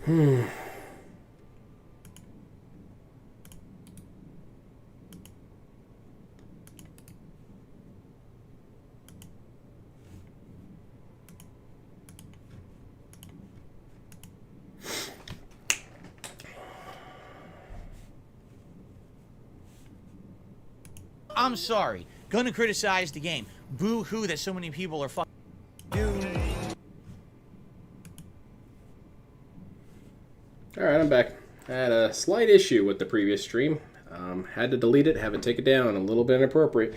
I'm sorry. Gonna criticize the game. Boo-hoo that so many people are fucking doing. Alright, I'm back. I had a slight issue with the previous stream. Had to delete it, have it taken down. A little bit inappropriate.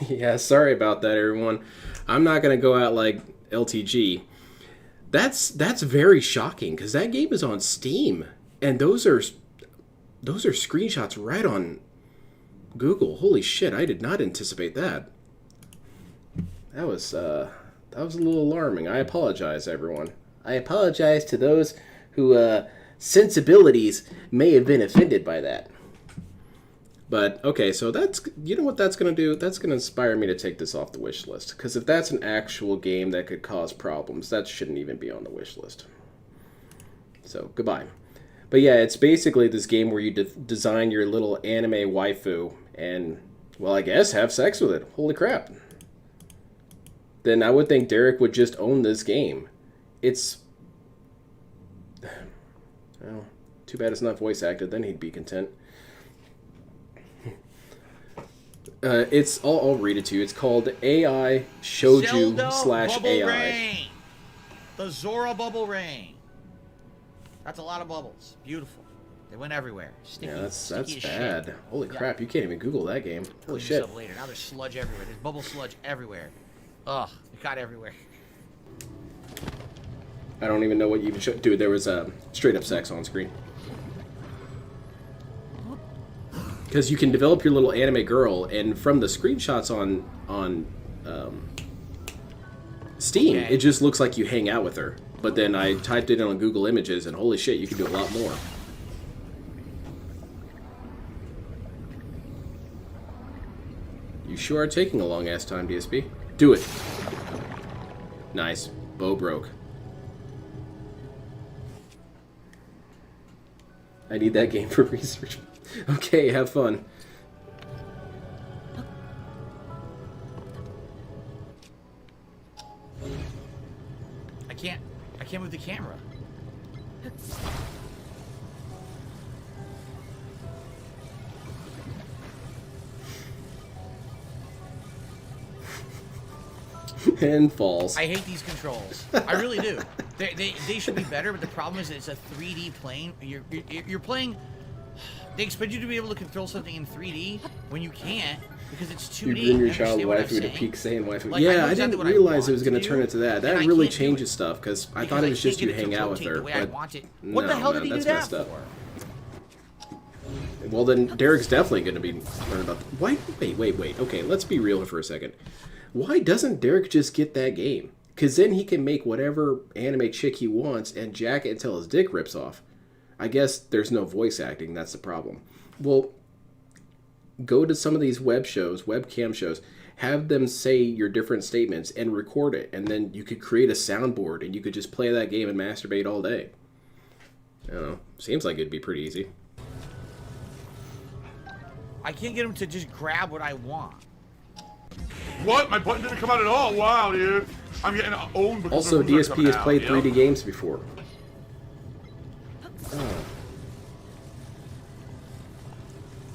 Yeah, sorry about that, everyone. I'm not going to go out like LTG. That's very shocking, because that game is on Steam. And those are screenshots right on Google. Holy shit, I did not anticipate that. That was a little alarming. I apologize, everyone. I apologize to those who sensibilities may have been offended by that. But okay, so that's, you know what that's going to do? That's going to inspire me to take this off the wish list. Because if that's an actual game that could cause problems, that shouldn't even be on the wish list. So goodbye. But yeah, it's basically this game where you design your little anime waifu and, well, I guess have sex with it. Holy crap. Then I would think Derek would just own this game. It's... well, too bad it's not voice acted, then he'd be content. I'll read it to you. It's called AI Shouju / AI. Rain. The Zora Bubble Rain. That's a lot of bubbles. Beautiful. They went everywhere. Sticky, yeah, that's bad. Shit. Holy crap, you can't even Google that game. Holy shit. Later. Now there's sludge everywhere. There's bubble sludge everywhere. Ugh, it got everywhere. I don't even know what you even showed. Dude, there was straight up sex on screen. Because you can develop your little anime girl, and from the screenshots on Steam, it just looks like you hang out with her. But then I typed it in on Google Images, and holy shit, you can do a lot more. You sure are taking a long ass time, DSP. Do it. Nice. Bow broke. I need that game for research. Okay, have fun. I can't move the camera. And falls. I hate these controls. I really do. They should be better, but the problem is it's a 3D plane. You're playing. They expect you to be able to control something in 3D when you can't because it's 2D. You bring your child waifu to peak Saiyan waifu. Like, yeah, I didn't realize it was going to turn into that. That really changes stuff because I thought it was just you hang out with her. But what the hell did he do that for? Well, then Derek's definitely going to be learning about. Why? Wait. Okay, let's be real for a second. Why doesn't Derek just get that game? Because then he can make whatever anime chick he wants and jack it until his dick rips off. I guess there's no voice acting, that's the problem. Well, go to some of these webcam shows, have them say your different statements and record it, and then you could create a soundboard and you could just play that game and masturbate all day. I don't know. Seems like it'd be pretty easy. I can't get him to just grab what I want. What? My button didn't come out at all? Wow, dude. I'm getting owned because also, DSP has played 3D games before.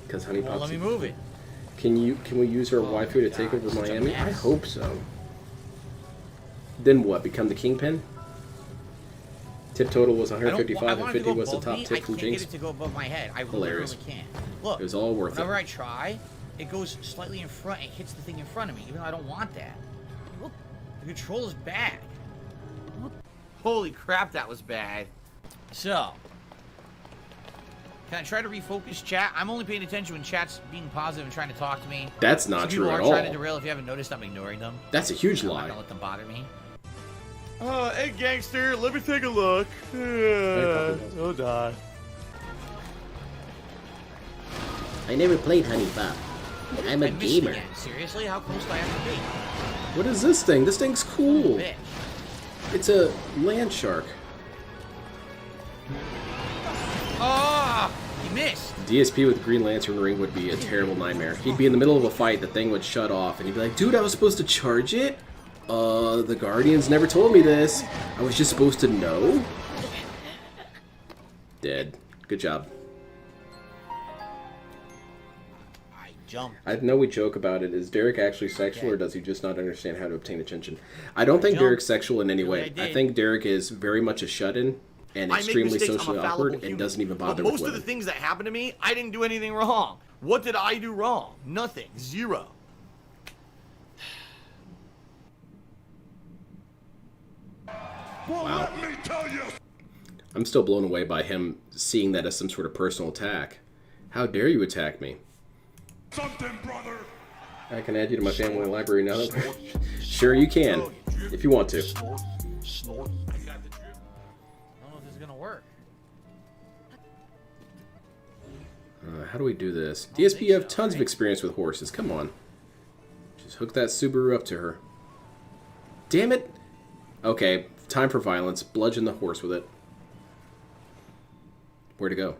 Because Honey Pops. Let me move it. Can we use her waifu to take over Miami? I hope so. Then what? Become the kingpin? Tip total was 155 and 50 was the top tip from Jinx. I can't get it to go above my head. I Hilarious. literally can't. Look, it was all worth whenever it. I try, it goes slightly in front and hits the thing in front of me, even though I don't want that. Look, the control is bad. Holy crap, that was bad. So, can I try to refocus chat? I'm only paying attention when chat's being positive and trying to talk to me. That's not true at all. People are trying to derail. If you haven't noticed, I'm ignoring them. That's a huge lie. I'm not gonna let them bother me. Hey, gangster, let me take a look. Oh, die. I never played Honey Pop. I'm a gamer. Seriously, how close do I have to be? What is this thing? This thing's cool. It's a land shark. Oh, he missed. DSP with Green Lantern ring would be a terrible nightmare. He'd be in the middle of a fight, the thing would shut off, and he'd be like, dude, I was supposed to charge it? The Guardians never told me this. I was just supposed to know? Dead. Good job. I jumped. I know we joke about it. Is Derek actually sexual, or does he just not understand how to obtain attention? I don't think Derek's sexual in any way. I think Derek is very much a shut-in and extremely socially awkward and doesn't even bother with most women. of the things that happened to me, I didn't do anything wrong. What did I do wrong? Nothing. Zero. Well, Wow. let me tell you. I'm still blown away by him seeing that as some sort of personal attack. How dare you attack me? Something, brother. I can add you to my family library now. Sure you can, if you want to. I got the drip. I don't know if this is gonna work. How do we do this? DSP, you have tons of experience with horses. Come on. Just hook that Subaru up to her. Damn it! Okay, time for violence. Bludgeon the horse with it. Where'd it go?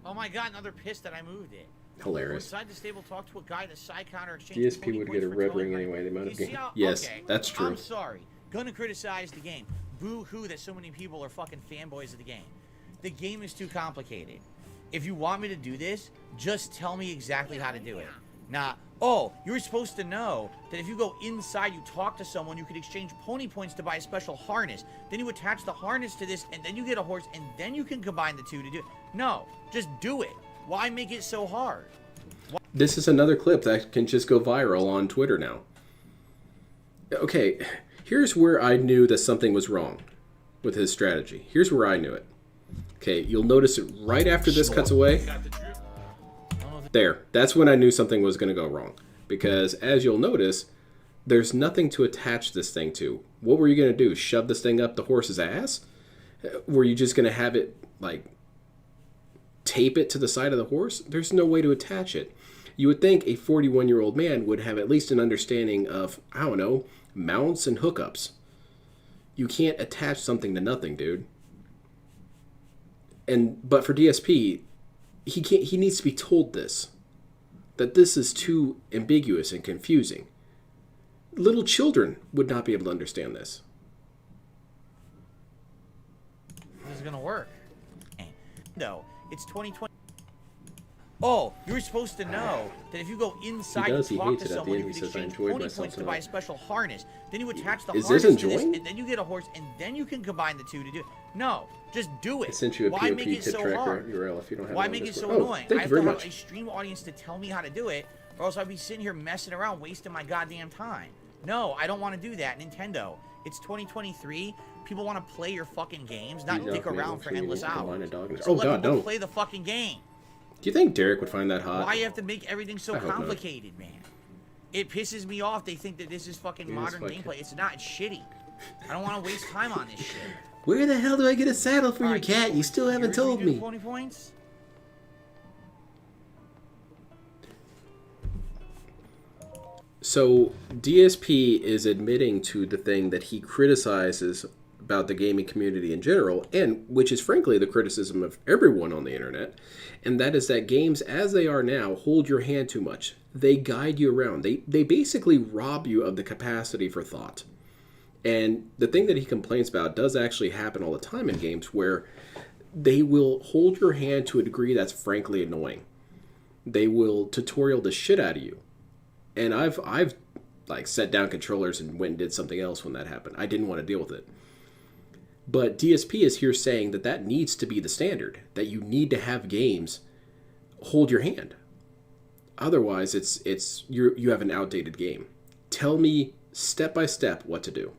Oh my god, another piss that I moved it. Hilarious. Inside the stable, talk to a guy, the side counter exchange. DSP would get a red ring anyway. The amount of game. Yes, okay, that's true. I'm sorry. Gonna criticize the game. Boo-hoo that so many people are fucking fanboys of the game. The game is too complicated. If you want me to do this, just tell me exactly how to do it. Now, oh, you're supposed to know that if you go inside, you talk to someone, you could exchange pony points to buy a special harness. Then you attach the harness to this, and then you get a horse, and then you can combine the two to do it. No, just do it. Why make it so hard? This is another clip that can just go viral on Twitter now. Okay, here's where I knew that something was wrong with his strategy. Here's where I knew it. Okay, you'll notice it right after this cuts away. There, that's when I knew something was going to go wrong. Because, as you'll notice, there's nothing to attach this thing to. What were you going to do? Shove this thing up the horse's ass? Were you just going to have it, like, tape it to the side of the horse? There's no way to attach it. You would think a 41-year-old man would have at least an understanding of, I don't know, mounts and hookups. You can't attach something to nothing, dude. But for DSP, he needs to be told this. That this is too ambiguous and confusing. Little children would not be able to understand this. This is gonna work. No, it's 2020. Oh, you're supposed to know that if you go inside and talk to someone, you can exchange pony points to buy a special harness. Then you attach the harness to this, and then you get a horse, and then you can combine the two to do it. No, just do it. I sent you a Why POP make it tip so tracker hard? URL if you don't have Why it on make it so Discord. annoying? Thank I you have very to have much. a stream audience to tell me how to do it, or else I'd be sitting here messing around, wasting my goddamn time. No, I don't want to do that. Nintendo, it's 2023. People want to play your fucking games, not dick around for endless hours. So let people play the fucking game. Do you think Derek would find that hot? Why you have to make everything so complicated, man? It pisses me off. They think that this is fucking modern gameplay. It's not. It's shitty. I don't want to waste time on this shit. Where the hell do I get a saddle for your cat? You still haven't told me. Pony points? So DSP is admitting to the thing that he criticizes about the gaming community in general, and which is frankly the criticism of everyone on the internet, and that is that games as they are now hold your hand too much. They guide you around. They basically rob you of the capacity for thought. And the thing that he complains about does actually happen all the time in games, where they will hold your hand to a degree that's frankly annoying. They will tutorial the shit out of you. And I've like set down controllers and went and did something else when that happened. I didn't want to deal with it. But DSP is here saying that that needs to be the standard, that you need to have games hold your hand. Otherwise, you have an outdated game. Tell me step by step what to do.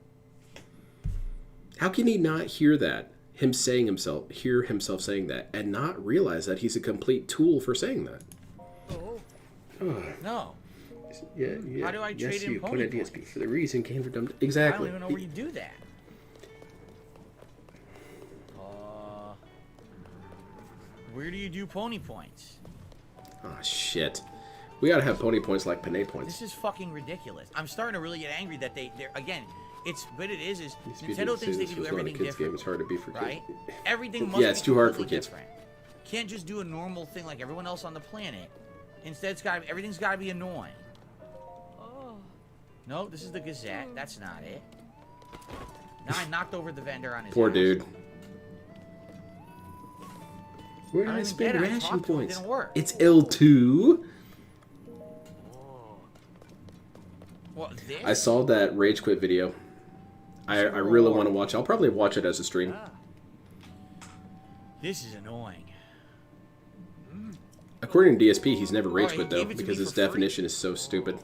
How can he not hear that? Hear himself saying that, and not realize that he's a complete tool for saying that? No. Yeah. How do I trade in pony points? DSP for the reason games are dumb. Exactly. I don't even know where you do that. Where do you do pony points? Oh shit. We gotta have pony points like Panay points. This is fucking ridiculous. I'm starting to really get angry that they're again, But it is DSP Nintendo did say thinks they this can do was not a everything kids different. game. It's hard to be for kids. Right? Everything must Yeah, be it's too hard for completely kids. different. Can't just do a normal thing like everyone else on the planet. Instead, everything's got to be annoying. No, this is the Gazette. That's not it. Now I knocked over the vendor on his Poor ass. dude. Where I did I don't even spend get it. I ration talked to him, it points? didn't work. It's L2. Well, this? I saw that Rage Quit video. I really want to watch it. I'll probably watch it as a stream. This is annoying. According to DSP, he's never Rage he Quit, though, gave it to because me his for free. definition is so stupid.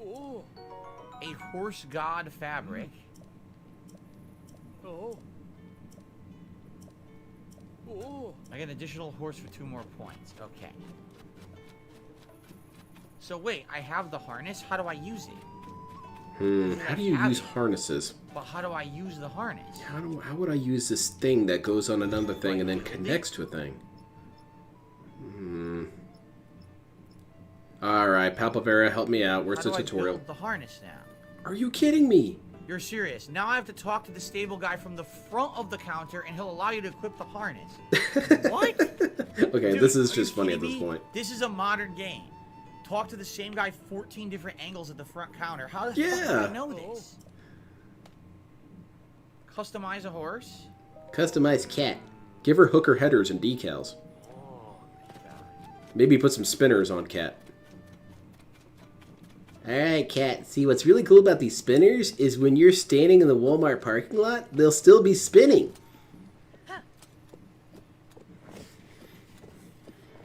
A horse god fabric. I get an additional horse for 2 more points. Okay. So wait, I have the harness. How do I use it? How do you use harnesses? But how do I use the harness? How would I use this thing that goes on another thing and then connects to a thing? Alright, Palpavera, help me out. Where's How the do I tutorial? build the harness now? Are you kidding me? You're serious. Now I have to talk to the stable guy from the front of the counter and he'll allow you to equip the harness. What? Okay, Dude, this is are you just funny at kidding this me? point. This is a modern game. Talk to the same guy 14 different angles at the front counter. How the fuck do Yeah. I know this? Customize a horse? Customize cat. Give her hooker headers and decals. Maybe put some spinners on cat. Alright, cat. See, what's really cool about these spinners is when you're standing in the Walmart parking lot, they'll still be spinning.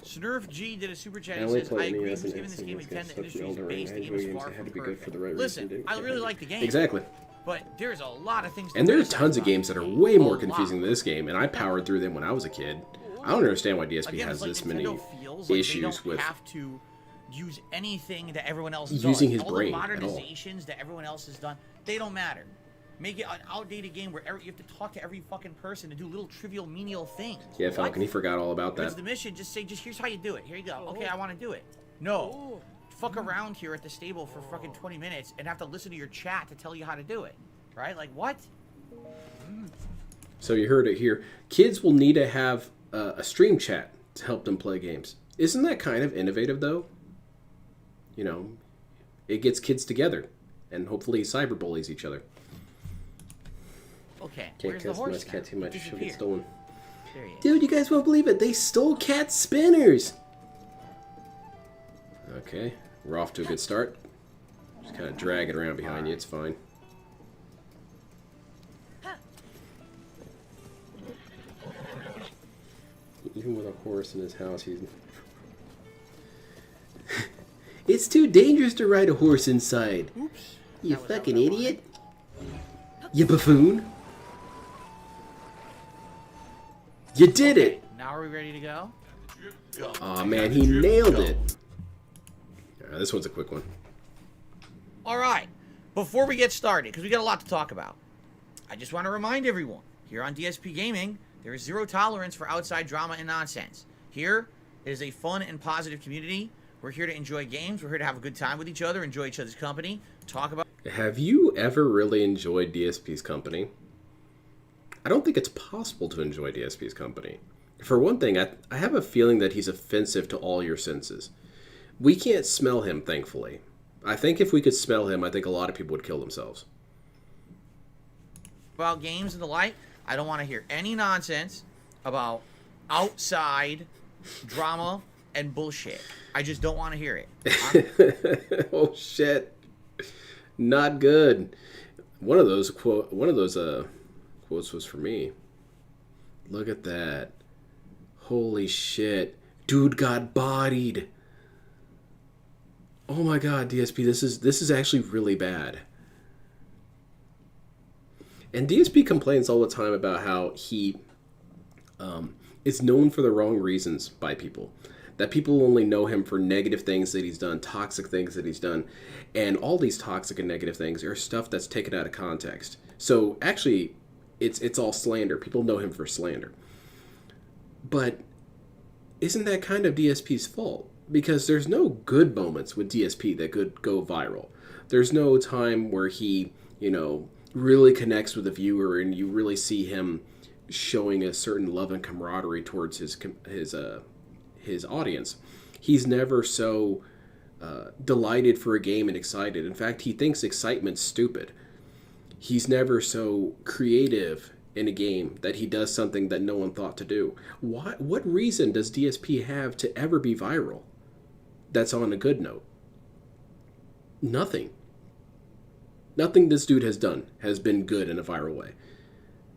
Snurf G did a super chat. I He only says, play I agree, NES was and given this game a 10, the SNES industry is Elden Ring. based, I the game enjoy is games far that had from to be good perfect. for the right Listen, reason. I really like the game. Exactly. But there's a lot of things to And there are criticize tons of about games that are this way game. more A confusing lot. than this game, and I powered through them when I was a kid. I don't understand why DSP Again, has it's like this many Nintendo feels like issues they don't with have to use anything that everyone else using does. his all brain the at all. modernizations that everyone else has done, they don't matter. Make it an outdated game where you have to talk to every fucking person to do little trivial menial things. Yeah, What? Falcon, he forgot all about If it's that. the mission, just say, here's how you do it. Here you go. Okay, I want to do it. No. Fuck around here at the stable for fucking 20 minutes and have to listen to your chat to tell you how to do it. Right? Like, what? So you heard it here. Kids will need to have a stream chat to help them play games. Isn't that kind of innovative, though? You know, it gets kids together, and hopefully cyberbullies each other. Okay, Can't where's the horse customize cat too now? much; It she'll get disappeared. stolen. There he is. Dude, you guys won't believe it. They stole Cat's spinners. Okay, we're off to a good start. Just kind of drag it around behind you. It's fine. Even with a horse in his house, he's... It's too dangerous to ride a horse inside. Oops. You That was fucking what I wanted. idiot. You buffoon. You did it. Now are we ready to go? Aw, man, he nailed it. This one's a quick one. All right. Before we get started, because we got a lot to talk about, I just want to remind everyone, here on DSP Gaming, there is zero tolerance for outside drama and nonsense. Here, it is a fun and positive community. We're here to enjoy games. We're here to have a good time with each other, enjoy each other's company, talk about... Have you ever really enjoyed DSP's company? I don't think it's possible to enjoy DSP's company. For one thing, I have a feeling that he's offensive to all your senses. We can't smell him, thankfully. I think if we could smell him, I think a lot of people would kill themselves. about games and the like. I don't want to hear any nonsense about outside drama and bullshit. I just don't want to hear it. Oh shit! Not good. One of those quotes was for me. Look at that! Holy shit! Dude got bodied. Oh my god, DSP, this is actually really bad. And DSP complains all the time about how he is known for the wrong reasons by people. That people only know him for negative things that he's done, toxic things that he's done. And all these toxic and negative things are stuff that's taken out of context. So actually, it's all slander. People know him for slander. But isn't that kind of DSP's fault? Because there's no good moments with DSP that could go viral. There's no time where he you know, really connects with the viewer, and you really see him showing a certain love and camaraderie towards his audience. He's never so delighted for a game and excited. In fact, he thinks excitement's stupid. He's never so creative in a game that he does something that no one thought to do. What reason does DSP have to ever be viral? That's on a good note. Nothing. Nothing this dude has done has been good in a viral way.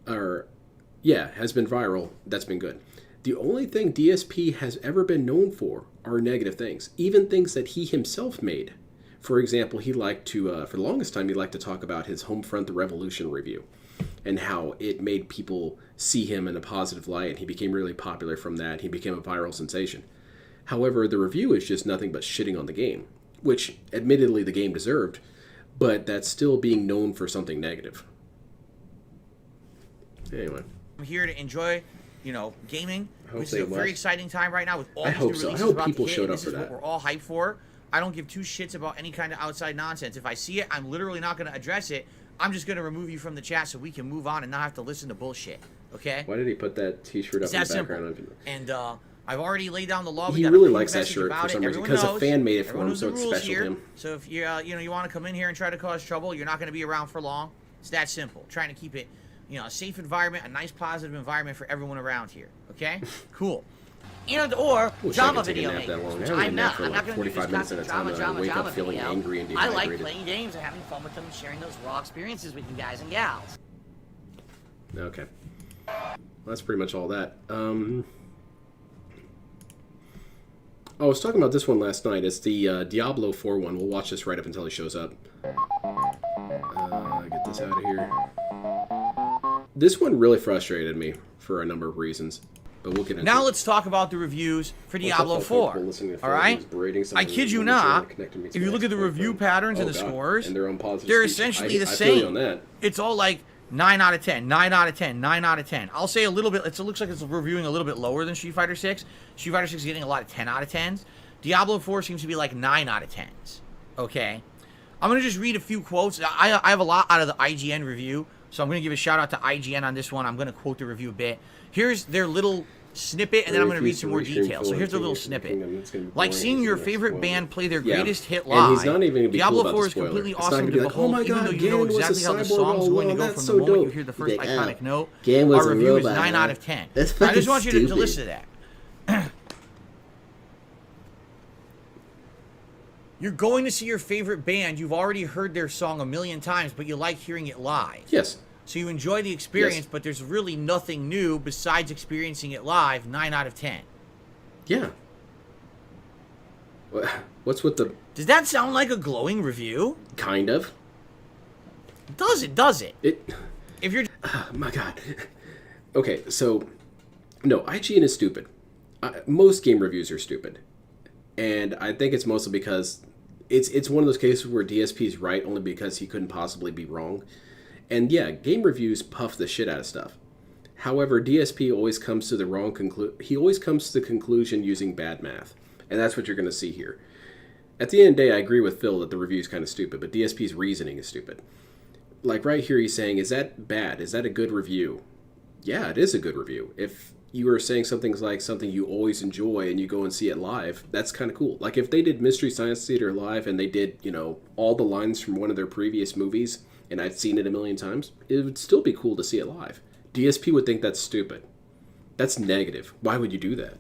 Has been viral. That's been good. The only thing DSP has ever been known for are negative things, even things that he himself made. For example, he liked to, for the longest time, he liked to talk about his Homefront the Revolution review and how it made people see him in a positive light, and he became really popular from that. He became a viral sensation. However, the review is just nothing but shitting on the game, which admittedly the game deserved, but that's still being known for something negative. Anyway. I'm here to enjoy, you know, gaming, which is a watch. very exciting time right now with all I these hope new so. I releases hope about people to hit, showed and up this for is that. what we're all hyped for. I don't give two shits about any kind of outside nonsense. If I see it, I'm literally not going to address it. I'm just going to remove you from the chat so we can move on and not have to listen to bullshit. Okay? Why did he put that t-shirt up It's in that the background? simple. And I've already laid down the law. He really likes that shirt for some reason, because a fan made it for him, so it's special to him. So if you you want to come in here and try to cause trouble, you're not going to be around for long. It's that simple. Trying to keep it, a safe environment, a nice positive environment for everyone around here. Okay? Cool. Or drama video makers, which I'm not. I'm not going to do this constant drama feeling video. angry and I dehydrated. like playing games and having fun with them and sharing those raw experiences with you guys and gals. Okay. Well, that's pretty much all that. I was talking about this one last night. It's the Diablo 4 one. We'll watch this right up until he shows up. Get this out of here. This one really frustrated me for a number of reasons, but we'll get into Now it. let's talk about the reviews for Diablo 4. All right? I kid you not. If you look at the review patterns and the scores, they're essentially the same. It's all like 9 out of 10, 9 out of 10, 9 out of 10. I'll say a little bit. It looks like it's reviewing a little bit lower than Street Fighter 6. Street Fighter 6 is getting a lot of 10 out of 10s. Diablo 4 seems to be like 9 out of 10s. Okay? I'm going to just read a few quotes. I have a lot out of the IGN review, so I'm going to give a shout out to IGN on this one. I'm going to quote the review a bit. Here's their little snippet, and then I'm going to read some more details. So here's a little snippet. Like seeing your favorite band play their greatest hit live. And he's not even gonna be Diablo cool 4 is about the completely spoiler. awesome to It's not behold, gonna be like, even oh though my you know God, exactly how the Gan was a song's cyborg going to all go along, from the that's moment so you dope. hear the first Like, iconic note. Gan was Our a review is robot, 9 huh? out of 10. That's I fucking just want you to stupid. listen to that. You're going to see your favorite band. You've already heard their song a million times, but you like hearing it live. Yes. So you enjoy the experience, Yes. but there's really nothing new besides experiencing it live. 9 out of 10. Yeah. What's with the... Does that sound like a glowing review? Kind of. Does it? If you're... Oh, my God. Okay, so... No, IGN is stupid. Most game reviews are stupid. And I think it's mostly because... It's one of those cases where DSP is right only because he couldn't possibly be wrong. And yeah, game reviews puff the shit out of stuff. However, DSP always comes to the wrong conclusion. He always comes to the conclusion using bad math. And that's what you're going to see here. At the end of the day, I agree with Phil that the review is kind of stupid, but DSP's reasoning is stupid. Like right here, he's saying, is that bad? Is that a good review? Yeah, it is a good review. If you are saying something like something you always enjoy and you go and see it live, that's kind of cool. Like if they did Mystery Science Theater live and they did, all the lines from one of their previous movies, and I'd seen it a million times, it would still be cool to see it live. DSP would think that's stupid. That's negative. Why would you do that?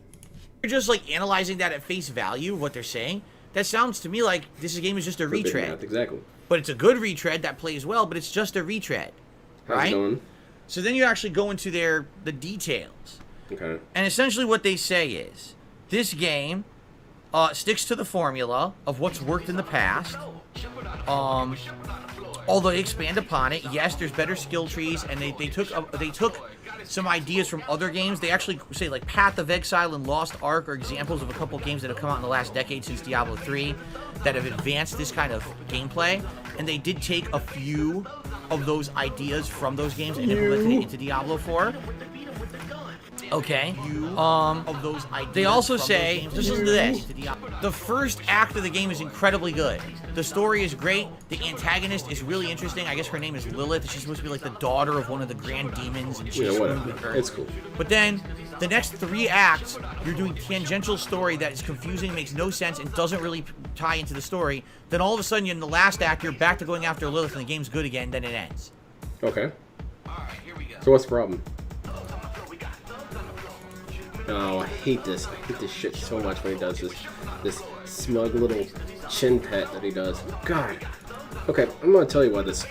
You're just like analyzing that at face value, what they're saying. That sounds to me like this game is just a retread. Math, exactly. But it's a good retread that plays well, but it's just a retread. How's right? it going? So then you actually go into the details. Okay. And essentially what they say is, this game sticks to the formula of what's worked in the past. Although they expand upon it, yes, there's better skill trees, and they took some ideas from other games. They actually say like Path of Exile and Lost Ark are examples of a couple games that have come out in the last decade since Diablo 3 that have advanced this kind of gameplay. And they did take a few of those ideas from those games and implemented it into Diablo 4. Okay. Of those They also say, just listen to this. The first act of the game is incredibly good. The story is great. The antagonist is really interesting. I guess her name is Lilith. She's supposed to be like the daughter of one of the grand demons, and she's screwed with her. It's cool. But then, the next 3 acts, you're doing tangential story that is confusing, makes no sense, and doesn't really tie into the story. Then all of a sudden, in the last act, you're back to going after Lilith, and the game's good again, then it ends. Okay. So what's the problem? Oh, I hate this. I hate this shit so much when he does this smug little chin pet that he does. God. Okay, I'm gonna tell you why that's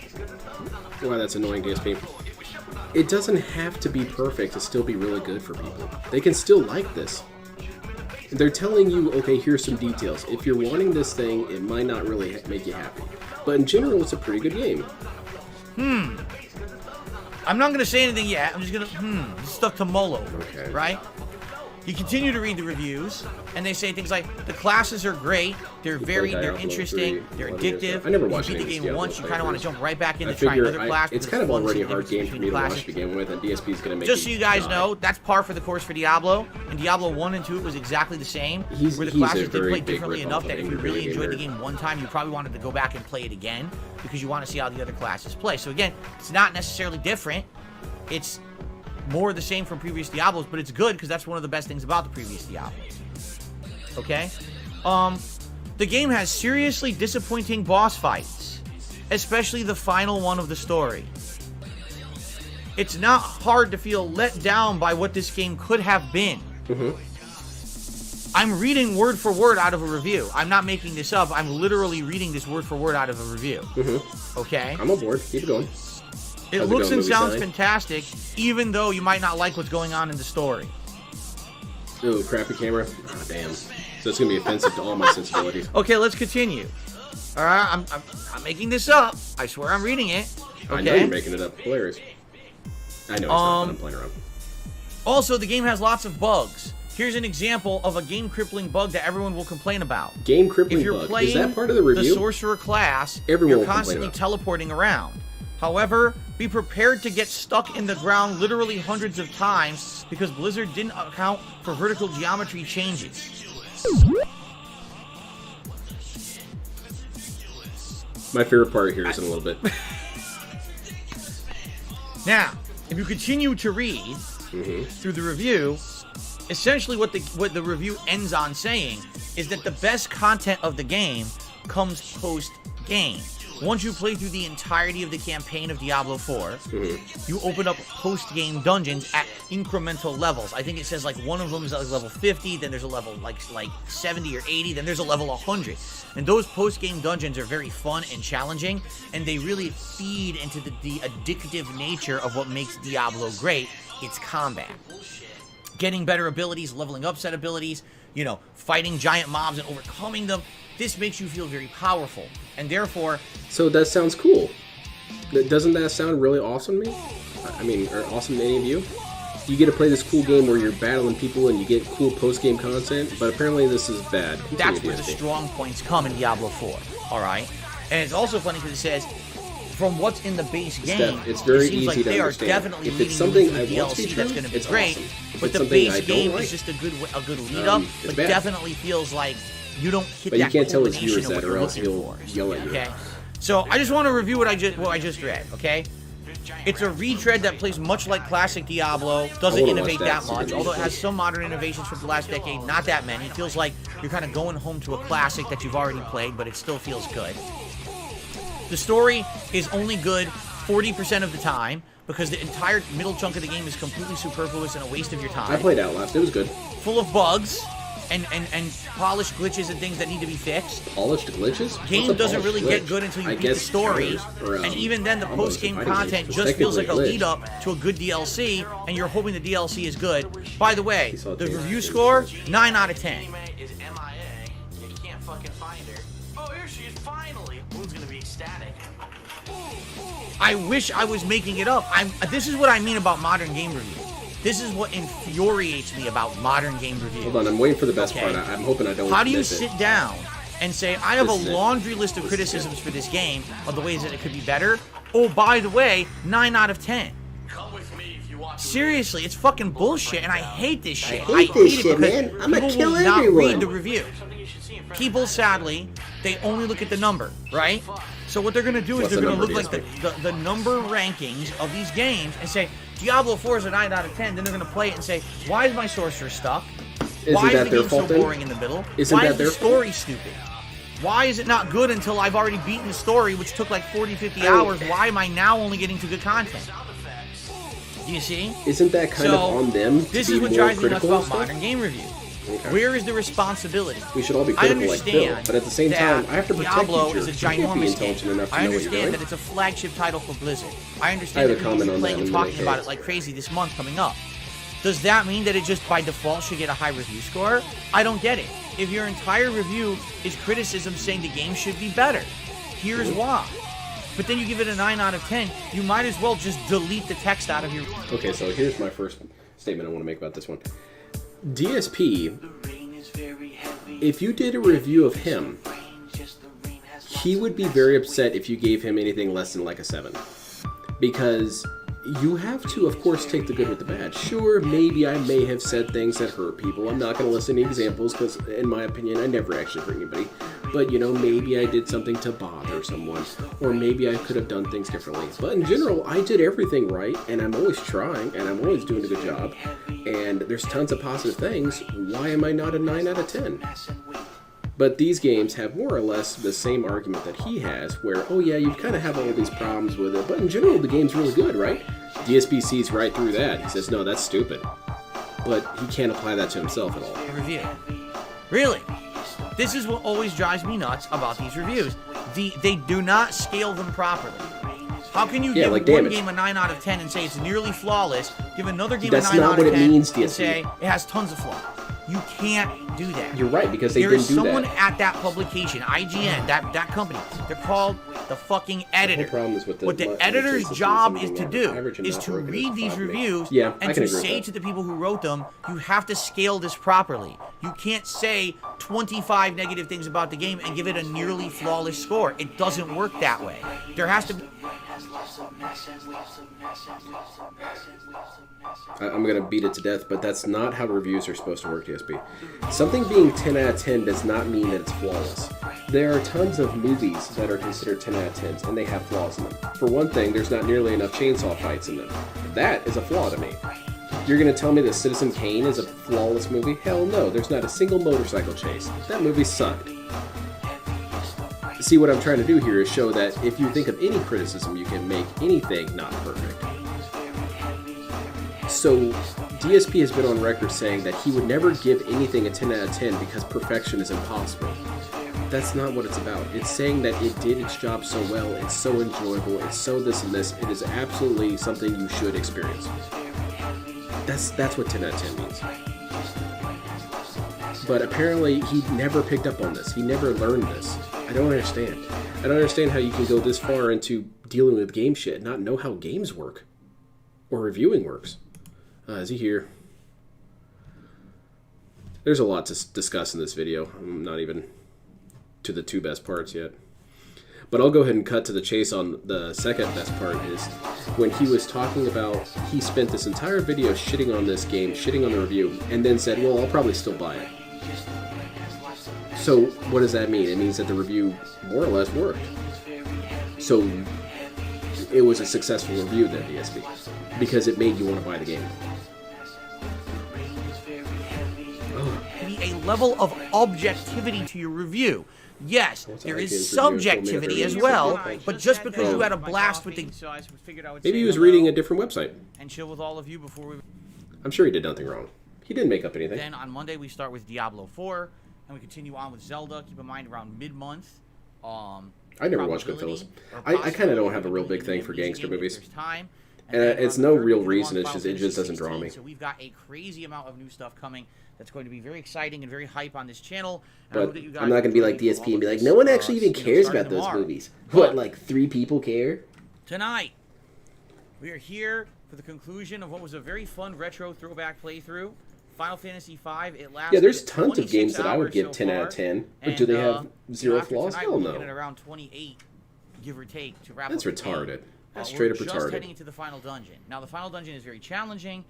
annoying, DSP. It doesn't have to be perfect to still be really good for people. They can still like this. They're telling you, okay, here's some details. If you're wanting this thing, it might not really make you happy. But in general, it's a pretty good game. I'm not going to say anything yet. I'm just going to, stuck to mull over, Okay. right? You continue to read the reviews, and they say things like, the classes are great, they're interesting, they're addictive. I never watched You beat any the of game these once, you Diablo kind of want to playthroughs. jump right back in I to try figure another class. it's because kind of fun to already see a the hard difference game for me between to classes. watch to begin with, and DSP is going to make Just so me you guys die. know, that's par for the course for Diablo. And Diablo 1 and 2 it was exactly the same. He's where the a classes did very play big differently rip-off enough of that if you Angry really Video enjoyed the Gamer. game one time, you probably wanted to go back and play it again because you want to see how the other classes play. So again, it's not necessarily different. It's more of the same from previous Diablos, but it's good because that's one of the best things about the previous Diablos. Okay? The game has seriously disappointing boss fights, especially the final one of the story. It's not hard to feel let down by what this game could have been. I'm reading word for word out of a review. I'm not making this up. I'm literally reading this word for word out of a review. Okay? I'm on board. Keep it going. It How's it looks going, and sounds movie fantastic, even though you might not like what's going on in the story. Ooh, crappy camera. Oh, damn. So it's going to be offensive to all my sensibilities. Okay, let's continue. All right, I'm making this up. I swear I'm reading it. Okay. I know you're making it up. Hilarious. I know it's not, but I'm playing around. Also, the game has lots of bugs. Here's an example of a game-crippling bug that everyone will complain about. Game crippling If you're bug. playing Is that part of the review? sorcerer class, Everyone you're will complain constantly about it. teleporting around. However, be prepared to get stuck in the ground literally hundreds of times because Blizzard didn't account for vertical geometry changes. My favorite part here is in a little bit. Now, if you continue to read through the review, essentially what the review ends on saying is that the best content of the game comes post-game. Once you play through the entirety of the campaign of Diablo 4, you open up post-game dungeons at incremental levels. I think it says like one of them is like level 50, then there's a level like 70 or 80, then there's a level 100. And those post-game dungeons are very fun and challenging, and they really feed into the addictive nature of what makes Diablo great. It's combat. Getting better abilities, leveling up set abilities, you know, fighting giant mobs and overcoming them. This makes you feel very powerful, and therefore... So that sounds cool. Doesn't that sound really awesome to me? I mean, or awesome to any of you? You get to play this cool game where you're battling people and you get cool post-game content, but apparently this is bad. That's where the strong points come in Diablo 4, alright? And it's also funny because it says, from what's in the base game, it's very it seems easy like to they understand. are definitely If leading it's you something into the I want to be DLC true, that's going to be it's great, awesome. If but it's the something base I don't game like, is just a good lead-up, it's but bad. definitely feels like you don't hit But you that can't tell his culmination viewers of what that, you're or else looking he'll for. yell at you. Okay? So I just want to review what I just read, okay? It's a retread that plays much like classic Diablo, doesn't wanna innovate watch that that much, super although it easily. has some modern innovations from the last decade, not that many. It feels like you're kind of going home to a classic that you've already played, but it still feels good. The story is only good 40% of the time, because the entire middle chunk of the game is completely superfluous and a waste of your time. I played Outlast. It was good. Full of bugs and polished glitches and things that need to be fixed. Polished glitches? Game What's a doesn't really polished get glitch? good until you I beat the guess story, counters, or, and even then the combos post-game and fighting content games, just which feels like a technically glitch. lead-up to a good DLC, and you're hoping the DLC is good. By the way, saw the it. review score, 9 out of 10. Is MIA. You can't fucking find her. Oh, here she is finally. Who's gonna be ecstatic? I wish I was making it up. This is what I mean about modern game reviews. This is what infuriates me about modern game reviews. Hold on, I'm waiting for the best Okay. part. I'm hoping I don't How do you miss it. sit down and say, I have a This is it. laundry list of This is criticisms it. for this game, of the ways that it could be better? Oh, by the way, 9 out of 10. Come with me if you Seriously, it's fucking bullshit, and I hate this shit. I hate this shit, because man. I'm gonna people kill will not everyone. read the review. People, sadly, they only look at the number, right? So what they're gonna do is What's they're the gonna number, look like the number rankings of these games and say Diablo 4 is a 9 out of 10. Then they're gonna play it and say, why is my sorcerer stuck? Why is the game so boring in the middle? Why is the story stupid? Why is it not good until I've already beaten the story, which took like 40, 50 hours? Why am I now only getting to good content? Do you see? Isn't that kind of on them to This be is what more drives me nuts critical about of stuff? modern game review. Okay. Where is the responsibility? We should all be I critical like Bill, understand but at the same time, I have to protect Diablo you. is a You can't be ginormous intelligent game. enough to I know what you're understand doing. that it's a flagship title for Blizzard. I I understand have that a you're comment going to on be playing that and in a talking minute, about Kate. it like crazy this month coming up. Does that mean that it just by default should get a high review score? I don't get it. If your entire review is criticism saying the game should be better, here's why. But then you give it a 9 out of 10, you might as well just delete the text out of your... Okay, so here's my first statement I want to make about this one. DSP, if you did a review of him, he would be very upset if you gave him anything less than like a 7. Because you have to, of course, take the good with the bad. Sure, maybe I may have said things that hurt people. I'm not going to list any examples because, in my opinion, I never actually hurt anybody. But, you know, maybe I did something to bother someone. Or maybe I could have done things differently. But in general, I did everything right. And I'm always trying. And I'm always doing a good job. And there's tons of positive things. Why am I not a 9 out of 10? But these games have more or less the same argument that he has, where, oh yeah, you kind of have all these problems with it, but in general, the game's really good, right? DSP sees right through that. He says, no, that's stupid. But he can't apply that to himself at all. Review. Really? This is what always drives me nuts about these reviews. They do not scale them properly. How can you give like one damage. game a 9 out of 10 and say it's nearly flawless, give another game That's a 9 not out what of it 10 means, and DSP. say it has tons of flaws? You can't do that. You're right, because they There didn't is do someone that. at that publication, IGN, that company. They're called the fucking editor. problem is with the what the my editor's system job being is to average do and is not to broken read is these 5 to me. reviews Yeah, I and can to agree with say that. to the people who wrote them, you have to scale this properly. You can't say 25 negative things about the game and give it a nearly flawless score. It doesn't work that way. There has to be... I'm going to beat it to death, but that's not how reviews are supposed to work, DSP. Something being 10 out of 10 does not mean that it's flawless. There are tons of movies that are considered 10 out of 10s, and they have flaws in them. For one thing, there's not nearly enough chainsaw fights in them. That is a flaw to me. You're going to tell me that Citizen Kane is a flawless movie? Hell no, there's not a single motorcycle chase. That movie sucked. See, what I'm trying to do here is show that if you think of any criticism, you can make anything not perfect. So, DSP has been on record saying that he would never give anything a 10 out of 10 because perfection is impossible. That's not what it's about. It's saying that it did its job so well, it's so enjoyable, it's so this and this, it is absolutely something you should experience. That's what 10 out of 10 means. But apparently, he never picked up on this. He never learned this. I don't understand. I don't understand how you can go this far into dealing with game shit and not know how games work. Or reviewing works. Is he here? There's a lot to discuss in this video. I'm not even to the 2 best parts yet. But I'll go ahead and cut to the chase on the second best part is when he was talking about he spent this entire video shitting on this game, shitting on the review, and then said, well, I'll probably still buy it. So what does that mean? It means that the review more or less worked. So it was a successful review then, DSP, because it made you want to buy the game. Be a level of objectivity to your review. Yes, there is subjectivity as well, but just because you had a blast with the... Maybe he was reading a different website. And chill with all of you before we... I'm sure he did nothing wrong. He didn't make up anything. Then on Monday we start with Diablo 4, and we continue on with Zelda. Keep in mind around mid-month. I never watched Goodfellas. I kind of don't have a real big thing for gangster movies. And it's no real reason. It just doesn't draw me. So we've got a crazy amount of new stuff coming that's going to be very exciting and very hype on this channel. But I'm not going to be like DSP and be like, no one actually even cares about those movies. What, like 3 people care? Tonight, we are here for the conclusion of what was a very fun retro throwback playthrough. Final Fantasy V, it lasted. Yeah, there's tons of games that I would hours give so 10 out far. of 10. But And, do they have zero after flaws? tonight, Hell we're no. looking at around 28, give or take, to wrap That's up the game. retarded. That's straight up we're just retarded. heading into the final dungeon. Now, the final dungeon is very challenging.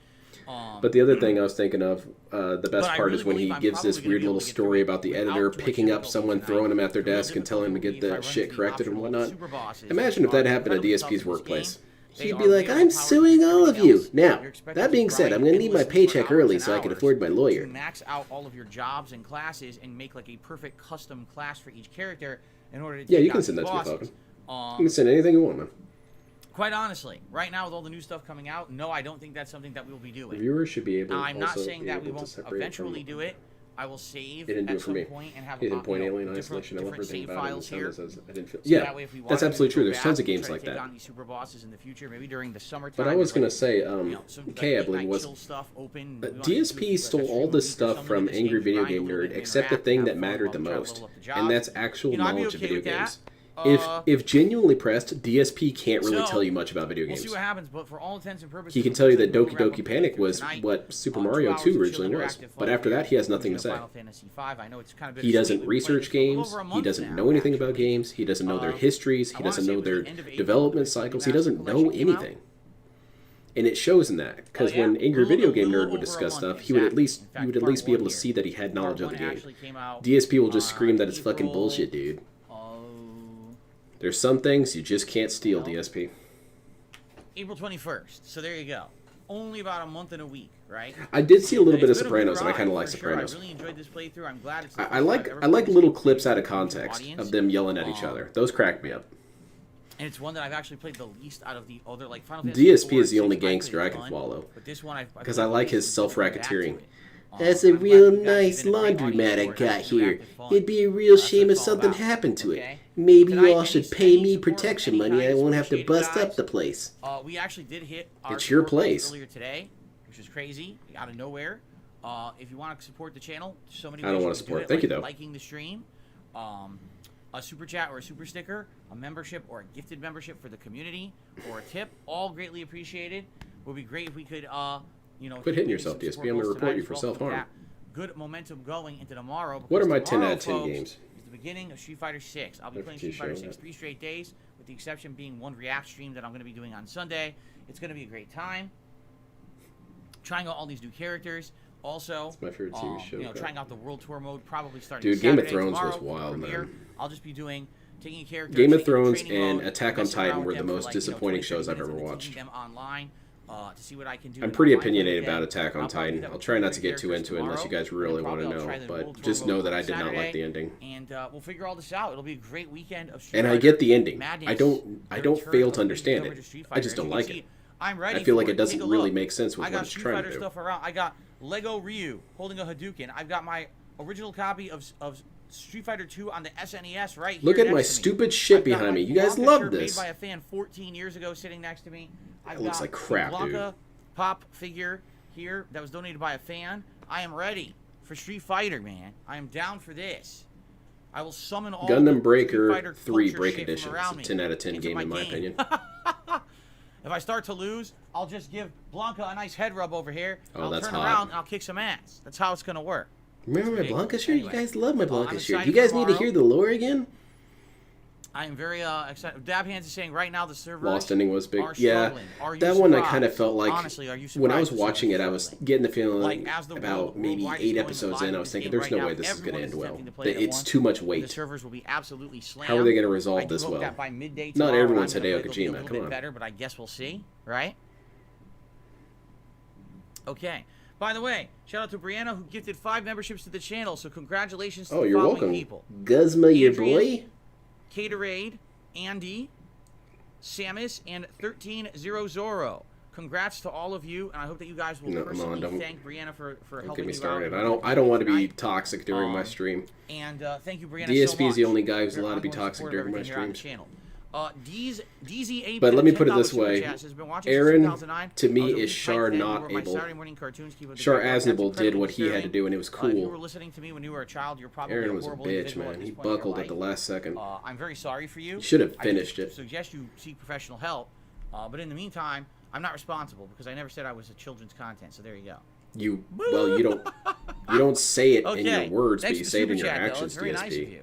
But the other thing I was thinking of, the best But I part really is when he believe I'm gives this probably gonna weird be able little to get story through about the without editor too much picking up difficulty someone, tonight. throwing them at their The real desk, and telling them to get difficulty will the be if I shit run corrected and into the whatnot. super bosses, Imagine if which that are happened at incredibly tough DSP's in this workplace. game. They He'd are be like, way I'm overpowered suing all of everything you. else. Now, You're expected that to being said, grind I'm going to need my endlessly for paycheck hours early and so I can hours afford my to lawyer. max out all of your jobs and classes and make like a perfect custom class for each character in order to Yeah, take you can out send these that to me, bosses. Falcon. You can send anything you want, man. Quite honestly, right now with all the new stuff coming out, no, I don't think that's something that we will be doing. Viewers should be able. Now, I'm not also saying be that we able to won't separate eventually from- do it. I will save He didn't do at it for some me. point and have He didn't point Alien different Isolation. I love everything save about it. files It here. says I didn't feel. So Yeah, that way if we that's wanted absolutely to true. go There's back tons of and games try to like take that. on these super bosses in the future, maybe during the summertime. But I was with, gonna like, say, some, Kay, I late believe night was chill stuff open. DSP stole all this stuff from Angry Video Game Nerd, except the thing that mattered the most, and that's actual knowledge of video games. If genuinely pressed, DSP can't really tell you much about video We'll games. see what happens, but for all intents and purposes, He can tell you that Doki Doki Panic was what Super Mario 2 originally was, but after that he has nothing to say. He doesn't research games, he doesn't know anything about games, he doesn't know their histories, he doesn't know their development cycles, he doesn't know anything. And it shows in that, because when Angry Video Game Nerd would discuss stuff, you would at least be able to see that he had knowledge of the game. DSP will just scream that it's fucking bullshit, dude. There's some things you just can't steal, DSP. April 21st. So there you go. Only about a month and a week, right? I did see a little And bit of it's been a Sopranos, good and I kind of ride, like for Sopranos. Sure. I really enjoyed this playthrough. I'm glad it's the I first like time I've I ever like played little this clips out of game context audience. of them yelling at each other. Those crack me up. And it's one that I've actually played the least out of the other, like Final Fantasy DSP 4 is the and only 6 I played gangster I a can ton, follow. But this one Because I like his self-racketeering. That's a I'm glad real you guys have nice been a great laundromat I audience for it. got It's been here. active fun. It'd be a real That's shame what if it's all something about, happened to okay? it. Maybe Tonight, you all any- should pay any me support of protection any money. I kind is won't have to appreciated, bust guys. up the place. We actually did hit our It's your support goals place. earlier today, which is crazy, out of nowhere. If you want to support the channel, so many I don't ways wanna you can do support. it, Thank you, like though. liking the stream, a super chat or a super sticker, a membership or a gifted membership for the community, or a tip, all greatly appreciated. Would be great if we could, Quit hitting yourself, DSP. I'm gonna report you for self-harm. Good momentum going into tomorrow. What are my because 10 out tomorrow, of 10 folks, games? is the beginning of Street Fighter 6. I'll be Look playing at you Street Fighter showing 6 that. 3 straight days, with the exception being one React stream that I'm going to be doing on Sunday. It's going to be a great time. Trying out all these new characters. Also, It's my favorite TV show, crap. trying out the World Tour mode, probably starting Dude, Game of Saturday. Thrones Tomorrow was for the wild, premiere, man. I'll just be doing taking a character. Game of taking Thrones training and mode, Attack on messing around Titan with were the them for, most like, disappointing 20, shows I've 30 ever minutes and watched. teaching them online. To see what I can do. I'm in pretty my play opinionated with about them. Attack on I'll probably Titan. do that I'll with try not to two get too characters into it unless you guys tomorrow, really and want to probably I'll try know. the World But Tour just mode know that on I did not like Saturday, the ending. And we'll figure all this out. It'll be a great weekend of Street And I Fighter get the ending. madness. I don't The fail return to of the understand coverage it. of Street I just Fighter. don't As you like can it. see, I'm ready I feel for like it doesn't Take a really look. make sense with I what got it's Street trying to Fighter do. stuff around. I got Lego Ryu holding a Hadouken. I've got my original copy of Street Fighter 2 on the SNES right here. Look at next my to me. stupid shit I've got behind my me. You guys Blanca love shirt this. Made by a fan 14 years ago sitting next to me. I've looks got like the crap, dude. Blanca pop figure here that was donated by a fan. I am ready for Street Fighter, man. I am down for this. I will summon all the Gundam Street Breaker Fighter 3 culture Break shit Edition. from It's around a me 10 out of 10 into game in my opinion. If I start to lose, I'll just give Blanca a nice head rub over here. Oh, I'll that's turn hot. around and I'll kick some ass. That's how it's gonna work. Remember my Hey, Blanca shirt? You anyway. guys love my Blanca I'm shirt. excited You guys for need to tomorrow. hear the lore again? I am very excited. Dab Hands is saying right now the servers Lost Ending was big. are Yeah, struggling. Are you that one I surprised? kind of felt like Honestly, are you when I was surprised the watching it, servers I are was struggling? getting the feeling Like, as the about world maybe worldwide 8 is going episodes live in, I with was this thinking, game there's right no now, way this is going to everyone end is well. attempting to play it at It's once. too much The weight. servers will be absolutely slammed. How are they going to resolve I do this hope well? that by midday Not tomorrow, everyone's I'm gonna Hideo play, they'll be a Kojima, little come bit on. better, but I guess we'll see, right? Okay. By the way, shout out to Brianna who gifted 5 memberships to the channel. So congratulations to Oh, the you're following welcome. people: Guzma, your Adrian, boy? Caterade, Andy, Samus, and 1300. Congrats to all of you, and I hope that you guys will No, come on, personally don't- thank Brianna for Don't helping get me you started. out. I don't want to be tonight. toxic during my stream. And thank you, Brianna. DSP so is the much only guy who's for your allowed to be ongoing toxic support of during my everything here on the streams. channel. DZA. But let me put it this $10 super way. chat says, "Been watching Aaron, since 2009. to me, I was a is weak Shar fan. You not were my able. Saturday morning cartoons. Keep up the Shar great work. That's Aznavour did incredibly what he had to disturbing. do, and it was If you were cool. listening to me when you were a child, you're probably Aaron a was a horrible bitch, individual at man. this He point in your buckled at the life. last second. I'm very sorry for you. You should have I finished do it. suggest you seek professional help. But in the meantime, I'm not responsible because I never said I was a children's content. So there you go. You don't say it in your Okay. words, Thanks but you for say it in super your chat, though. actions, It's very nice of DSP. you.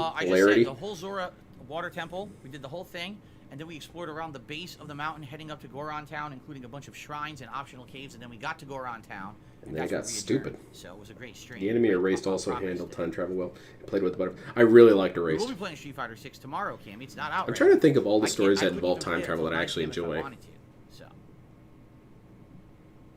I just Polarity. said the whole Zora water temple. We did the whole thing, and then we explored around the base of the mountain, heading up to Goron Town, including a bunch of shrines and optional caves, and then we got to Goron Town. And then it got stupid. So it was a great stream. The enemy Erased also handled time travel well. Played with the butterfly. I really liked Erased. We'll be playing Street Fighter 6 tomorrow, Cammy. It's not out. I'm trying to think of all the stories that involve time travel that I actually enjoy.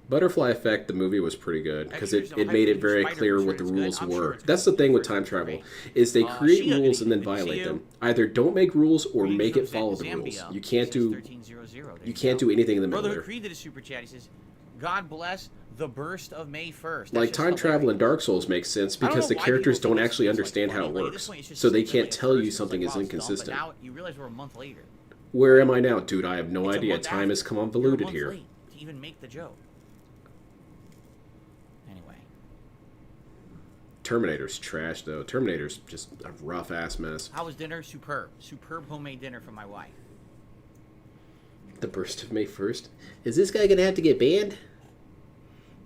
Butterfly Effect, the movie was pretty good because it made it very clear what the rules were. That's the thing with time travel, is they create rules and then violate them. Either don't make rules or make it follow the rules. You can't do anything in the middle there. Brotherhood Creed did a super chat. He says, "God bless the burst of May 1st." Like time travel in Dark Souls makes sense because the characters don't actually understand how it works, so they can't tell you something is inconsistent. Now you realize we're a month later. Where am I now, dude? I have no idea. Time has convoluted here. To even make the joke. Terminator's trash, though. Terminator's just a rough-ass mess. How was dinner? Superb. Superb homemade dinner from my wife. The burst of May 1st? Is this guy going to have to get banned?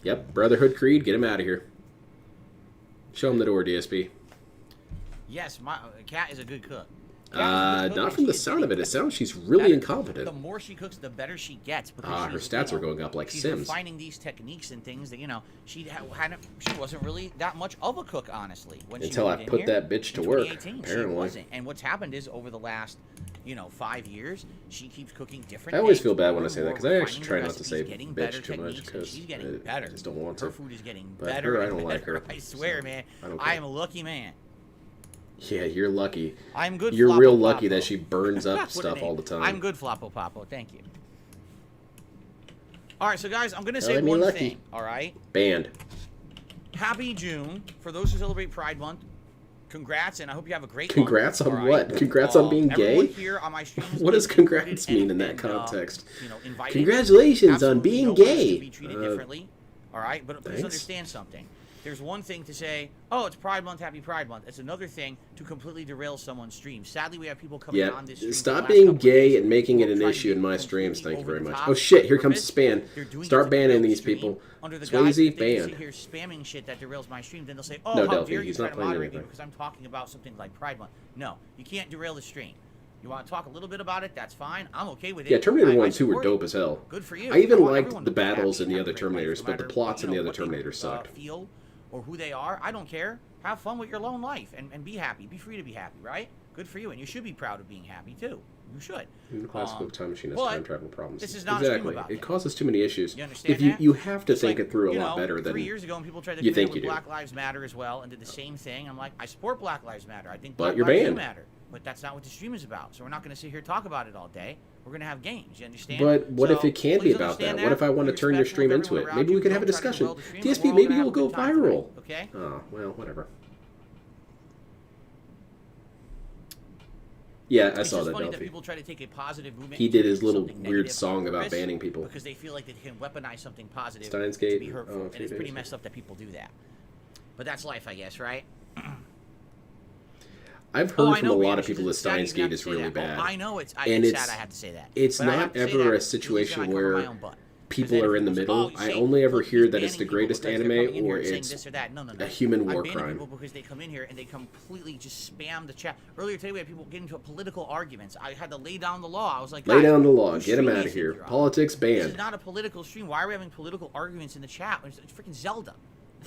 Yep, Brotherhood Creed, get him out of here. Show him the door, DSP. Yes, my cat is a good cook. Not from the sound of it. It sounds she's really incompetent. The more she cooks, the better she gets. Her stats are going up like she's Sims. Refining these techniques and things that, she wasn't really that much of a cook, honestly. Until I put that bitch to work, apparently. She wasn't. And what's happened is over the last, 5 years, she keeps cooking different I always things, feel bad when I say that because I actually try not to recipes, say getting bitch too much because she's getting better. I just don't want to. Her food is getting But better. her, I don't like her. I swear, man. I am a lucky man. Yeah, you're lucky. I'm good. You're real lucky that she burns up stuff all the time. I'm good, Floppo Popo. Thank you. All right, so guys, I'm gonna say one thing. All right. Banned. Happy June for those who celebrate Pride Month. Congrats, and I hope you have a great. Congrats month, on what? Congrats on being gay. Here on my stream what does congrats mean in that context? Invited. Congratulations on being gay. To be treated differently. All right, but please understand something. There's one thing to say, oh, it's Pride Month, happy Pride Month. It's another thing to completely derail someone's stream. Sadly, we have people coming on this stream. Stop being gay and making it an issue in my streams. Thank you very much. Oh shit, here comes Span. Start banning these people. Swayze, banned. Here spamming shit that derails my stream, then they'll say, oh, no, how Delphi, dare you try to moderate me anything. because I'm talking about something like Pride Month. No, you can't derail the stream. You want to talk a little bit about it? That's fine. I'm okay with it. Yeah, Terminator 1 and 2 were dope as hell. Good for you. I even liked the battles in the other Terminators, but the plots in the other Terminators sucked. Or who they are, I don't care. Have fun with your lone life and be happy. Be free to be happy, right? Good for you, and you should be proud of being happy too. You should. The classical time machine has time travel problems. This is not exactly. About it causes too many issues. You understand if you have to think it through a lot better than 3 years ago, when people tried to you do think it with Black Lives Matter as well and did the same thing, I'm like, I support Black Lives Matter. I think Black Lives do matter. But that's not what the stream is about. So we're not going to sit here and talk about it all day. We're going to have games. You understand? But what if it can be about that? What if I want to turn your stream into it? Maybe we could have a discussion. DSP, maybe you'll go viral. Okay. Oh, well, whatever. Yeah, I saw that, funny Delphi. that people try to take a positive movement. He did his little weird song about banning people. Because they feel like they can weaponize something positive Steins to Gate. be hurtful. And it's pretty messed up that people do that. But that's life, I guess, right? I've heard from a lot of people that Steins Gate is really bad. I know it's sad I have to say that. It's not ever a situation where people are in the middle. I only ever hear that it's the greatest anime or it's a human war crime. People because they come in here and they completely just spam the chat. Earlier today we had people get into political arguments. I had to lay down the law. I was like, lay down the law. Get them out of here. Politics banned. This is not a political stream. Why are we having political arguments in the chat? It's freaking Zelda.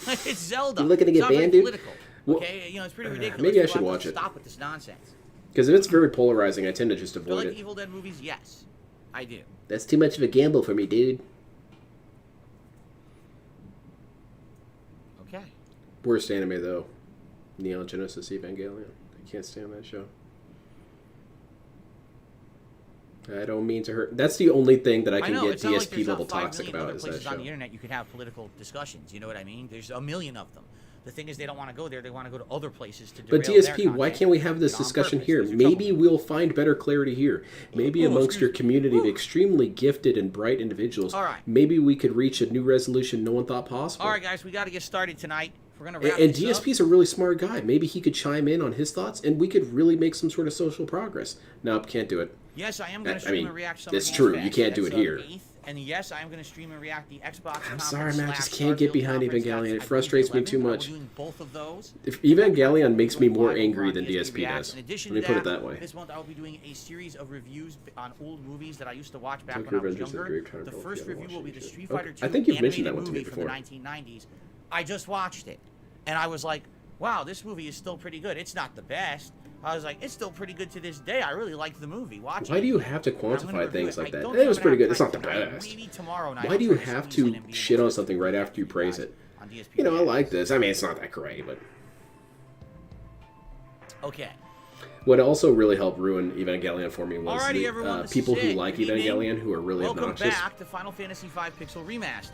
It's Zelda. You're looking to get banned, dude? Okay, it's pretty ridiculous. Maybe I should watch it. Stop with this nonsense. Because if it's very polarizing, I tend to just avoid it. Evil Dead movies? Yes, I do. That's too much of a gamble for me, dude. Okay. Worst anime, though. Neon Genesis Evangelion. I can't stand that show. I don't mean to hurt. That's the only thing that I can get DSP level toxic about is that show. On the internet, you can have political discussions. You know what I mean? There's a million of them. The thing is, they don't want to go there. They want to go to other places to derail But DSP, why can't we have this discussion here? Maybe we'll find better clarity here. Maybe amongst your community of extremely gifted and bright individuals, maybe we could reach a new resolution no one thought possible. All right, guys, we got to get started tonight. We're gonna wrap and DSP's a really smart guy. Maybe he could chime in on his thoughts, and we could really make some sort of social progress. Nope, can't do it. Yes, I am going to stream and react to some It's true. You can't do it here. And yes, I am going to stream and react the Xbox. I'm sorry, man. I just can't get behind Evangelion. It frustrates me too much. Doing both of those. If Evangelion makes me more angry than DSP does. Let me put it that way. This month I will be doing a series of reviews on old movies that I used to watch back when I was younger. The first review will be the Street Fighter 2 I think you've mentioned that animated one to me movie from the before. 1990s. I just watched it, and I was like, wow, this movie is still pretty good. It's not the best. I was like, it's still pretty good to this day. I really liked the movie. Watch Why it. do you have to quantify things like that? It It was pretty good. It's not the best. Maybe tomorrow night. Why do you have to shit on something right after you praise it? On DSP. You know, I like this. I mean, it's not that great, but... Okay. What also really helped ruin Evangelion for me was Alrighty, the everyone, this people is who it. like Good evening. Evangelion who are really Welcome obnoxious. back to Final Fantasy V Pixel Remaster.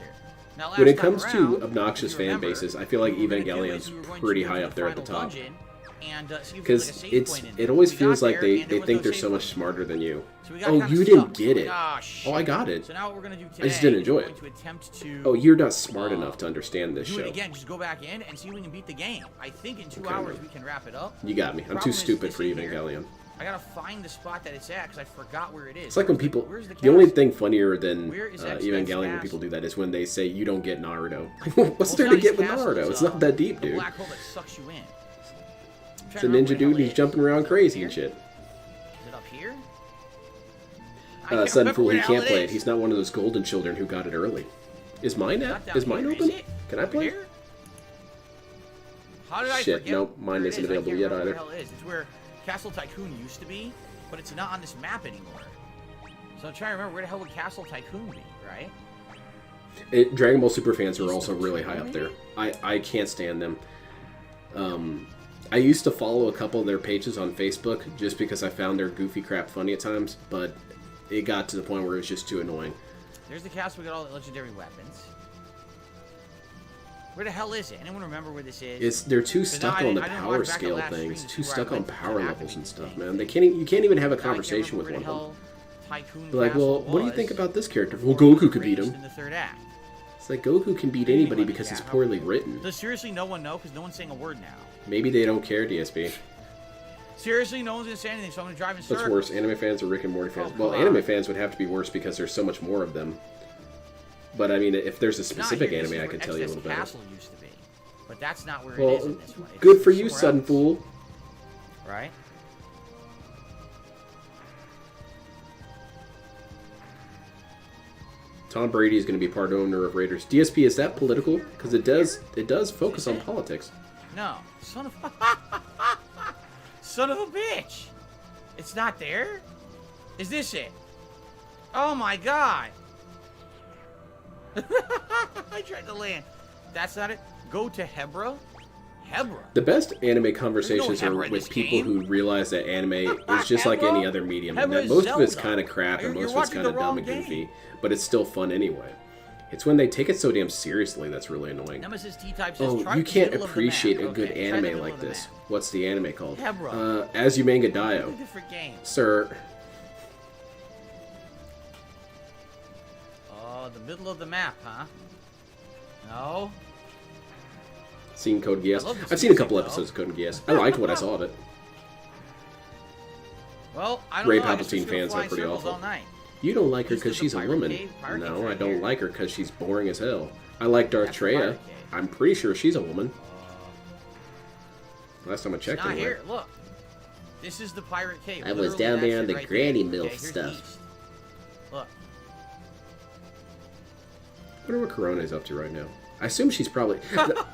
Now, When it last time comes around, to obnoxious if you fan remember, bases, I feel like what we were gonna do Evangelion's is we were going to pretty go high to up there at the final top. dungeon and, see if Because there's, like, a save it's point in it there. always We feels got like there, they and there think was they're no so save much point. smarter than you. So we got Oh, kinda you didn't stuck. get it. Ah, shit. Oh, I got it. So now what we're going to do today I just didn't enjoy is it. we're going to attempt to Oh, you're not smart enough to understand this do show. it again. Just go back in and see if we can beat the game. I think in 2 Okay, hours man. we can wrap it up. You got me. I'm Problem too is, stupid it's for in here. Evangelion. I gotta find the spot that it's at because I forgot where it is. It's like when people... Where's the The only castle? thing funnier than Where is X-Men's Evangelion when castle? people do that is when they say you don't get Naruto. What's Well, there it's to not his get with castle, Naruto? It's not that deep, the dude. black hole that sucks you in. It's a ninja dude and he's jumping around crazy and shit. Is it up here? I can't Sudden remember Fool, where he the can't hell play it it. is. He's not one of those golden children who got it early. Is mine Not at? down Is mine here, open? it? Can I Over play? here? How did I Shit, forget nope, mine where it isn't is? I available can't yet remember either. Where the hell it is. It's where Castle Tycoon used to be, but it's not on this map anymore. So I'm trying to remember where the hell would Castle Tycoon be, right? Dragon Ball Super fans are also really high up there. I can't stand them. I used to follow a couple of their pages on Facebook just because I found their goofy crap funny at times, but it got to the point where it was just too annoying. There's the castle. We got all the legendary weapons. Where the hell is it? Anyone remember where this is? They're too Because stuck I on the didn't power watch back the scale last things, stream too to where I stuck on went to power the levels and activating stuff, thing. man. You can't even have a I can't conversation with remember one where of them. the hell Tycoon They're like, well, Castle what do you was. think about this character? Well, Goku could beat Raised him. in the third act. It's like Goku can beat anybody because he's poorly written. Does seriously no one know? Because no one's saying a word now. Maybe they don't care, DSP. Seriously, no one's gonna say anything, so I'm gonna drive in circles. What's worse, anime fans or Rick and Morty fans? Oh, Well, come anime on. fans would have to be worse because there's so much more of them. But I mean, if there's a It's not specific here. This anime, is I where could tell you a Excess little better. Castle used to be, but that's not where it Well, is in this one. It's good for you, somewhere Sudden else, Fool. Right? Tom Brady is going to be part owner of Raiders. DSP, is that political? Because it does focus on politics. No, son of son of a bitch. It's not there. Is this it? Oh my god. I tried to land. That's not it. Go to Hebra. Hebra. The best anime conversations Hebra are in with this people game. who realize that anime is just like Hebra? any other medium, and Hebra that is most of it's Zelda. kind of crap and You're most of it's watching kind of the dumb wrong and game. goofy, but it's still fun anyway. It's when they take it so damn seriously that's really annoying. Nemesis T-type says, Oh, try you the can't middle of the appreciate map. a good Okay, try the anime middle like of the this. map. What's the anime called? Hebra. As You Manga It's a Dio. different game. Sir, Oh, the middle of the map, huh? No. seen Code Geass. I love this I've seen a music, couple though. episodes of Code Geass. I liked what I saw of it. Well, I don't Ray know. I just Palpatine was gonna fans fly are in pretty circles awful. all night. You don't like her This because is she's the a Pirate woman. Cave? Pirate Cave's No, I right don't here. like her because she's boring as hell. I like Darth That's the Pirate Treya. Cave. I'm pretty sure she's a woman. Last time I It's checked, not anyway. here. Look. This is the Pirate Cave. I was Literally down that there on shit the right Granny there. MILF Okay, here's stuff. east. Look. I wonder what Corona's up to right now. I assume she's probably...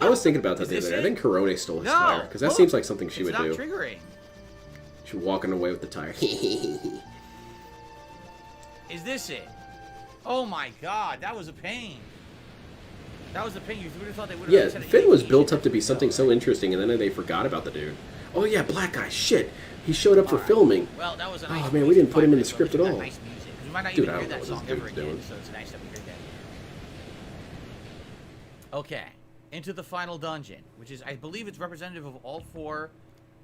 I was thinking about that Is the other this day. I it? think Corona stole his No! tire. Because that Look! seems like something she It's would not do. triggering. She's walking away with the tire. Is this it? Oh my god, that was a pain. That was a pain. You would have thought they would have Yeah, Finn was built up to be something so interesting, and then they forgot about the dude. Oh yeah, black guy. Shit, he showed up for Alright. filming. Well, that was a Oh, nice man, we music didn't put him in the fight, script but at it's all. got nice music. 'Cause we might not Dude, even I hear don't know that what song this ever dude's again, doing. so it's nice that we heard that. Okay, into the final dungeon, which is, I believe it's representative of all 4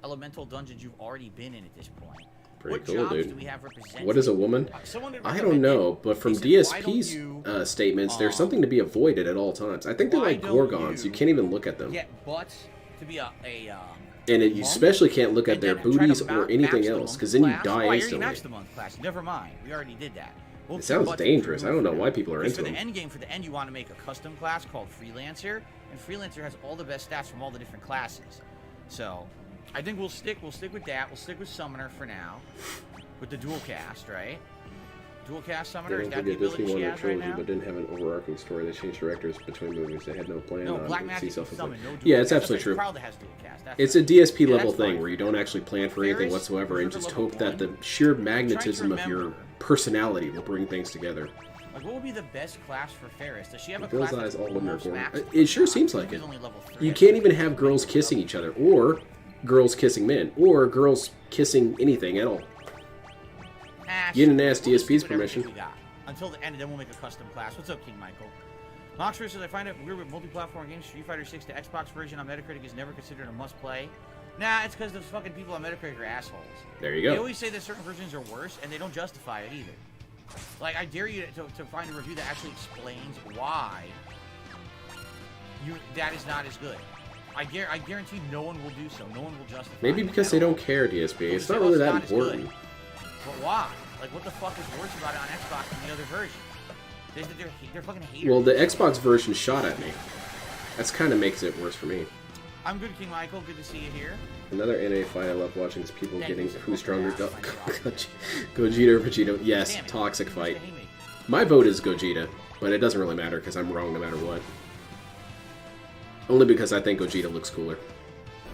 elemental dungeons you've already been in at this point. Pretty What cool, jobs dude. do we have represented? What is a woman? Someone had I don't recommended- know, but from they said, "Why don't DSP's you, statements, there's something to be avoided at all times. I think they're why like don't Gorgons. You you can't even look at them. get butts to be a And you monk? especially can't look at And their then try to booties ma- or anything max the else, monk because then you class. die Oh, I already instantly. maxed the monk class. Never mind. We already did that. We'll It keep sounds button dangerous. I through don't know for why now. people are Because into for the them. end game, for the end, you want to make a custom class called Freelancer, and Freelancer has all the best stats from all the different classes. So, I think we'll stick with that. We'll stick with Summoner for now, with the dual cast, right? Dual cast Summoner, They is don't that the forget Disney ability she wanted a has right trilogy, now? but didn't have an overarching story. They changed directors between movies. They had no plan No, on Black it. Magic See can self-employed. summon, no dual Yeah, it's cast. absolutely That's true. Proud that has dual cast. That's It's a right. DSP Yeah, level that's thing fine. where you don't actually plan for anything Ferris, whatsoever and Berserker just level hope that the 1. sheer Trying to magnetism of your remember. personality will bring things together. Like, what would be the best class for Ferris? Does she have a Those class eyes that's all women are almost going. maxed? It sure Or not? seems like She's it. only level 3. You can't even have girls kissing each other, or girls kissing men, or girls kissing anything at all. You didn't ask We'll just DSP's do whatever permission. we got until the end, and then we'll make a custom class. What's up, King Michael? Moxford says, I find it weird with multi-platform games. Street Fighter 6, the Xbox version on Metacritic is never considered a must-play. Nah, it's because those fucking people on Metacritic are assholes. There you They go. always say that certain versions are worse, and they don't justify it either. Like, I dare you to find a review that actually explains why that is not as good. I guarantee no one will do so. No one will justify Maybe it because at they all. don't care, DSP. They'll It's say, not "Well, really it's that not as good." important. But why? Like, what the fuck is worse about it on Xbox than the other version? They're fucking haters. Well, the Xbox version shot at me. That's kind of makes it worse for me. I'm good, King Michael. Good to see you here. Another NA fight I love watching is people Thank getting you. who's stronger. Yeah, Gogeta or Vegeta. Yes, Damn it. toxic Who's fight. the haymaker? My vote is Gogeta, but it doesn't really matter because I'm wrong no matter what. Only because I think Gogeta looks cooler.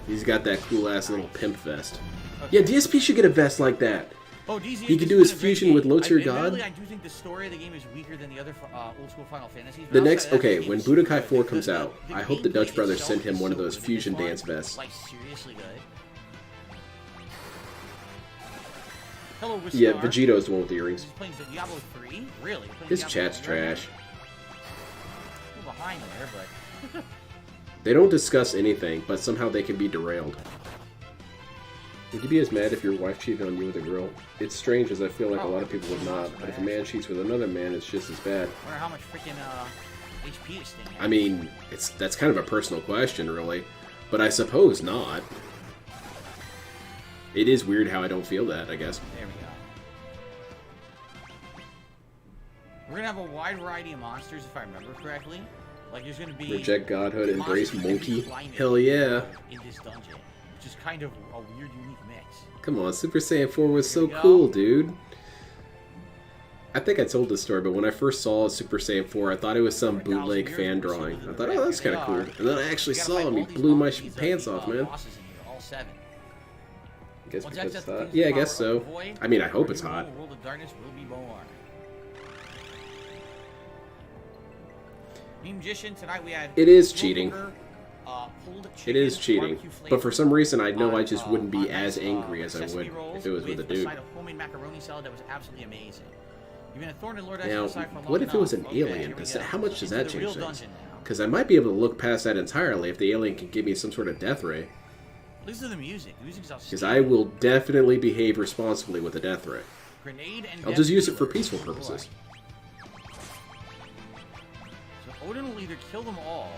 He's got that cool ass little pimp vest. Okay. Yeah, DSP should get a vest like that. Oh, DZ, He could this do has his been a great fusion with game. low-tier Admittedly, God. I do think the story of the game is weaker than the other old school Final Fantasies. but The outside next, of that, okay, the when game is Budokai good. 4 comes out, I hope the Dutch gameplay brothers itself send him is one of so those good. fusion It's fun. dance vests. Like, seriously good. Hello, Wistar. Yeah, Vegeto's the one with the earrings. He's playing Diablo 3? Really? Playing His Diablo chat's 3 right now? trash. We're behind there, but... They don't discuss anything, but somehow they can be derailed. Would you be as mad if your wife cheated on you with a girl? It's strange, as I feel like a lot of people would not, but if a man cheats with another man, it's just as bad. I wonder how much freaking HP this thing has. I mean, that's kind of a personal question, really, but I suppose not. It is weird how I don't feel that, I guess. There we go. We're gonna have a wide variety of monsters, if I remember correctly. Like, there's gonna be... Reject godhood, embrace monsters that can monkey. fly in the Hell yeah. in this dungeon, which is kind of a weird, unique mix. Come on, Super Saiyan 4 was so Here we go. cool, dude. I think I told this story, but when I first saw Super Saiyan 4, I thought it was some bootleg fan drawing. I thought, oh, that's kind of cool. And then I actually saw him, he blew my pants off, man. Bosses in here, all 7. I guess Once because access it's the hot. things Yeah, I power guess of so. the void, I mean, I hope our it's new hot. world of darkness will be born. New Magician, tonight we had... It is slow cheating. cooker, pulled It chicken, is cheating. barbecue But for flavor, some reason, I know I on, just wouldn't be on as nice, angry as I sesame would rolls if it was with a dude. side of homemade macaroni salad that was absolutely amazing. You've been a thorn in Lord Now, X's side for long what if it was an enough. Okay, alien? here we Does go. that- how much does Into that the change real things? dungeon now. Because I might be able to look past that entirely if the alien can give me some sort of death ray. Listen to the music. The music's outstanding. Because I will definitely behave responsibly with a death ray. Grenade and I'll death just use it for dealer. peaceful purposes. So Odin will either kill them all.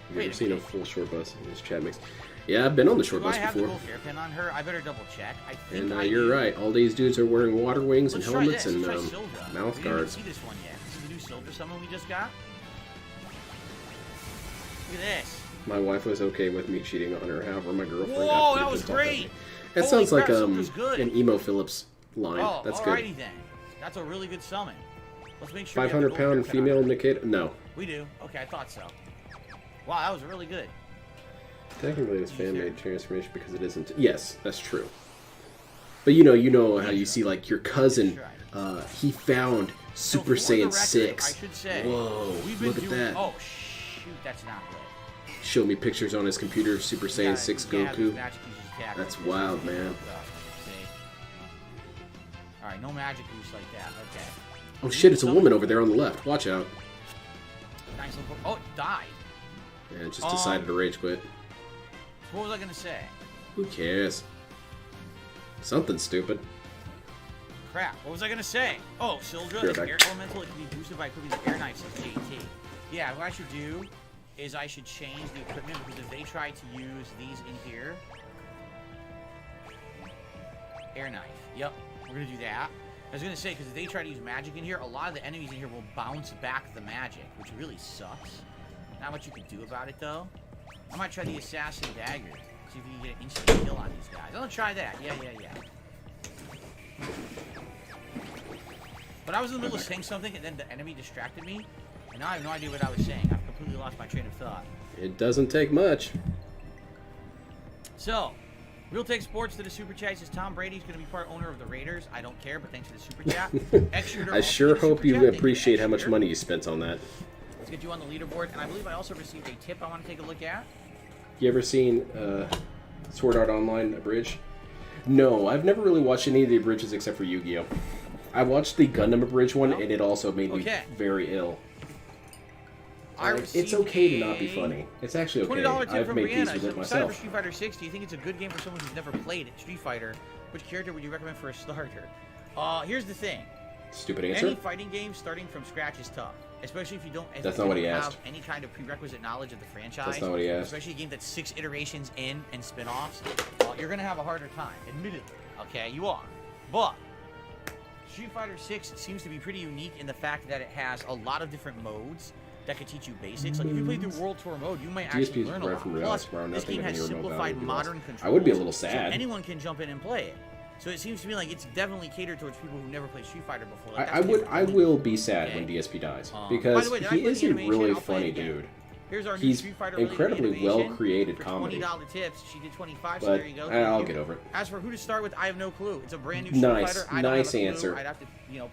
You've Wait never a seen a minute. full short bus in this chat mix. Yeah, I've been on the short Do I bus have the before. gold hairpin on her? I better double check. I think And I you're do. right. All these dudes are wearing water wings and Let's try helmets this. and Let's try Sildra. mouth We didn't guards. even see this one yet. This is the new Sildra summon we just got. Look at this. My wife was okay with me cheating on her. However, my girlfriend Whoa, got that pretty was pissed off at great. me. That Holy sounds like crap, Sildra's good. an Emo Phillips line. Oh, That's alrighty good. then. That's a really good summon. Let's make sure. we have the 500 gold pound hairpin female on. indicator? No. We do. Okay, I thought so. Wow, that was really good. Technically, it's Easier. fan-made transformation because it isn't. Yes, that's true. But you know how you see like your cousin, he found So Super for the Saiyan record, 6. I should say, Whoa, we've been look at doing, that. Oh shoot, that's not good. Showed me pictures on his computer of Super Saiyan Yeah, 6 yeah, Goku. magic uses attack. That's Okay, wild, so- man. See? Alright, no magic boost like that. Okay. Oh shit, it's a woman over there on the left. Watch out. Nice little. Oh, it died. Yeah, it just decided to rage quit. So what was I gonna say? Who cares? Something stupid. Crap. What was I gonna say? Oh, Sildra, You're the back. air elemental, it can be boosted by equipping the air knife, says JT. Yeah, what I should do is I should change the equipment because if they try to use these in here. Air knife. Yep. We're gonna do that. I was gonna say, because if they try to use magic in here, a lot of the enemies in here will bounce back the magic, which really sucks. Not much you can do about it, though. I might try the assassin dagger. See if you can get an instant kill on these guys. I'll try that. Yeah. But I was in the middle of saying something, and then the enemy distracted me, and now I have no idea what I was saying. I've completely lost my train of thought. It doesn't take much. So, Real Take Sports to the super chat says Tom Brady's going to be part owner of the Raiders. I don't care, but thanks for the super chat. I sure hope you appreciate how much money you spent on that. Let's get you on the leaderboard, and I believe I also received a tip I want to take a look at. You ever seen Sword Art Online abridged? No, I've never really watched any of the abridges except for Yu-Gi-Oh! I watched the Gundam abridged one, and it also made me very ill. It's okay to not be funny. It's actually okay. $20 tip I've from made peace Brianna. with it Excited myself. for Street Fighter 6. Do you think it's a good game for someone who's never played it? Street Fighter. Which character would you recommend for a starter? Here's the thing. Stupid answer. Any fighting game starting from scratch is tough, especially if you don't. That's not what he asked. Have any kind of prerequisite knowledge of the franchise. That's not what he asked. Especially a game that's 6 iterations in and spin-offs. You're gonna have a harder time, admittedly. Okay, you are. But Street Fighter 6 seems to be pretty unique in the fact that it has a lot of different modes that could teach you basics. Like if you play through World Tour mode, you might actually learn a lot. Plus, this game has simplified modern controls. I would be a little sad. So anyone can jump in and play it. So it seems to me like it's definitely catered towards people who never played Street Fighter before. Like, I will be sad when DSP dies because he is a really funny dude. Here's our He's Street Fighter incredibly well-created comedy. $20 tips. She did 25, so But there you go. I'll get over it. As for who to start with, I have no clue. It's a brand new Street Fighter. I don't Nice have a clue. answer. I'd have to,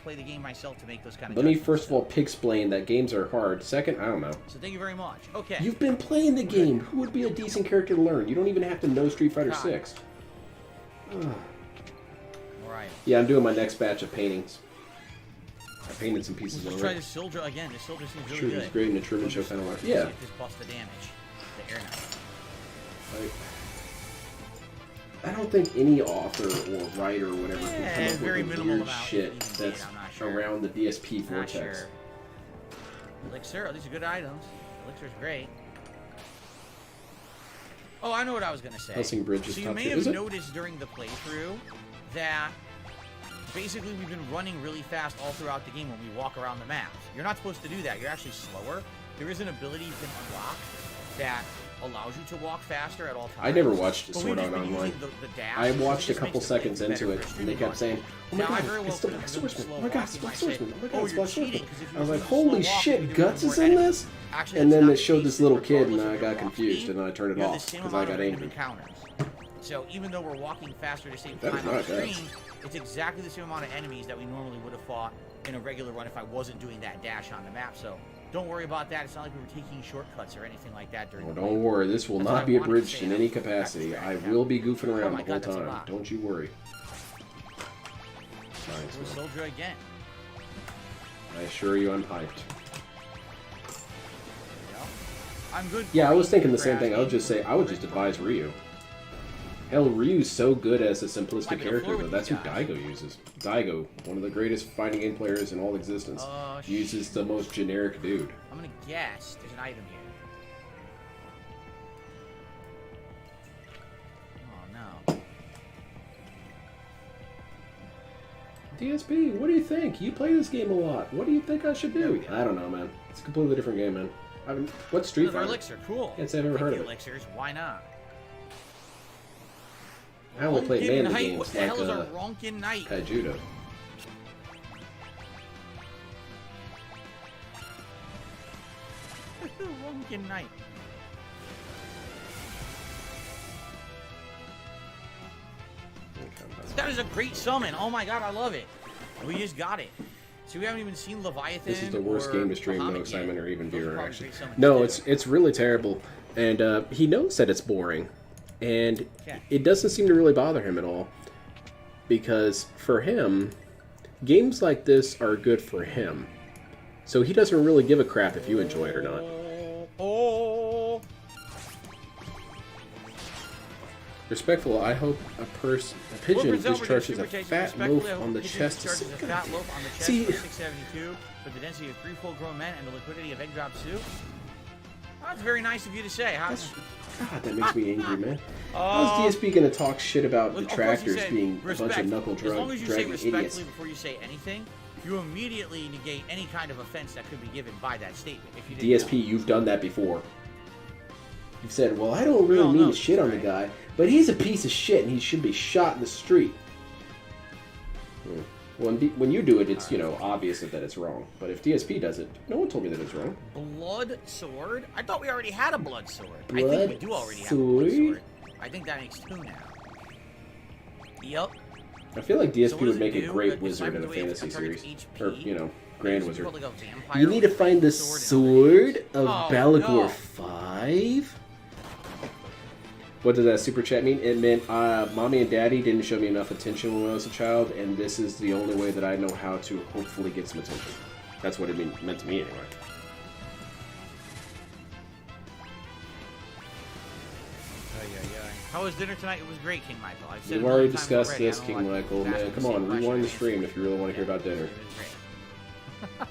play the game myself to make those kind of Let me judgments. first of all explain that games are hard. Second, I don't know. So thank you very much. Okay. You've been playing the game. Who would be a decent character to learn? You don't even have to know Street Fighter 6. All right. Yeah, I'm doing my next batch of paintings. I painted some pieces Let's try the Sildra again. The Sildra seems really good. It's great in the Truman Show kind of like. Yeah. See if this busts the damage. The air knife. I don't think any author or writer or whatever can come up very with minimal weird amount shit even that's I'm not sure. around the DSP Not vortex. sure. Elixir. Oh, these are good items. Elixir's great. Oh, I know what I was going to say. Helsing Bridge is so you top may tier. have Is it? noticed during the playthrough that basically we've been running really fast all throughout the game when we walk around the maps. You're not supposed to do that. You're actually slower. There is an ability you can unlock that allows you to walk faster at all times. I never watched But Sword we've Art just been Online. using the dash, I so watched a just couple makes the thing seconds into better it, for and they kept saying, "Oh my Now, I god, very well it's the could Black have done Swordsman! slow Oh my god, walking it's Black by saying, Swordsman! Oh my "Oh, god, it's you're Black cheating," Swordsman!" 'cause if you I was were like, slow "Holy walking, shit, you'd be Guts more is in enemies. this!" Actually, And that's then not it the showed case. this little kid, and Regardless of I your got walk confused, speed, and I turned it you have the off same because I amount got of angry. encounters. So even though we're walking faster to save That is time on not the bad. screen, it's exactly the same amount of enemies that we normally would have fought in a regular run if I wasn't doing that dash on the map. So don't worry about that. It's not like we were taking shortcuts or anything like that during Well, the don't playthrough. worry, this will That's what not I be wanted to abridged say. in That any was capacity. distracting. I will be goofing Oh around my the whole God, that's a time. lot. Don't you worry. It Nice, was man. Soldier again. I assure you I'm hyped. There you go. I'm good. Yeah, I was for thinking the same thing. I would asking. just say, I would just advise Ryu. Hell, Ryu's so good as a simplistic Might be the character, floor though. with That's who you guys. Daigo uses. Daigo, one of the greatest fighting game players in all existence, uses the most generic dude. I'm gonna guess there's an item here. Oh no. DSP, what do you think? You play this game a lot. What do you think I should do? I don't know, man. It's a completely different game, man. I mean, what's Street Another Fighter? elixir, cool. Can't say I've ever heard of it. Elixirs, why not? I only play Ronkin man Knight, games what the like hell is a Ronkin Knight? Kaijudo. Ronkin Knight. That is a great summon. Oh my god, I love it. We just got it. So we haven't even seen Leviathan. This is the worst or game to stream, no Bahamut excitement yet. or even Those are viewer probably interaction. great summons No, to do. it's really terrible, and he knows that it's boring, and Okay. it doesn't seem to really bother him at all, because for him, games like this are good for him, so he doesn't really give a crap if you enjoy it or not. Oh. Respectful, I hope a pigeon discharges a Respectfully, fat I loaf hope on the pigeon chest. discharges a fat loaf on the chest See, for 672 for the density of 3 full-grown men and the liquidity of egg drop soup. Oh, that's very nice of you to say. Huh? God, that makes me angry, man. How's DSP gonna talk shit about Look, of course detractors you said being a bunch of respect. knuckle As long as you say dragging respectfully idiots? before you say anything, you immediately negate any kind of offense that could be given by that statement. If you didn't DSP, you've done that before. You've said, well, I don't really all mean know to shit on the right. guy, but he's a piece of shit and he should be shot in the street. When you do it, it's, you know, obvious that it's wrong. But if DSP does it, no one told me that it's wrong. Blood sword? I thought we already had a blood sword. I Blood think we do already have a blood sword? sword. I think that makes 2 now. Yep. I feel like DSP So what would does make it a do? great It wizard in a deciphers the way it fantasy targets series. HP. Or, you know, Grand It's Wizard. probably like a vampire You need to with a find the sword sword of Oh, Balagor no. 5? What does that super chat mean? It meant mommy and daddy didn't show me enough attention when I was a child, and this is the only way that I know how to hopefully get some attention. That's what it meant to me anyway. How was dinner tonight? It was great, King Michael. I've said We've it a already million times discussed already. I this, don't King like Michael. asking Man, the come same on, question rewind the again. stream if you really want to hear about dinner. It was great.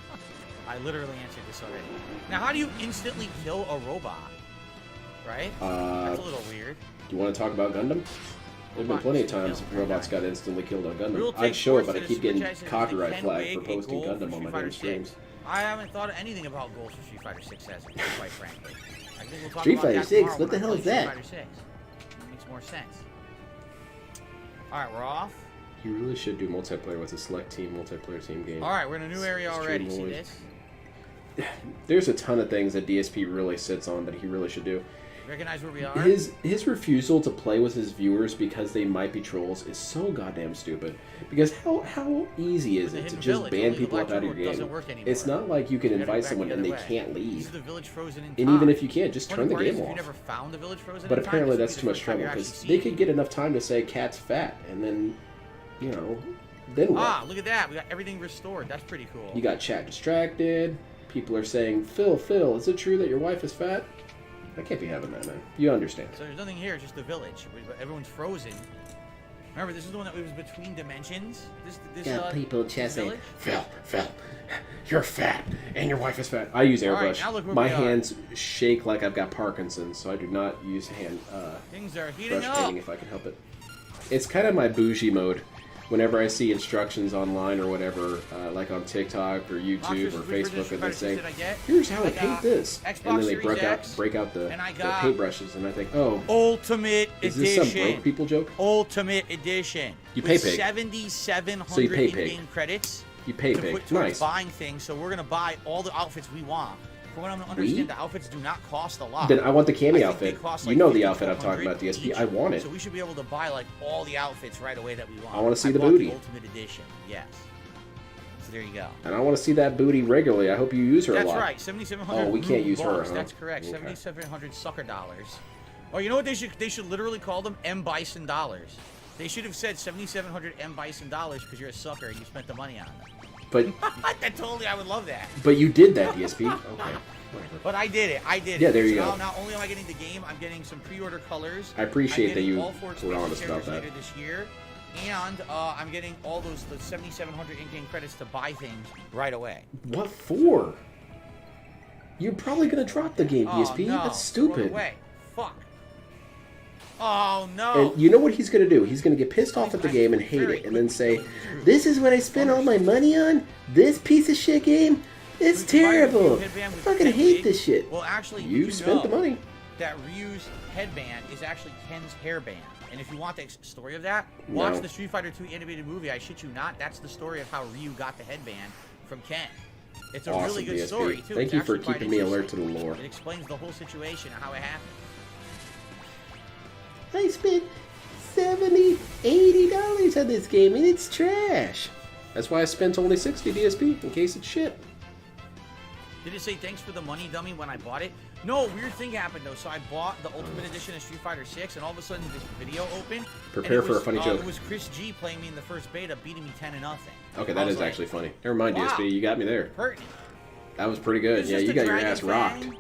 I literally answered this already. Now, how do you instantly kill a robot? Right? That's a little weird. Do you want to talk about Gundam? There's been plenty of times robots got instantly killed on Gundam. I'd show it, but I keep getting copyright flagged for posting Gundam on my damn streams. I haven't thought of anything about goals for Street Fighter 6 as quite frankly. I think we'll talk Street about Fighter that 6? tomorrow What the when I hell play is that? Street Fighter 6. It makes more sense. Alright, we're off. You really should do multiplayer with a select team, multiplayer team game. Alright, we're in a new area already. See Stream this? There's a ton of things that DSP really sits on that he really should do. Recognize where we are? His refusal to play with his viewers because they might be trolls is so goddamn stupid. Because how easy is it to just ban people up out of your game? It's not like you can invite someone and they can't leave. The village frozen in And time. even if you can't, just turn the Funny part is, game if you off. never found the village frozen But in time, apparently this that's would too be the much first time trouble you're because actually they seeing could it. get enough time to say cat's fat and then, you know, then what? Ah, look at that. We got everything restored. That's pretty cool. You got chat distracted. People are saying, Phil, is it true that your wife is fat? I can't be having that, man. You understand. So there's nothing here, just the village. Everyone's frozen. Remember, this is the one that was between dimensions. This people this just saying, village? Phil, you're fat, and your wife is fat. I use airbrush. right, now look where My we are. hands shake like I've got Parkinson's, so I do not use Things are heating brush up. painting if I can help it. It's kind of my bougie mode. Whenever I see instructions online or whatever, like on TikTok or YouTube or Facebook, and they say, "Here's how to paint this," and then they break out the paintbrushes, and I think, "Oh, Ultimate is Edition. this some broke people joke?" Ultimate Edition. You pay with pig. 7,700 So you pay pig. in-game credits You pay to pig. put towards Nice. buying things. So we're gonna buy all the outfits we want. From what I understand, the outfits do not cost a lot. Then I want the I cami think outfit. they cost You like know the outfit I'm talking 5,200 about, DSP. each. I want it. So we should be able to buy like all the outfits right away that we want. I wanna see the bought booty. The Ultimate Edition. Yes. So there you go. And I want to see that booty regularly. I hope you use her That's a lot. right. 7,700. Oh, we can't use her, bucks. huh? That's correct. Okay. 7,700 sucker dollars. Oh, you know what they should? They should literally call them M Bison dollars. They should have said 7,700 M Bison dollars because you're a sucker and you spent the money on them. But That totally, I would love that. but you did that, DSP. Okay. Whatever. But I did it. I did it. Yeah, there you So go. Now, not only am I getting the game, I'm getting some pre-order colors. I appreciate I'm that getting you all 4 were expansion honest about characters that. later this year, and I'm getting all the 7,700 in-game credits to buy things right away. What for? You're probably gonna drop the game, Oh, DSP. no. That's stupid. Run away. Fuck. Oh no. And you know what he's gonna do? He's gonna get pissed off at the game and hate it, and then say, "This is what I spent all my money on. This piece of shit game. It's terrible. I fucking hate this shit." Well, actually, You spent the money. That Ryu's headband is actually Ken's hairband. And if you want the story of that, watch No. the Street Fighter 2 animated movie. I shit you not. That's the story of how Ryu got the headband from Ken. It's a Awesome, really good DSP. story, too. Thank It's you for actually quite keeping me alert to interesting. the lore. It explains the whole situation and how it happened. I spent $70, $80 on this game, and it's trash. That's why I spent only 60 DSP, in case it's shit. Did it say thanks for the money, dummy, when I bought it? No, weird thing happened, though. So I bought the Ultimate Edition of Street Fighter 6, and all of a sudden this video opened. Prepare and it for a was, funny joke. It was Chris G playing me in the first beta, beating me 10-0. Okay, I that was is like, actually funny. Never mind, wow. DSP, you got me there. Pertinent. That was pretty good. It's Yeah, just you a got your dragon ass rocked. fang. Man,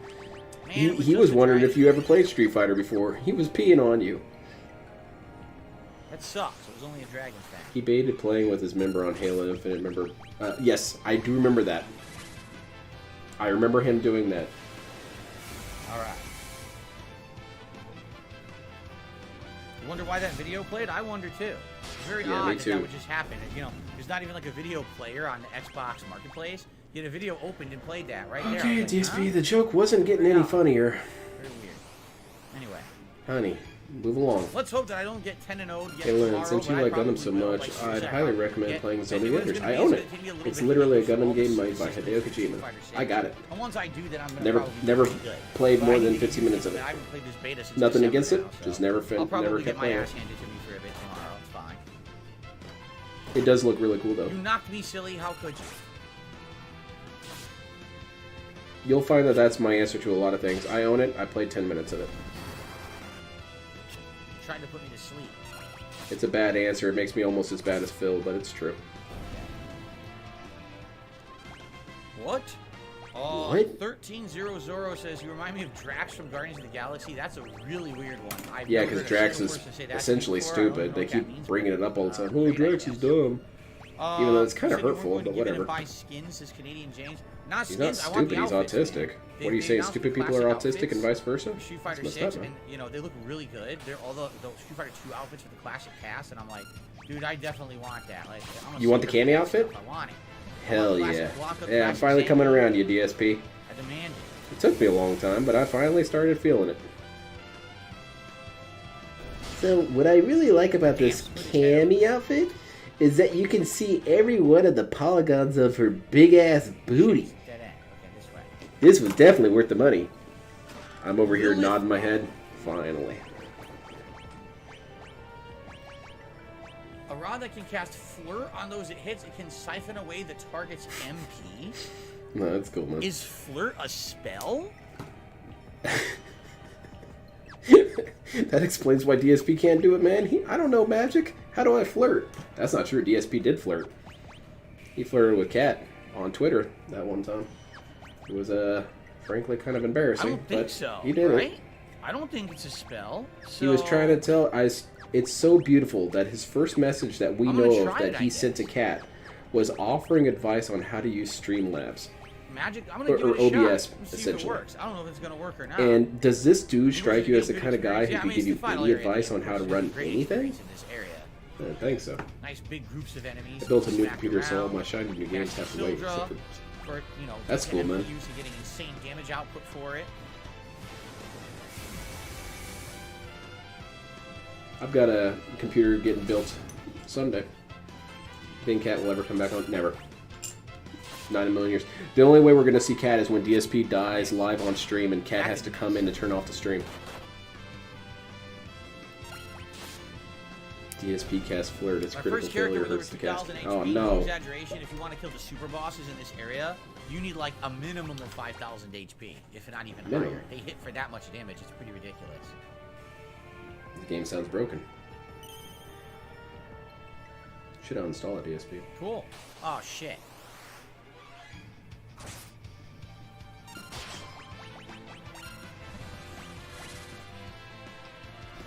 He it was was just a wondering if dragon you ever fang. played Street Fighter before. He was peeing on you. That sucks. It was only a dragon fang. He baited playing with his member on Halo Infinite. Member, yes, I do remember that. I remember him doing that. All right. Wonder why that video played? I wonder too. It's very Yeah, odd me that too. that would just happen. You know, there's not even like a video player on the Xbox Marketplace. Yet a video opened and played that right there. Okay, I was like, DSP, huh? the joke wasn't getting any funnier. Very weird. Anyway, Honey, move along. let's hope that I don't get 10-0 yet Hey, Lynn, tomorrow, since you but I like probably Gundam so will. much, Like, seriously, I'd I highly probably recommend get- playing and Zombie what it's Winters. gonna I be own is it. gonna take me a little It's bit literally a to get Gundam all the game made by specific Hideo Street Kojima. Fighter I got it. And once I do that, I'm gonna Never- probably be never pretty good. played But more I than need to 15 get minutes of used it. I haven't played this beta since Nothing December against it, now, so just never I'll probably never get kept my playing. ass handed to me for a bit tomorrow. It's fine. It does look really cool though. You knocked me silly. How could you? You'll find that that's my answer to a lot of things. I own it. I played 10 minutes of it. Trying to put me to sleep. It's a bad answer. It makes me almost as bad as Phil, but it's true. What? What? 1300 says, you remind me of Drax from Guardians of the Galaxy. That's a really weird one. I've Yeah, never because heard a Drax single is person say that to me essentially before. I don't stupid. know They what that keep means, bringing but, it up all the time. great Oh, Drax idea. is dumb. Even though it's kinda you said you weren't hurtful, going to but give in and whatever. buy skins, says Canadian James. Not He's skins. not I want stupid. the He's outfits, man. autistic. They- What are you they saying? announced Stupid the people are classic autistic and outfits vice versa? for Street Fighter That's 6, messed up, man. and you know they look really good. They're all the Street Fighter 2 outfits for the classic cast, and I'm like, dude, I definitely want that. Like, I'm a You want the sucker for candy that outfit? stuff. I want it. Hell Classic yeah. Blanca, Yeah, I'm classic finally coming Samuel. around, you DSP. I demand it. It took me a long time, but I finally started feeling it. So, what I really like about this Cammy outfit is that you can see every one of the polygons of her big-ass booty. Dead end. Okay, this way. This was definitely worth the money. I'm over here Really? nodding my head. Finally. A rod that can cast Flirt on those it hits, it can siphon away the target's MP. No, that's cool, man. Is Flirt a spell? That explains why DSP can't do it, man. I don't know magic. How do I flirt? That's not true. DSP did flirt. He flirted with Kat on Twitter that one time. It was, frankly kind of I embarrassing. don't think but so. He did right? it. I don't think it's a spell. He was trying to tell... It's so beautiful that his first message that we I'm gonna know of try that it, he I sent to guess. Kat was offering advice on how to use Streamlabs. Magic. I'm gonna Or give it a shot. OBS, Let's see if it essentially. works. I don't know if it's gonna work or not. And does this dude Maybe strike we you should as the get kind of good guy who experience. Yeah, I could mean, give you it's the final any area, advice on how to there's run great anything? experience in this area. I don't think so. Nice big groups of enemies. I built a new smack computer, so all around. my shiny new games have to wait. Sildra Except for... for, you know, That's cool, man. Used to getting insane damage output for it. I've got a computer getting built Sunday. Think Cat will ever come back on? Never. Not in a million years. The only way we're going to see Cat is when DSP dies live on stream and Cat has to come in to turn off the stream. DSP cast flirt. It's My critical first character failure with over hurts the cast. 2,000 HP. Oh No no. exaggeration. If you want to kill the super bosses in this area, you need like a minimum of 5,000 HP, if not even Minimum. higher. They hit for that much damage. It's pretty ridiculous. The game sounds broken. Should uninstall it, DSP. Cool. Oh shit.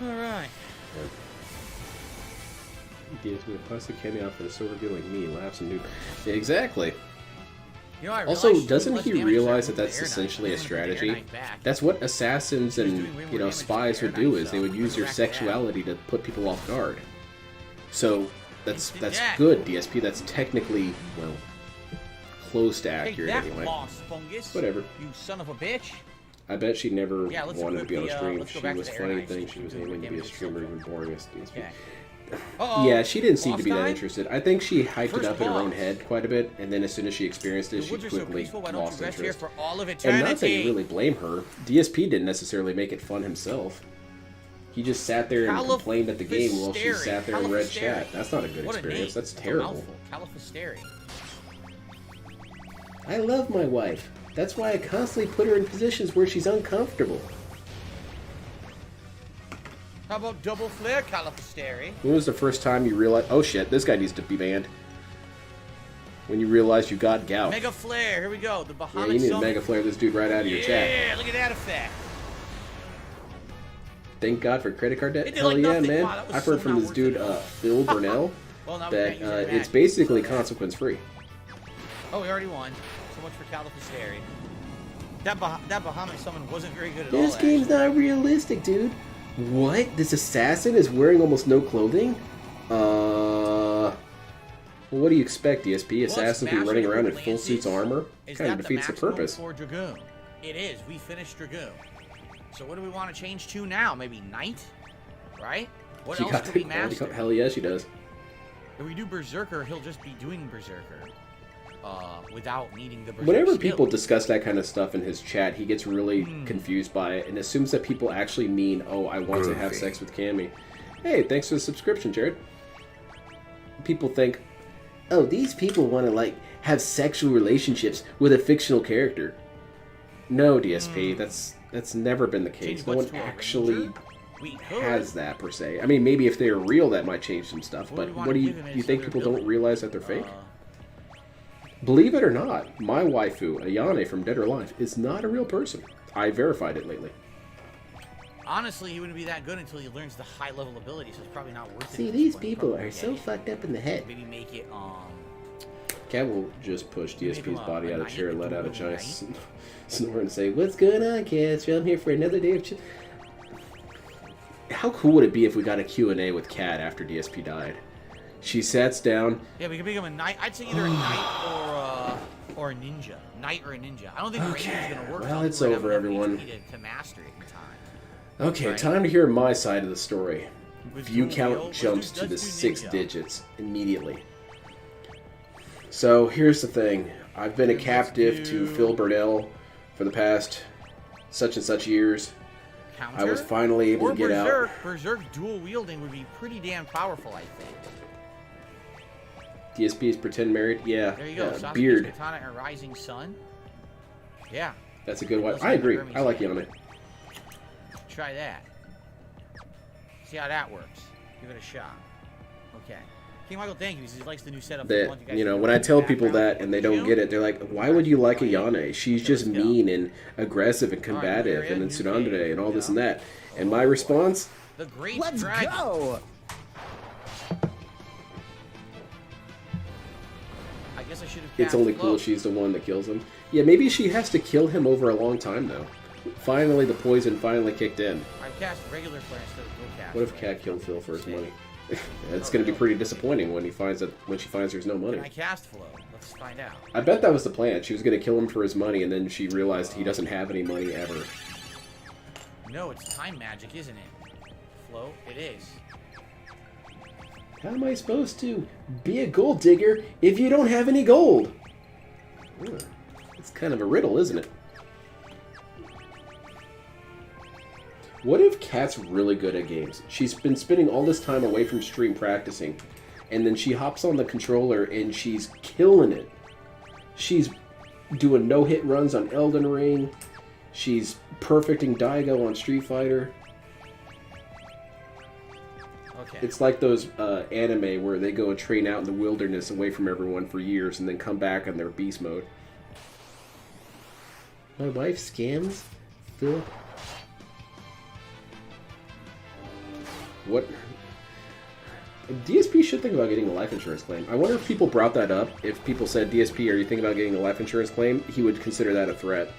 All right. DSP, a plastic cameo outfit is so revealing. Me laughs and new. Yeah, exactly. You know, I Also, realized doesn't less he damage realize if I that move that's the air essentially a knife. I'm gonna put the air strategy? knife back. That's what assassins He was and, doing way more you know, damage with spies the would air do knife, is they so would use your correct that. sexuality to put people off guard. So that's Instant death. good, DSP. That's technically, well, close to Take accurate that, anyway. Moss Fungus. Whatever. You son of a bitch. I bet she never Yeah, let's wanted to be on a equip the, stream. let's go She back to was the air funny knife, thing. see She if was we can aiming to be a damage streamer, itself. even boring as DSP. Okay. Uh-oh. Yeah, she didn't seem Lost to be that time? interested. I think she hyped First it up in her own boss. head quite a bit, and then as soon as she experienced it, The she woods are so quickly peaceful. Why don't lost you rest here interest. for all of And not that you eternity? really blame her. DSP didn't necessarily make it fun himself. He just sat there and complained at the game while she sat there and read chat. That's not a good What experience. name. That's a terrible. mouthful. Califasteri. I love my wife. That's why I constantly put her in positions where she's uncomfortable. How about double flare Califasteri? When was the first time you realized, oh shit, this guy needs to be banned? When you realized you got gout. Mega flare. Here we go. The Yeah, Bahamut you need to summon. mega flare this dude right out of your chat. Yeah, look at that effect. Thank God for credit card debt. It did Hell like yeah, nothing. man. Wow, that was I've heard so from not this worth dude, it. Phil Burnell, Well, now we that can't use it it's back. basically consequence free. Oh, we already won. So much for Califasteri. That Bahamut summon wasn't very good at all. This game's actually. not realistic, dude. What? This assassin is wearing almost no clothing? Well, what do you expect, DSP? Assassins be running around in full suits of armor? Kind of defeats the purpose. For Dragoon? It is. We finished Dragoon. So what do we want to change to now? Maybe Knight? Right? What else could we master? Hell yeah, she does. If we do Berserker, he'll just be doing Berserker. Without needing the Berserker Whenever skill. people discuss that kind of stuff in his chat, he gets really confused by it and assumes that people actually mean, oh, I want to have sex with Cammy. Hey, thanks for the subscription, Jared. People think, oh, these people want to, like, have sexual relationships with a fictional character. No, DSP, that's never been the case. No one actually has that, per se. I mean, maybe if they're real, that might change some stuff, but what do you think people don't realize that they're fake? Believe it or not, my waifu, Ayane from Dead or Alive, is not a real person. I verified it lately. Honestly, he wouldn't be that good until he learns the high-level ability, so it's probably not worth it. See, these people are so fucked up in the head. Maybe make it, Cat will just push DSP's body out of the chair, let out a giant snore, and say, "What's going on, Cat? I'm here for another day of How cool would it be if we got a Q&A with Cat after DSP died? She sits down. Yeah, we could become a knight. I'd say either a knight or a ninja. Knight or a ninja. I don't think Ranger's gonna work. Well, it's over, everyone. To master it in time. Okay, right? Time to hear my side of the story. With View dual count wheel, jumps to the let's do 6 ninja. digits immediately. So here's the thing. I've been a captive to Phil Burnell for the past such and such years. Counter? I was finally able to get out. Berserk dual wielding would be pretty damn powerful, I think. DSP's pretend married. Yeah, There you go. yeah, Sasuke's beard. Katana and Rising Sun. Yeah. That's a good one. I agree. I like Yone. Try that. See how that works. Give it a shot. Okay. King Michael, thank you. He likes the new setup. That, you know, when I tell people that and they don't get it, they're like, why would you like Ayane? She's just mean and aggressive and combative and then Tsunandere and all this and that. And my response? The Great Let's Dragon. go! I guess I should have. It's only cool she's the one that kills him. Yeah, maybe she has to kill him over a long time, though. Finally, the poison finally kicked in. I've cast regular flare instead of dual cast. What if Cat killed Phil for his money? It's going to be pretty disappointing when she finds there's no money. Can I cast flow? Let's find out. I bet that was the plan. She was going to kill him for his money, and then she realized he doesn't have any money ever. No, it's time magic, isn't it? Flow? It is. How am I supposed to be a gold digger if you don't have any gold? It's kind of a riddle, isn't it? What if Kat's really good at games? She's been spending all this time away from stream practicing, and then she hops on the controller and she's killing it. She's doing no-hit runs on Elden Ring. She's perfecting Daigo on Street Fighter. Okay. It's like those anime where they go and train out in the wilderness away from everyone for years and then come back in their beast mode. My wife scams Phil. What? DSP should think about getting a life insurance claim. I wonder if people brought that up. If people said, DSP, are you thinking about getting a life insurance claim? He would consider that a threat.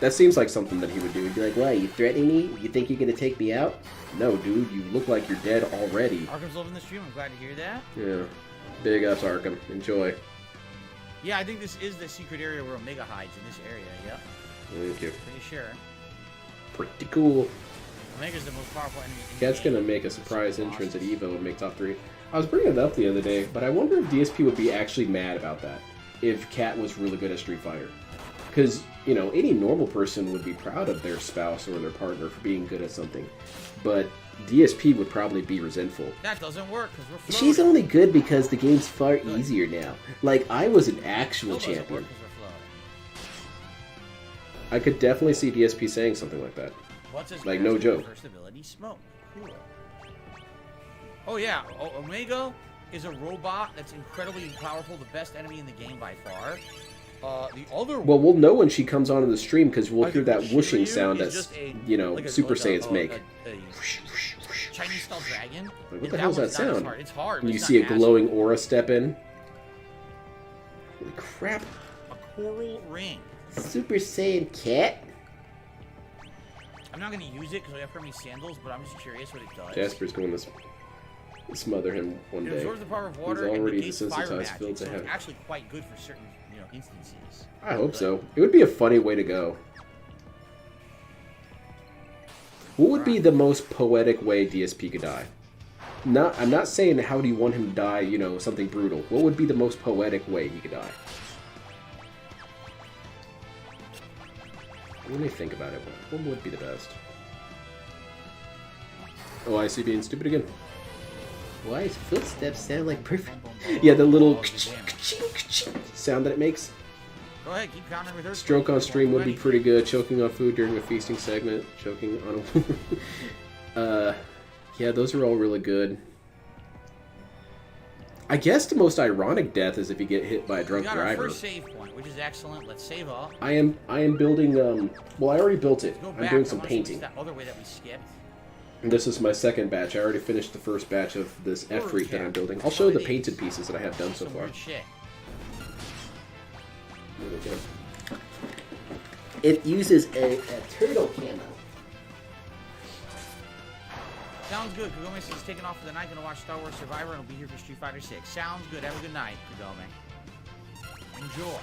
That seems like something that he would do. He'd be like, why, you threatening me? You think you're going to take me out? No, dude, you look like you're dead already. Arkham's loving the stream. I'm glad to hear that. Yeah. Big ups, Arkham. Enjoy. Yeah, I think this is the secret area where Omega hides in this area. Yep. Thank you. Pretty sure. Pretty cool. Omega's the most powerful enemy in the Cat's game. gonna make a surprise entrance at EVO and make top 3. I was bringing it up the other day, but I wonder if DSP would be actually mad about that. If Cat was really good at Street Fighter. Because, you know, any normal person would be proud of their spouse or their partner for being good at something. But DSP would probably be resentful. That doesn't work because we're floating. She's only good because the game's far easier now. Like, I was an actual Still doesn't champion. work 'cause we're floating. I could definitely see DSP saying something like that. What's his Like, no joke. First ability, smoke. Cool. Oh yeah, Omega is a robot that's incredibly powerful, the best enemy in the game by far. The other Well, we'll know when she comes onto the stream because we'll I hear think that Shiryu whooshing sound is that's, just a- you know, like a- Super like a- Saiyans make. a Chinese style dragon. Like, what And the hell's that one's not as sound? hard. It's hard. And but you it's see a not as glowing aura step in. Holy crap. hard. A coral ring. Super Saiyan Cat? I I'm not gonna use it because I have for me sandals, but I'm just curious what it does. Jasper's going to smother him one It day. absorbs the power of water He's and already negates fire desensitized magic, field so to it's him. actually quite good for certain, instances. I hope so. It would be a funny way to go. What would be the most poetic way DSP could die? I'm not saying how do you want him to die, something brutal. What would be the most poetic way he could die? Let me think about it. What would be the best? Oh, I see being stupid again. Why his footsteps sound like perfect? Yeah, the little sound that it makes. Go ahead, keep counting with her. Stroke on stream would be pretty good. Choking on food during a feasting segment. Choking on a... yeah, those are all really good. I guess the most ironic death is if you get hit by a drunk We got our driver. first save point, which is excellent. Let's save up. I am building, well, I already built it. Go I'm back. doing I some wanna see painting. that other way that we skipped. And this is my second batch. I already finished the first batch of this F-Freak that I'm building. I'll show you the painted pieces that I have done so Some far. weird shit. Where did I get 'em? It uses a turtle camo. Sounds good. Kagome says he's taking off for the night. Gonna watch Star Wars Survivor and will be here for Street Fighter 6. Sounds good. Have a good night, Kagome. Enjoy.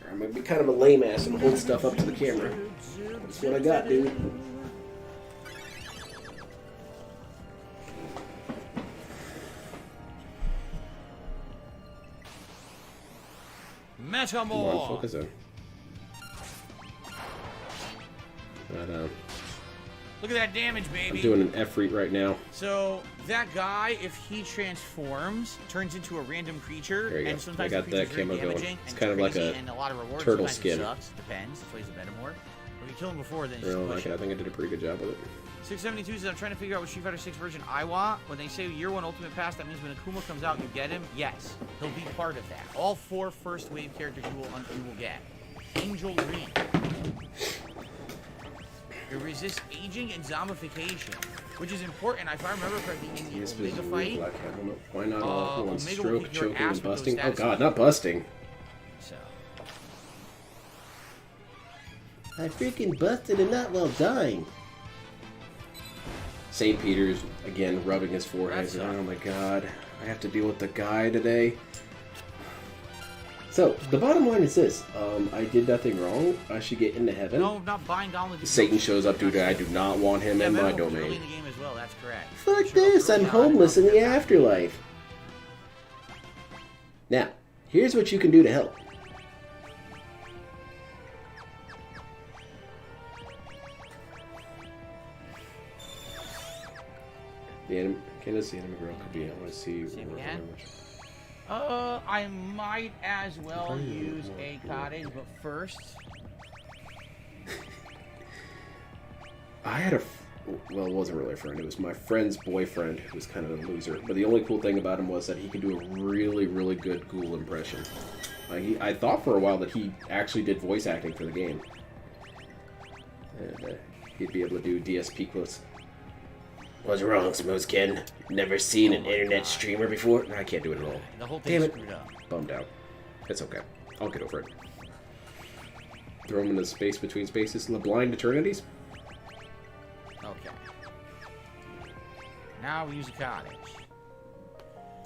I'm gonna be kind of a lame ass and hold stuff up to the camera. That's what I got, dude. Come on, Metamore. focus in. But, Look at that damage, baby. I'm doing an F-Freak right now. So that guy, if he transforms, turns into a random creature, There you and go. sometimes I got the creature's that very camo going. damaging It's and kind of like crazy a and a lot of rewards. turtle Sometimes skin. It sucks. Depends. That's why he's a Metamore. If you kill him before, then it's No, just push I think I did a pretty good job with it. 672 says, I'm trying to figure out what Street Fighter 6 version I want. When they say Year 1 Ultimate Pass, that means when Akuma comes out, you get him? Yes. He'll be part of that. All 4 first wave characters you will get. Angel Green. It resists aging and zombification, which is important. If I remember correctly, in the DSP is Omega a fight, weird black hat. I don't know. Why not all at once? Omega will Stroke, kick your choking, ass and with those busting? Oh stats. god, not busting. so... I freaking busted and not well dying. St. Peter's, again, rubbing his forehead. That Oh sucks. my god. I have to deal with the guy today. So, the bottom line is this. I did nothing wrong. I should get into heaven. No, not buying down the Satan shows up, dude. I do not want him in my Metal was early domain. in the game as well, that's correct. Fuck Sure, this, early I'm on, homeless in the after. afterlife. Now, here's what you can do to help. The anime, Candace, the anime girl could be. I want to see. See if we can. I might as well use a cottage, but first... I had a, well, it wasn't really a friend. It was my friend's boyfriend who was kind of a loser. But the only cool thing about him was that he could do a really, really good ghoul impression. I thought for a while that he actually did voice acting for the game. And he'd be able to do DSP quotes. What's wrong, Smoothskin? Never seen an internet streamer before? No, I can't do it at all. The whole Damn thing's it. screwed up. Bummed out. It's okay. I'll get over it. Throw him in the space between spaces. The blind eternities? Okay. Now we use a cottage.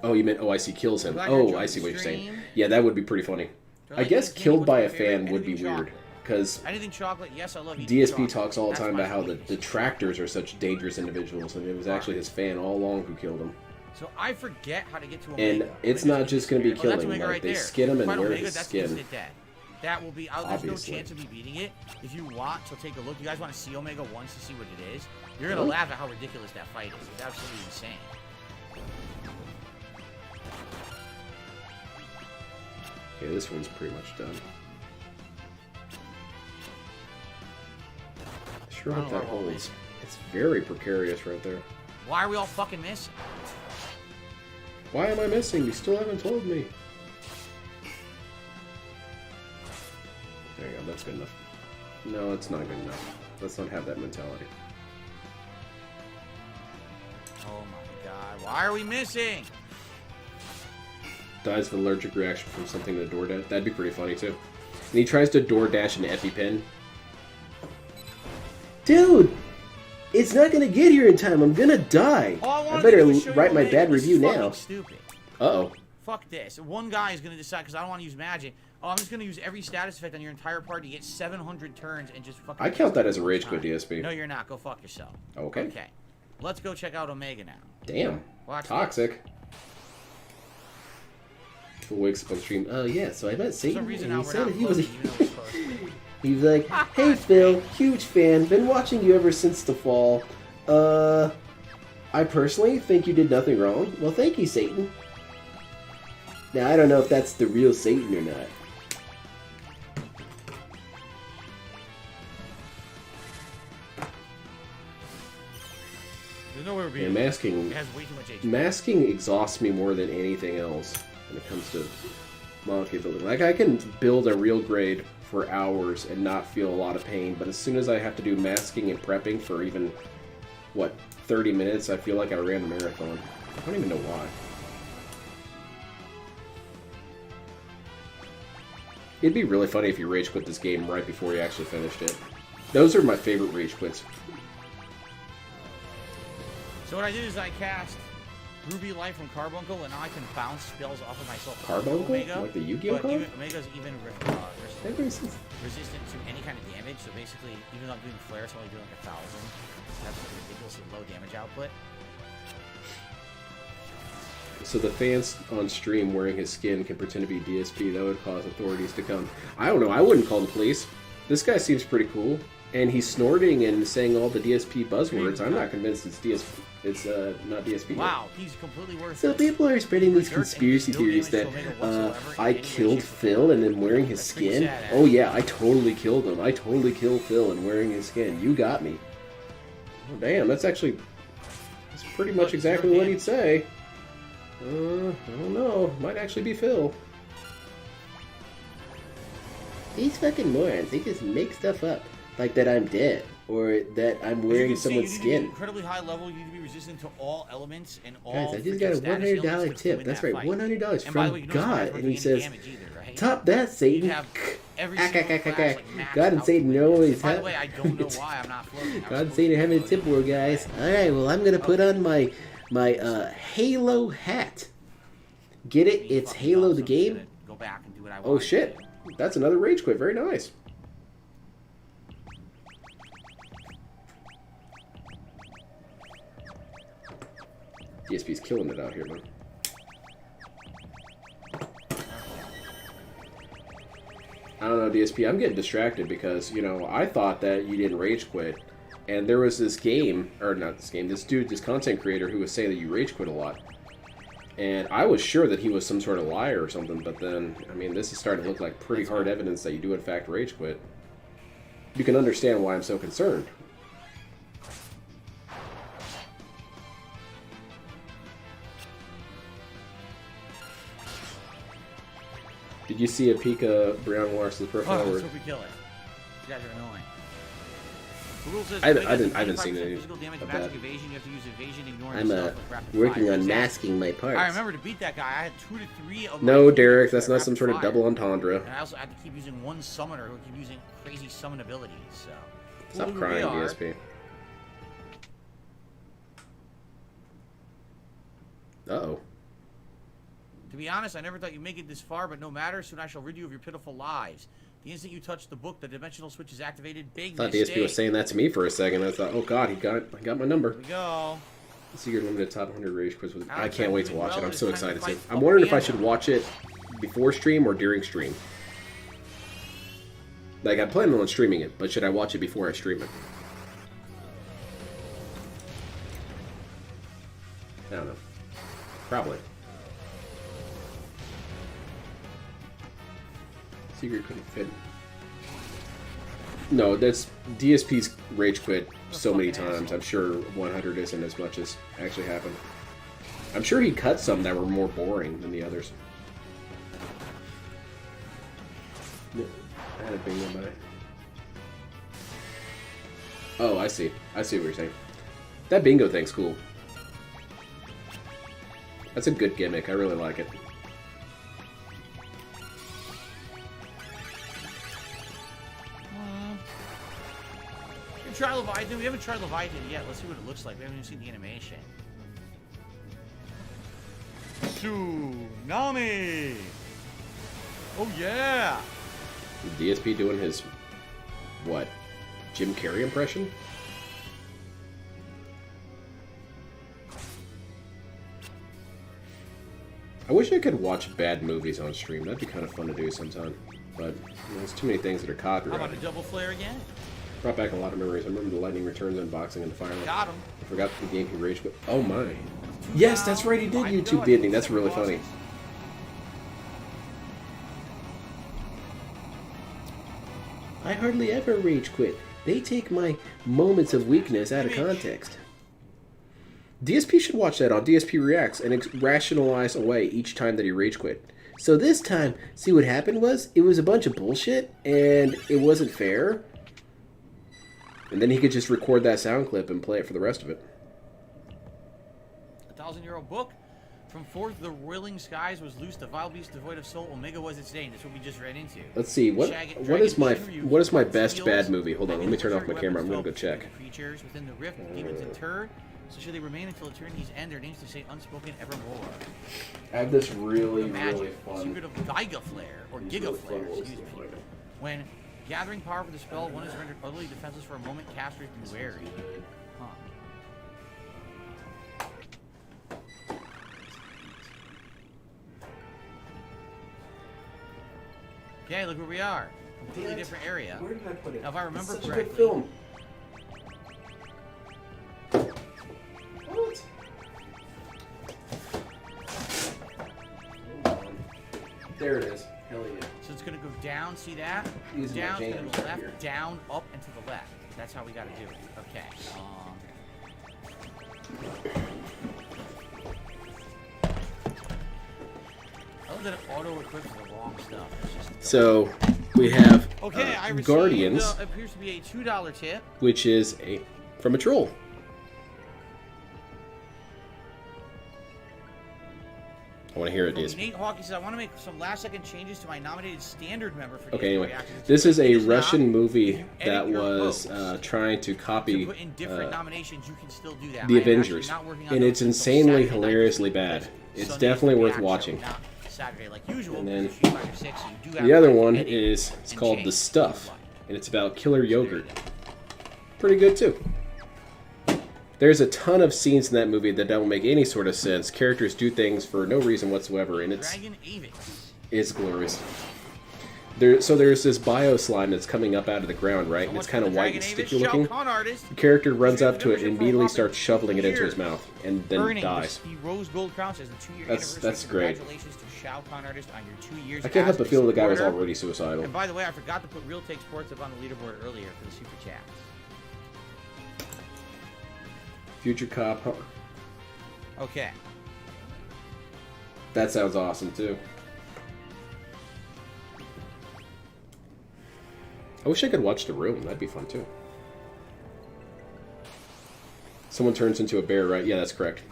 Oh, you meant OIC kills him. Glad you're Oh, enjoying I see the what you're saying. stream. Yeah, that would be pretty funny. Do I like guess anything? killed What's by your a favorite? fan would be Anything weird. chocolate? Because Anything chocolate? Yes, I love eating DSP chocolate. talks all the That's time my about how sweetest. the detractors are such dangerous individuals, and it was actually his fan all along who killed him. So I forget how to get to And Omega. it's Omega not is just going to be Oh, that's killing. Omega Like, right they there. skin him If and I don't wear Omega, his that's skin. instant death. That will be. There's no Obviously. chance of me beating it. If you want, so take a look. You guys want to see Omega once to see what it is? You're gonna Really? laugh at how ridiculous that fight is. It's absolutely insane. Yeah, this one's pretty much done. Sure hope I don't that know what holds. It's very precarious right there. Why are we all fucking missing? Why am I missing? You still haven't told me. There you go, that's good enough. No, it's not good enough. Let's not have that mentality. Oh my god! Why are we missing? Dies of allergic reaction from something to DoorDash. That'd be pretty funny too. And he tries to DoorDash an EpiPen. Dude, it's not gonna get here in time. I'm gonna die. I better write my bad review now. Stupid. Uh-oh. Fuck this. One guy is gonna decide because I don't want to use magic. Oh, I'm just gonna use every status effect on your entire party to get 700 turns and just fucking. I count that as a rage quit, DSP. No, you're not. Go fuck yourself. Okay. Okay. Let's go check out Omega now. Damn. Watch Toxic. Who wakes up on stream? Oh yeah, so I met For Satan, some reason and now he we're said not he was. floating, even though we're supposed to be. He was like, "Hey Phil, huge fan. Been watching you ever since the fall. I personally think you did nothing wrong. Well, thank you, Satan." Now I don't know if that's the real Satan or not. There's nowhere we're Yeah, being. masking. It has way too much HP. Masking exhausts me more than anything else when it comes to monkey building. Like, I can build a real grade for hours and not feel a lot of pain, but as soon as I have to do masking and prepping for even, what, 30 minutes, I feel like I ran a marathon. I don't even know why. It'd be really funny if you rage quit this game right before you actually finished it. Those are my favorite rage quits. So what I did is I cast Ruby Light from Carbuncle, and now I can bounce spells off of myself. Carbuncle? Omega, Like the Yu-Gi-Oh but card? Omega's even resistant to any kind of damage. So basically, even though I'm doing flare, it's only doing like 1,000. That's a ridiculously low damage output. So the fans on stream wearing his skin can pretend to be DSP. That would cause authorities to come. I don't know. I wouldn't call the police. This guy seems pretty cool. And he's snorting and saying all the DSP buzzwords. I'm not convinced it's DSP. It's not DSP. Wow, he's completely worth So it. people are spreading these conspiracy theories that I killed Phil and then wearing his skin. Oh yeah, I totally killed him. I totally killed Phil and wearing his skin. You got me. Oh, damn, that's pretty much exactly what he'd say. I don't know. Might actually be Phil. These fucking morons, they just make stuff up. Like that I'm dead. Or that I'm wearing someone's You need skin. an incredibly high level. You need to be resistant to all elements and all. Guys, I just freaking got a status illnesses $100 to tip. win That's that right, fight. $100 And by the way, from you don't God. have to And he take says, any damage either, right? top that, You Satan. have every single class, like, maxed God and out Satan to win. always By the have. way, I don't know why I'm not floating. God and Satan having a tip war, guys. Alright, well, I'm going to put on my Halo hat. Get it? It's Halo the game. Go back and do what I want. Oh shit. That's another rage quit. Very nice. DSP's killing it out here, man. I don't know, DSP. I'm getting distracted because, you know, I thought that you didn't rage quit. And there was this game, or not this game, this dude, this content creator who was saying that you rage quit a lot. And I was sure that he was some sort of liar or something, but then, I mean, this is starting to look like pretty hard evidence that you do in fact rage quit. You can understand why I'm so concerned. Did you see a peek of Brianna Larson's profile? Oh, where- let's hope we kill it. You guys are annoying. The rule says I Omega has haven't seen 25% any physical damage, of magic that. evasion. You have to use evasion, ignoring I'm stealth with rapid working fire. on Exactly. masking my parts. I remember to beat that guy, I had 2 to 3 of No, my Derek, forwards that's at not some rapid sort of fire. double entendre. And I also had to keep using one summoner who would keep using crazy summon abilities, so. Stop Who we crying, are. DSP. Uh-oh. To be honest, I never thought you'd make it this far, but no matter. Soon I shall rid you of your pitiful lives. The instant you touch the book, the dimensional switch is activated. Big I thought mistake. DSP was saying that to me for a second. I thought, oh god, I got my number. Here we go. Secret limited top 100 rage quiz with. I Alex, can't I'm wait to doing watch well. it. I'm It's so time to excited fight to. I'm wondering if I should Piano. watch it before stream or during stream. Like, I'm planning on streaming it, but should I watch it before I stream it? I don't know. Probably. Secret couldn't fit. No, that's DSP's rage quit so many fucking times. asshole. I'm sure 100 isn't as much as actually happened. I'm sure he cut some that were more boring than the others. I had a bingo by. Oh, I see. I see what you're saying. That bingo thing's cool. That's a good gimmick. I really like it. Try Leviathan. We haven't tried Leviathan yet. Let's see what it looks like. We haven't even seen the animation. Tsunami! Oh yeah! DSP doing his, what, Jim Carrey impression? I wish I could watch bad movies on stream. That'd be kind of fun to do sometime. But there's too many things that are How about a copyrighted. double flare again? Brought back a lot of memories. I remember the Lightning Returns unboxing and the Fire. Got him. I forgot the game he rage quit. Oh my. Yes, that's right. He did YouTube the ending. That's really funny. I hardly ever rage quit. They take my moments of weakness out of context. DSP should watch that on DSP Reacts and rationalize away each time that he rage quit. So this time, see what happened was, it was a bunch of bullshit, and it wasn't fair. And then he could just record that sound clip and play it for the rest of it. A 1,000-year-old book. From forth the roiling skies was loosed a vile beast devoid of soul. Omega was its name. That's what we just read into. Let's see. What is my best bad movie? Hold on, let me turn off my camera. I'm gonna go check. Creatures within the rift, demons interred. So should they remain until eternity's end, their names to say unspoken evermore. I have this really, Magic, secret of Giga Flare, or Giga Flare, excuse me. When gathering power for the spell, one is rendered utterly defenseless for a moment, casters be wary. Huh. Okay, look where we are. Completely different area. Where did I put it? Now, if I remember It's such correctly, a good film. What? There it is. Hell yeah. so it's gonna go down. See that? Using my Down, it's jams gonna go right here. left, down, up, and to the left. That's how we gotta do it. Okay. I love that it auto-equips the wrong stuff. It's just So we have okay, I received, Guardians, appears to be a $2 tip. which is from a troll. I want to hear it, From DSP. Nate Hawkey says, I want to make some last-second changes to my nominated standard member for Okay, DSP anyway, Reactions. this is a It not. Russian If movie you that edit your was votes trying to to copy put in different nominations, you can still do that. The I am actually Avengers, not working on and those it's until insanely Saturday night hilariously because bad. It's Sunday's definitely worth reaction, watching. not Saturday like usual. And then because it's 5 or 6, so you do have The other time to one edit is and called change The what Stuff, you like. and it's about killer yogurt. Pretty good too. There's a ton of scenes in that movie that don't make any sort of sense. Characters do things for no reason whatsoever, and Dragon Avix. it's glorious. So there's this bio slime that's coming up out of the ground, right? And it's kind of white and sticky looking. The character runs up to it and immediately starts shoveling it into his mouth, and then Earning dies. the Rose Gold Crown says the 2-year That's anniversary. great. Congratulations to Shao Kahn Artist on your 2 years. I can't help as but a feel the guy was supporter. already suicidal. And by the way, I forgot to put Real Take Sports up on the leaderboard earlier for the super chat. Future Cop. Huh. Okay. That sounds awesome too. I wish I could watch The Room. That'd be fun too. Someone turns into a bear, right? Yeah, that's correct.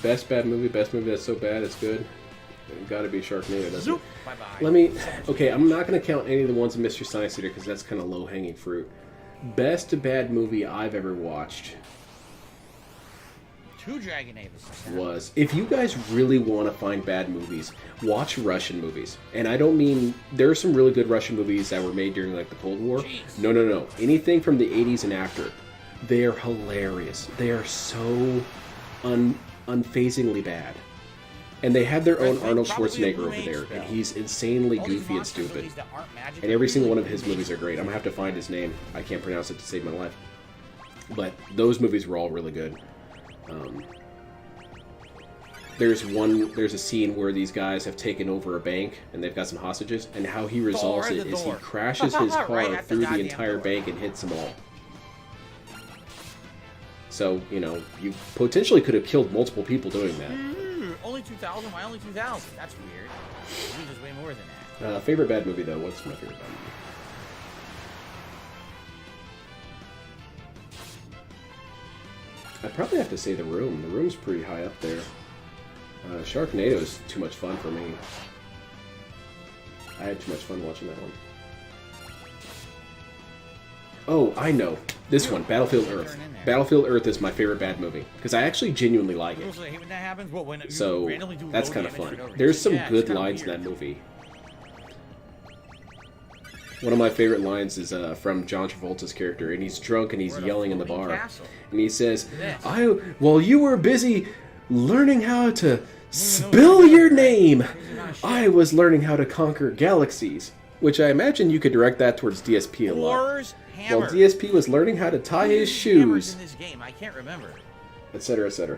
Best bad movie, best movie that's so bad it's good. It gotta be Sharknado, doesn't it? Bye bye. Let me. Okay, I'm not gonna count any of the ones in Mystery Science Theater because that's kind of low hanging fruit. Best bad movie I've ever watched 2 Dragon Avix. was, if you guys really want to find bad movies, watch Russian movies. And I don't mean, there are some really good Russian movies that were made during like the Cold War. Jeez. No. Anything from the 80s and after. They are hilarious. They are so unfazingly bad. And they have their own Arnold Schwarzenegger over there, and he's insanely All these goofy and monster stupid. movies that aren't magic And every are single one of really his movies are great. I'm gonna have to find his name. I can't pronounce it to save my life. But those movies were all really good. There's a scene where these guys have taken over a bank and they've got some hostages, and how he resolves Thor it the is he door. crashes his car Right at the through the goddamn entire door. bank and hits them all. So, you know, you potentially could have killed multiple people doing that. Only 2,000? Why only 2,000? That's weird. I think there's way more than that. Favorite bad movie, though? What's my favorite bad movie? I'd probably have to say The Room. The Room's pretty high up there. Sharknado is too much fun for me. I had too much fun watching that one. Oh, I know. This one, Battlefield Earth. Battlefield Earth is my favorite bad movie. Because I actually genuinely like it. So, that's kind of fun. There's some good lines in that movie. One of my favorite lines is from John Travolta's character, and he's drunk and he's yelling in the bar. And he says, while you were busy learning how to spell your name, I was learning how to conquer galaxies. Which I imagine you could direct that towards DSP a lot. While DSP was learning how to tie his shoes, in this game? I can't remember. etc., etc.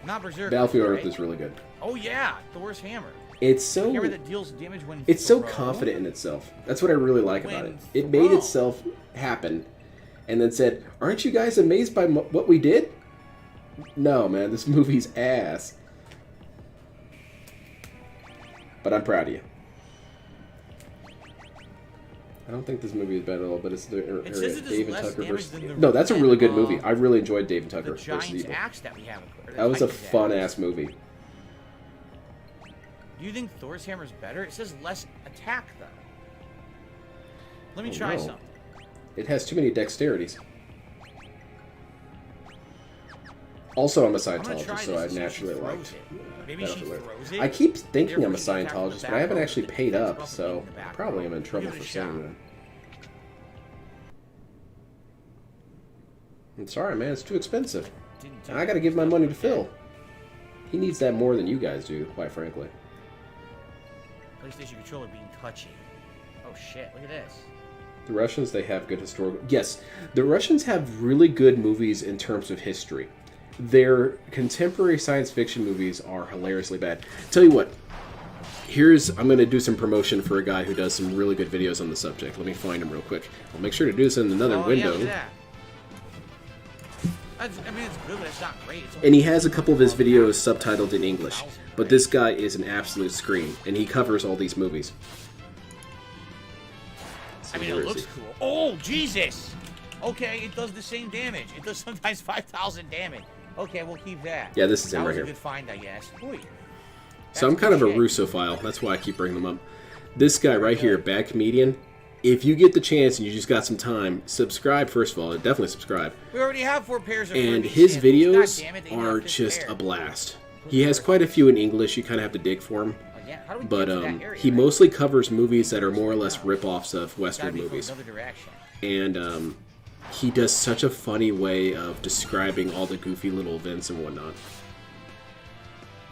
Not Berserker. Battlefield Earth right? is really good. Oh yeah, Thor's hammer. It's so Hammer that deals damage when it's so thrown. confident in itself. That's what I really like about it. When It made thrown. itself happen, and then said, "Aren't you guys amazed by what we did?" No, man, this movie's ass. But I'm proud of you. I don't think this movie is bad at all, but it's It says it does David less Tucker damage versus. than the No, that's a really good of movie. I really enjoyed David The Tucker versus giant's Evil. axe that we have. or the That was a Titan's fun axe. ass movie. Do you think Thor's hammer is better? It says less attack though. Let me Oh, try no. some. It has too many dexterities. Also, I'm a I'm gonna try Scientologist, so this I and see if naturally she liked throws it. Maybe she Battlefield Earth. throws it. I keep thinking I'm a Therefore, you attack with Scientologist, the but I haven't back actually row, paid the up, defense so above the back probably row. am in trouble Give it for a shot. saying that. I'm sorry, man. It's too expensive. Didn't And I gotta give my money to Phil. He needs that more than you guys do, quite frankly. PlayStation controller being touchy. Oh shit! Look at this. The Russians, they have good historical... Yes, the Russians have really good movies in terms of history. Their contemporary science fiction movies are hilariously bad. Tell you what, I'm going to do some promotion for a guy who does some really good videos on the subject. Let me find him real quick. I'll make sure to do this in another Oh, window. Yeah, look at that. I mean, it's good, but it's not great. It's And he has a couple of his videos subtitled in English. But this guy is an absolute scream, and he covers all these movies. So I mean, where it is looks he? cool. Oh, Jesus! Okay, it does the same damage. It does sometimes 5,000 damage. Okay, we'll keep that. Yeah, this is him that right was here. a good find, I guess. Ooh. So I'm kind of a Russophile. That's why I keep bringing them up. This guy right here, Bad Comedian. If you get the chance and you just got some time, subscribe first of all. Definitely subscribe. We already have 4 pairs of And Ruby his samples. videos God damn it, they are have this just pair. a blast. He has quite a few in English. You kind of have to dig for them. Again, how do we But get to that area, he right? mostly covers movies that are more or less rip-offs of Gotta Western be from movies. another direction. And he does such a funny way of describing all the goofy little events and whatnot.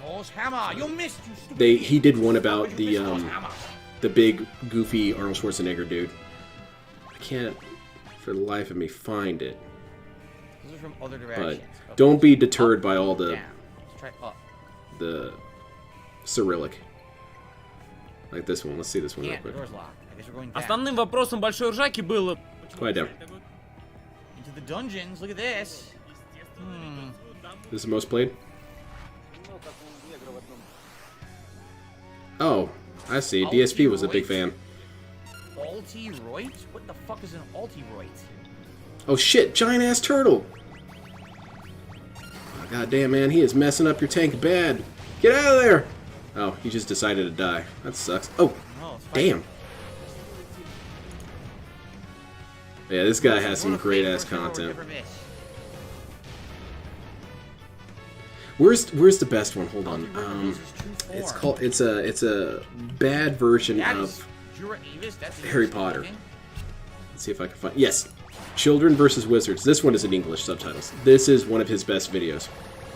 Thor's hammer! You missed, you stupid He did one How about could you miss Thor's hammer? the big goofy Arnold Schwarzenegger dude. I can't for the life of me find it. Those are from other But directions. Okay. don't be deterred by all the Down. Let's try up. Cyrillic. Like this one. Let's see this one real Yeah, the quick. door's locked. I guess we're going down. Основным вопросом большой ржаки было... Quiet down. Into the dungeons. Look at this. This is the most played? Oh, I see. DSP was a big fan. Altiroid? What the fuck is an Altiroid? Oh shit, giant ass turtle! Oh, God damn, man, he is messing up your tank bad. Get out of there! Oh, he just decided to die. That sucks. Oh, No, it's fine. damn. Yeah, this guy has some great ass content. Where's the best one? Hold on. It's called. It's a bad version of Harry Potter. Let's see if I can find. Yes, Children versus Wizards. This one is in English subtitles. This is one of his best videos.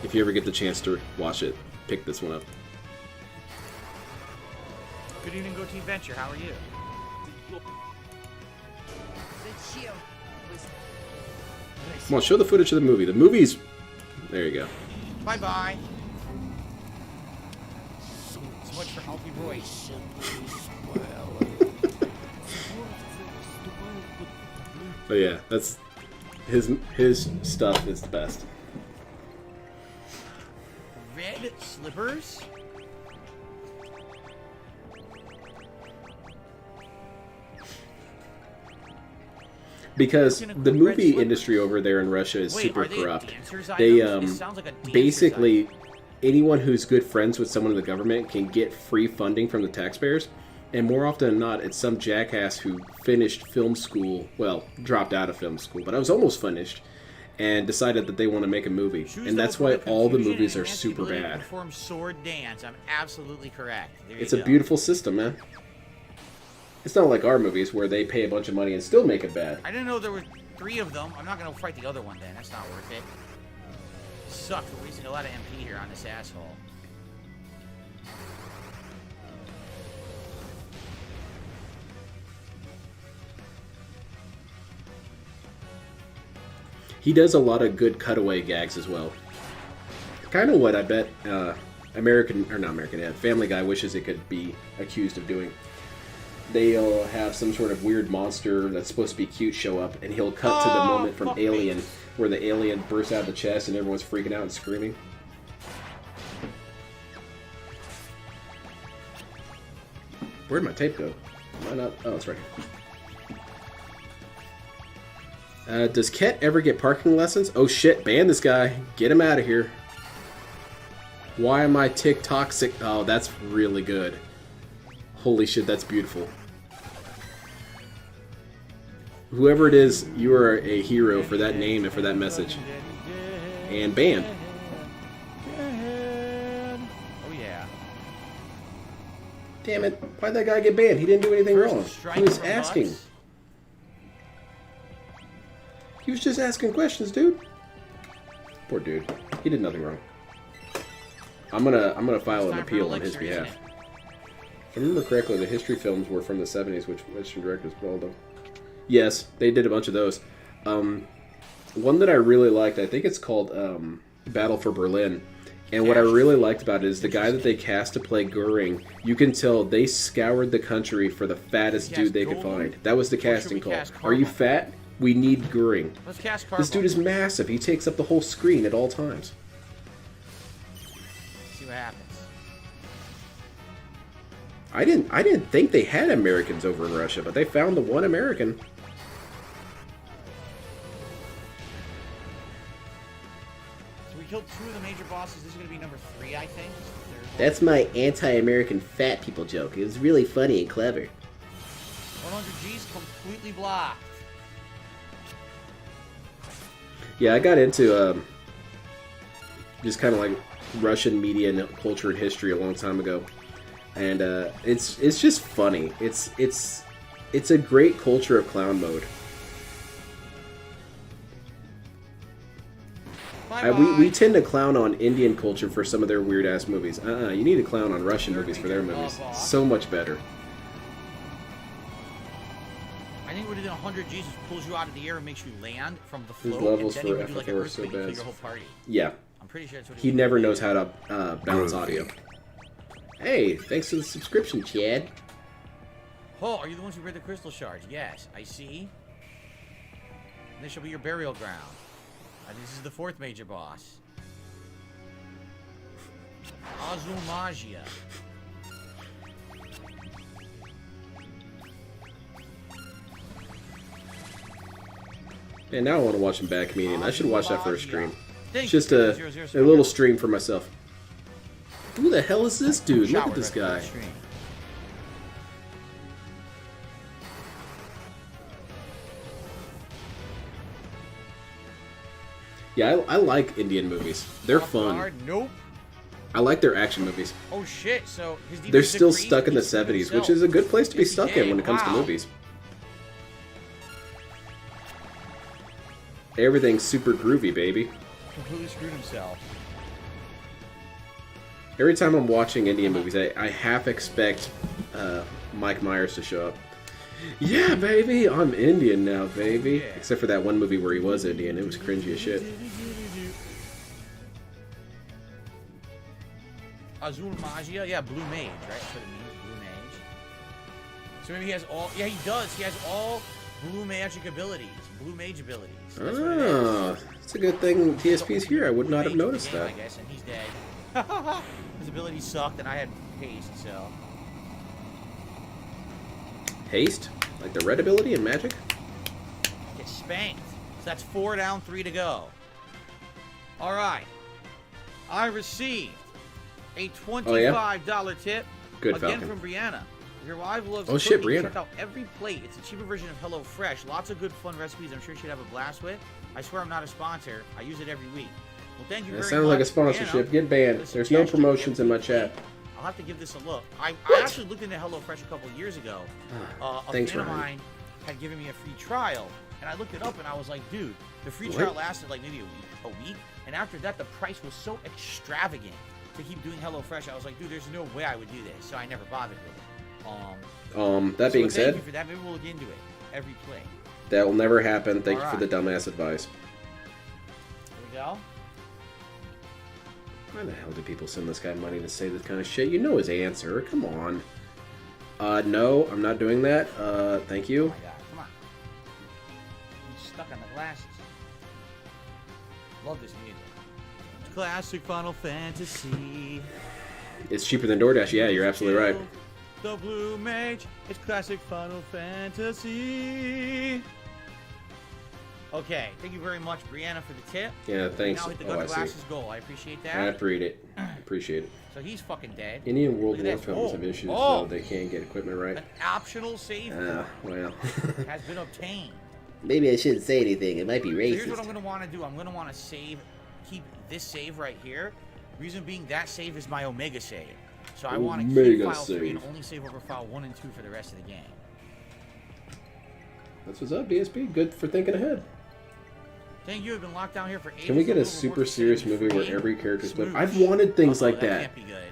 If you ever get the chance to watch it, pick this one up. Good evening, Goatee Venture. How are you? Come on, show the footage of the movie. The movie's. There you go. Bye bye. So much for Altiroid. But yeah, that's his stuff is the best. Red slippers? Because Looking at the red movie slippers. industry over there in Russia is Wait, super are they corrupt. dancers' They items? It sounds like a dancer's basically item. anyone who's good friends with someone in the government can get free funding from the taxpayers. And more often than not, it's some jackass who finished film school, well, dropped out of film school, but I was almost finished, and decided that they want to make a movie. Choose And that's to why overcome all the confusion movies and are enhance the super ability to bad. Perform sword dance. I'm absolutely correct. There It's you a go. beautiful system, man. It's not like our movies where they pay a bunch of money and still make it bad. I didn't know there were 3 of them. I'm not going to fight the other one then. That's not worth it. Sucks. We're wasting a lot of MP here on this asshole. He does a lot of good cutaway gags as well. Kind of what I bet Family Guy wishes it could be accused of doing. They'll have some sort of weird monster that's supposed to be cute show up, and he'll cut to the moment from fuck me. Alien, where the alien bursts out of the chest and everyone's freaking out and screaming. Where'd my tape go? Am I not? Oh, it's right here. Does Ket ever get parking lessons? Oh shit, ban this guy. Get him out of here. Why am I TikTok sick? Oh, that's really good. Holy shit, that's beautiful. Whoever it is, you are a hero for that name and for that message. And banned. Oh, yeah. Damn it. Why'd that guy get banned? He didn't do anything First wrong. strike He was from asking. Lux. He was just asking questions, dude. Poor dude. He did nothing wrong. I'm gonna file an Time for appeal on elixir, his behalf. isn't it? If I remember correctly, the history films were from the 70s, which Western directors put all them. Yes, they did a bunch of those. One that I really liked, I think it's called Battle for Berlin. And what I really liked about it is the guy that they cast to play Goering, you can tell they scoured the country for the fattest Cast dude they could Goldblum? find. That was the Or should casting we call. cast Are you Carbone? fat? We need Goering. Let's cast Carbone. This dude is massive. He takes up the whole screen at all times. See what happens. I didn't think they had Americans over in Russia, but they found the one American. So we killed 2 of the major bosses. This is going to be number 3, I think. That's my anti-American fat people joke. It was really funny and clever. 100 G's completely blocked. Yeah, I got into just kind of like Russian media and culture and history a long time ago, and it's just funny. It's a great culture of clown mode. We tend to clown on Indian culture for some of their weird ass movies. You need to clown on Russian movies for their movies. So much better. I think what it did 100 G's is pulls you out of the air and makes you land from the His float. levels and then for he would do like an FFO are so earthquake for bad. your whole party. Yeah, I'm pretty sure that's what he would never do. knows how to balance audio. Hey, thanks for the subscription, Chad. Oh, are you the ones who read the crystal shards? Yes, I see. This shall be your burial ground. This is the 4th major boss. Azumagia. And now I want to watch him back comedian. I should watch that for a stream. Thank It's just you. a 007. little stream for myself. Who the hell is this dude? Look Showered at this right before guy. the stream. Yeah, I like Indian movies. They're Off fun. guard? Nope. I like their action movies. Oh shit! So his They're deepest still decree, stuck in the he screwed 70s, which himself. is a good place to be Yes, he stuck did. in when it comes to Wow. movies. Everything's super groovy, baby. Completely screwed himself. Every time I'm watching Indian movies, I half expect Mike Myers to show up. Yeah, baby, I'm Indian now, baby. Yeah. Except for that one movie where he was Indian. It was cringy as shit. Azul Magia, yeah, blue mage, right? That's what it means, blue mage. So maybe he has all. Yeah, he does. He has all blue magic abilities, blue mage abilities. That's what it is. Ah, it's a good thing DSP's here. I would not have Mage noticed game, that. I guess, and he's dead. His abilities sucked, and I had haste, so. Haste? Like the red ability in Magic? Get spanked. So that's 4 down, 3 to go. All right. I received a $25 tip Good again Falcon. from Brianna. If your wife loves Oh, shit, cooking, Brianna. check out every plate. It's a cheaper version of Hello Fresh. Lots of good fun recipes I'm sure she'd have a blast with. I swear I'm not a sponsor. I use it every week. Well, thank you That very sounds much, like a sponsorship. Brianna, Get banned. for the There's no suggestion. promotions in my chat. I'll have to give this a look. I actually looked into HelloFresh a couple of years ago. A Thanks, fan of Ryan. mine had given me a free trial, and I looked it up, and I was like, dude, the free What? trial lasted like maybe a week, and after that, the price was so extravagant to keep doing HelloFresh. I was like, dude, there's no way I would do this, so I never bothered with it. That being so said, thank you for that. Maybe we'll look into it every play. that will never happen. Thank you for the Alright. dumbass advice. Here we go. Why the hell do people send this guy money to say this kind of shit? You know his answer. Come on. No, I'm not doing that. Thank Oh you. my god, come on. I'm stuck on the glasses. Love this music. Classic Final Fantasy. It's cheaper than DoorDash. Yeah, you're absolutely right. The Blue Mage. It's classic Final Fantasy. Okay, thank you very much, Brianna, for the tip. Yeah, thanks. Now hit the Oh, gun I see. glasses goal. I appreciate I that. appreciate it. Appreciate it. So he's fucking dead. Indian World Look War at that. films Oh, have issues, oh. though. They can't get equipment right. An optional save Well. has been obtained. Maybe I shouldn't say anything. It might be So here's what racist. I'm going to want to do. I'm going to want to keep this save right here. Reason being, that save is my Omega save. So I want to keep Omega file 3 and save. only save over file 1 and 2 for the rest of the game. That's what's up, DSP. Good for thinking ahead. Thank you. I've been locked down here for ages. Can we get a little super work serious saving movie where free. every character's split? Smooch. I've wanted things Uh-oh, like that. Can't be good.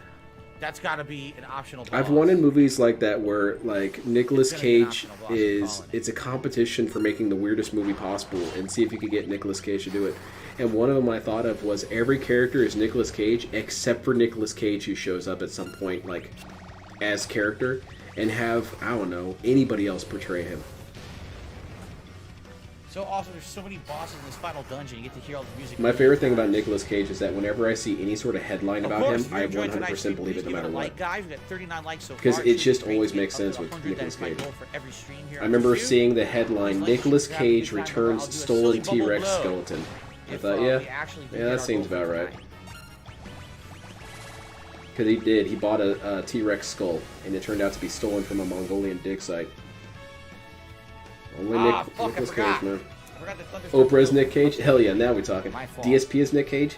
That's got to be an optional boss. I've wanted movies like that where, like, Nicolas It's gonna be an Cage optional boss, I'm is... calling it. It's a competition for making the weirdest movie possible and see if you could get Nicolas Cage to do it. And one of them I thought of was every character is Nicolas Cage except for Nicolas Cage, who shows up at some point, like, as character, and have, I don't know, anybody else portray him. So also, there's so many bosses in this final dungeon. You get to hear all the music. My favorite thing about Nicolas Cage is that whenever I see any sort of headline Of about course, him, if I you're enjoying tonight's 100% stream, believe it please no give matter a what. like, guys. We got 39 likes so far. Because it It's just great always to get makes up to sense with 100. Nicolas That's my Cage. goal for every stream here I on remember YouTube. seeing the headline, Please like, Nicolas subscribe, give Cage me time, returns I'll do a stolen silly bubble T-Rex blow. skeleton. I If, thought, we yeah, actually do yeah, get that our seems goal for about right. tonight. Because he did. He bought a T-Rex skull, and it turned out to be stolen from a Mongolian dig site. Only Ah, fuck, I Nicolas forgot. Cage, man. I forgot the Thunderstorm Oprah's Blow. Nick Cage? Hell yeah, now we're talking. My fault. DSP is Nick Cage?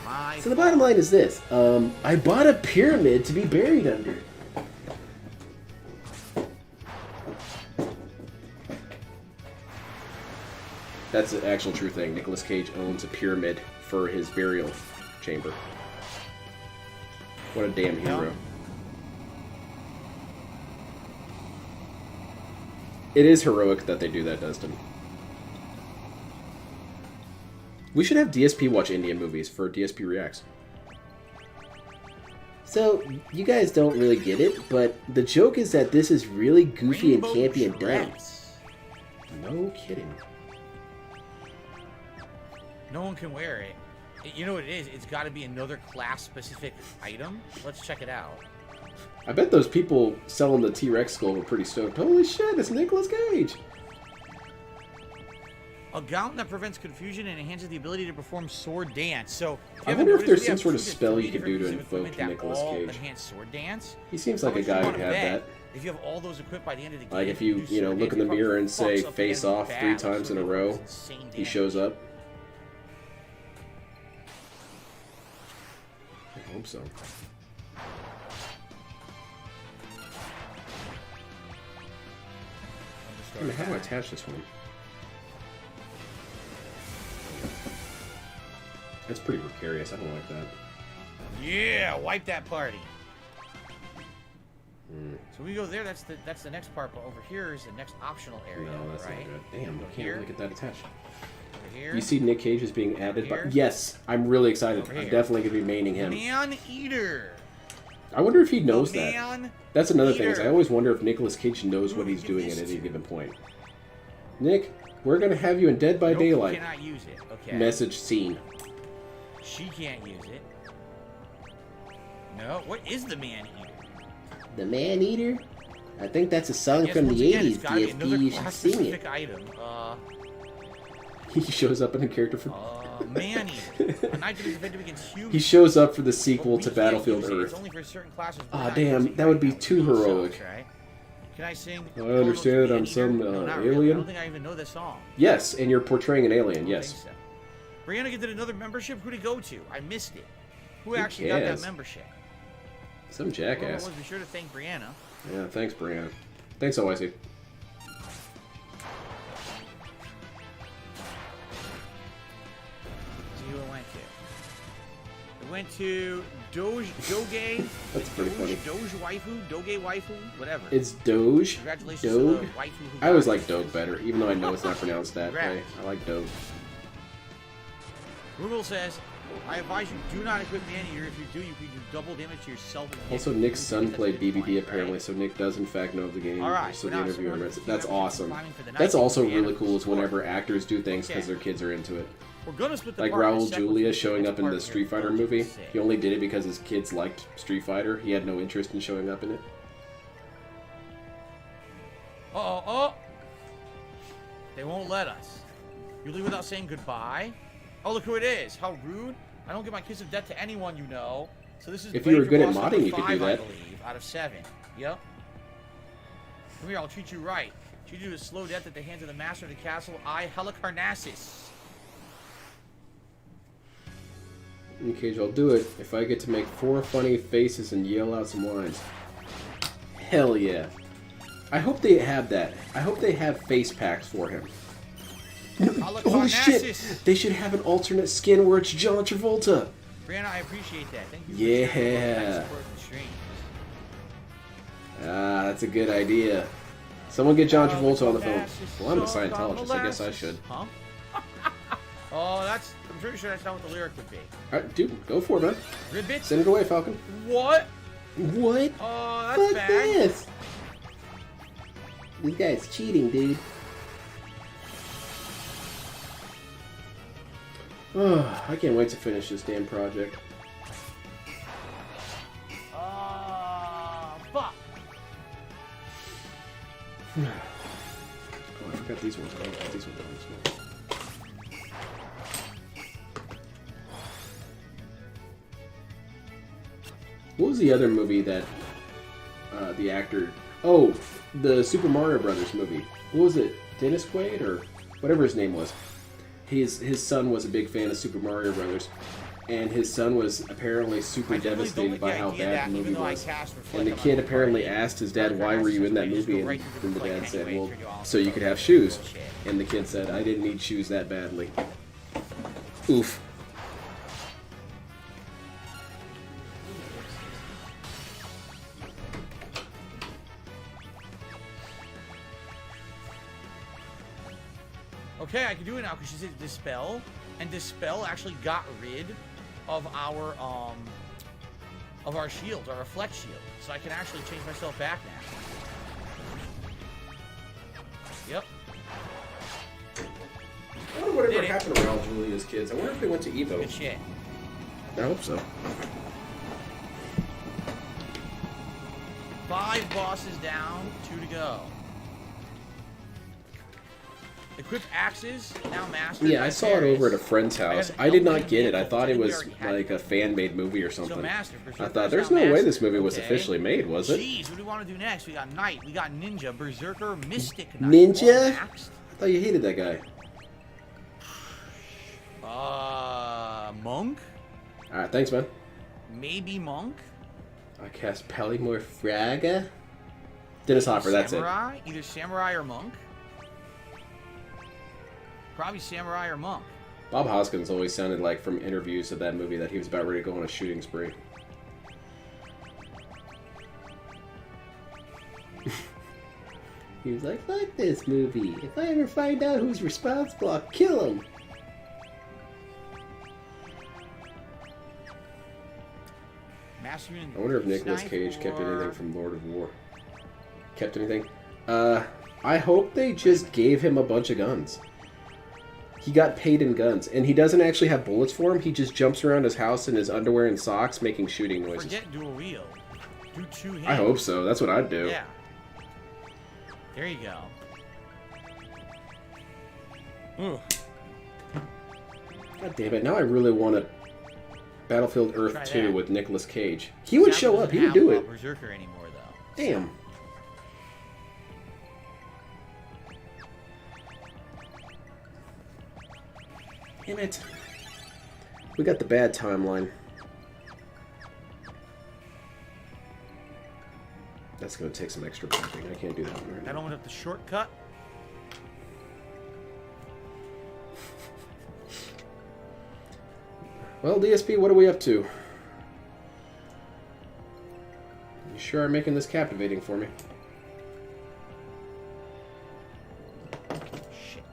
My So the bottom line is this. I bought a pyramid to be buried under. That's an actual true thing. Nicolas Cage owns a pyramid for his burial chamber. What a damn hero. It is heroic that they do that, Dustin. We should have DSP watch Indian movies for DSP Reacts. So, you guys don't really get it, but the joke is that this is really goofy and Rainbow campy and dumb. dress. No kidding. No one can wear it. You know what it is? It's got to be another class-specific item. Let's check it out. I bet those people selling the T-Rex skull were pretty stoked. Holy shit, it's Nicolas Cage! A gown that prevents confusion and enhances the ability to perform sword dance. So, I wonder if there's some sort of spell you could do to invoke Nicolas Cage. Enhance sword dance. He seems How like a much do you guy wanna who'd have bet that. If you have all those equipped by the end of the game, Like if you, do you know, sword look in the dance, it mirror and probably say fucks up face the off 3 enemy times in a badge. row, It's insane he damage. shows up. I hope so. How do I attach this one? That's pretty precarious. I don't like that. Yeah, wipe that party. So we go there. That's the next part. But over here is the next optional area. No, that's right? not good. Damn, I can't Here. really get that attached. Over here. You see Nick Cage is being added, Here. but yes, I'm really excited. Over I'm here. definitely gonna be maining him. Man Eater. I wonder if he knows that. Man That's another thing. Is Eater. I always wonder if Nicolas Cage knows what he's doing at any given point. Nick, we're gonna have you in Dead by Nope, you Daylight. cannot use it. Okay. Message seen. She can't use it. No. What is the Man Eater? The Man Eater? I think that's a song Yes, from once the again, 80s, it's gotta be DSP. another You should sing it. class-specific item. He shows up in a character for. Man Eater. A knight that is effective against humans. He shows up for the sequel But to we can't Battlefield use it. It's Earth. only for certain classes. We're Aw, not damn, using that would be right now. too Sucks, heroic. right? Can I sing? I understand I'm some, No, not really. I alien. don't think I even know this song. Yes, and you're portraying an I alien. don't Yes. think so. Brianna get another membership. Who to go to? I missed it. Who Who actually got that cares? membership? Some Whoever it jackass. was, be sure to thank Brianna. Yeah, thanks, Brianna. Thanks, OYC. See who it went to. It went to Doge. That's pretty funny. Doge waifu, Doge waifu, whatever. It's Doge. Congratulations to Doge. the waifu who I always got like it. Doge better, even though I know it's not pronounced that way. Congrats. I like Doge. Google says, I advise you do not equip Man Eater. If you do, you can do double damage to yourself. and Also, him. Nick's son That's played a good BBB point, apparently, right? so Nick does in fact know of the game. Alright, so so the now interviewer someone- admits it. That's awesome. climbing for the That's night also with really Brianna. cool is whenever actors do things Okay. because their kids are into it. We're gonna split the Like part in a Raul second. Julia Let's showing split up in part the here. Street Fighter Let's movie. say. He only did it because his kids liked Street Fighter. He had no interest in showing up in it. Oh. They won't let us. You leave without saying goodbye? Oh, look who it is. How rude. I don't give my kiss of death to anyone, you know. So this is If Blade you were for good at boss number modding, you could do 5, I that. believe, out of 7. Yep. Come here, I'll treat you right. Treat you to a slow death at the hands of the master of the castle, I, Helicarnassus. Okay, I'll do it if I get to make 4 funny faces and yell out some lines. Hell yeah. I hope they have that. I hope they have face packs for him. Holy shit! Helicarnassus. They should have an alternate skin where it's John Travolta. Brianna, I appreciate that. Thank you for Yeah. sharing the support of the stream. Ah, that's a good idea. Someone get John Travolta on the phone. Well, I'm a Scientologist. I guess I should. Huh? Oh, that's... I'm pretty sure that's not what the lyric would be. Alright, dude, go for it, man. Ribbit? Send it away, Falcon. What? What? Oh, that's Fuck bad. this! This guy's cheating, dude. Oh, I can't wait to finish this damn project. Fuck. Oh, I forgot these ones. I got these ones. What was the other movie that the actor? Oh, the Super Mario Brothers movie. What was it? Dennis Quaid or whatever his name was. His son was a big fan of Super Mario Brothers, and his son was apparently super I totally don't devastated like by the how idea bad that the movie even though I was. cast Reflect And the on kid my apparently party, asked his dad, Helicarnassus "Why were you in that just movie?" go And right through then the Reflect dad said, anyway, "Well, turn you off so you the could have bullshit. shoes." And the kid said, "I didn't need shoes that badly." Oof. Okay, I can do it now because she said dispel, and dispel actually got rid of our shield, our reflect shield. So I can actually change myself back now. Yep. I wonder whatever Did it. happened to Raul Julia's kids. I wonder if they went to Evo. Good shit. I hope so. 5 bosses down, 2 to go. Equip axes, now mastered. Yeah, by I saw it Paris. over at a friend's house. have I did no not get it. I vehicle, thought it we was already had like a fan-made movie or something. So mastered for sure. I thought, First there's now no way mastered. this movie was Okay. officially made, was it? Jeez, what do we want to do next? We got Knight, we got Ninja, Berserker, Mystic Knight. Ninja? All maxed. I thought you hated that guy. Monk? Alright, thanks, man. Maybe Monk? I cast Palymore Fraga. Dennis Hopper, that's it. Samurai? Either Samurai or Monk. Probably Samurai or Monk. Bob Hoskins always sounded like from interviews of that movie that he was about ready to go on a shooting spree. He was like, fuck this movie. If I ever find out who's responsible, I'll kill him. Master Unit I wonder if Nicolas Snipe Cage kept or- anything from Lord of War. Kept anything? I hope they just gave him a bunch of guns. He got paid in guns, and he doesn't actually have bullets for him. He just jumps around his house in his underwear and socks making shooting noises. Forget dual wield. Do 2 hands. I hope so. That's what I'd do. Yeah. There you go. God damn it! Now I really want a Battlefield Earth Try 2 that. with Nicolas Cage. He would show up. He would do it. Berserker anymore though. Damn. Damn it. We got the bad timeline. That's going to take some extra bumping. I can't do that one right That now. opened up the shortcut. Well, DSP, what are we up to? You sure are making this captivating for me. Shit.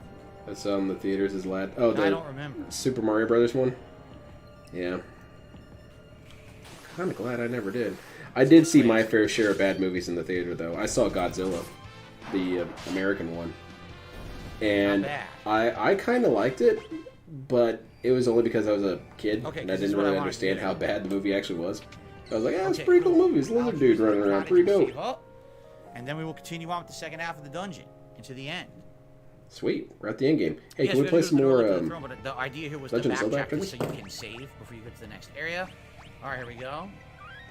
That's the theaters is lad. Oh, I the don't remember. Super Mario Brothers one? Yeah. Kinda glad I never did. I did see my fair share of bad movies in the theater, though. I saw Godzilla, the American one. And Not I kind of liked it, but it was only because I was a kid, Okay, and I 'cause this didn't is what I really wanted understand to do. how bad the movie actually was. I was like, it's a Okay, pretty cool cool. movie. It's a Now lizard dude running around. cottage Pretty dope. save up, and then we will continue on with the second half of the dungeon into the end. Sweet. We're at the end game. Hey, Yes, can we gotta play go to some the door, more... look to the throne, but the idea here was Legend to of Zelda backtrack after so you this? can save before you get to the next area. All right, here we go.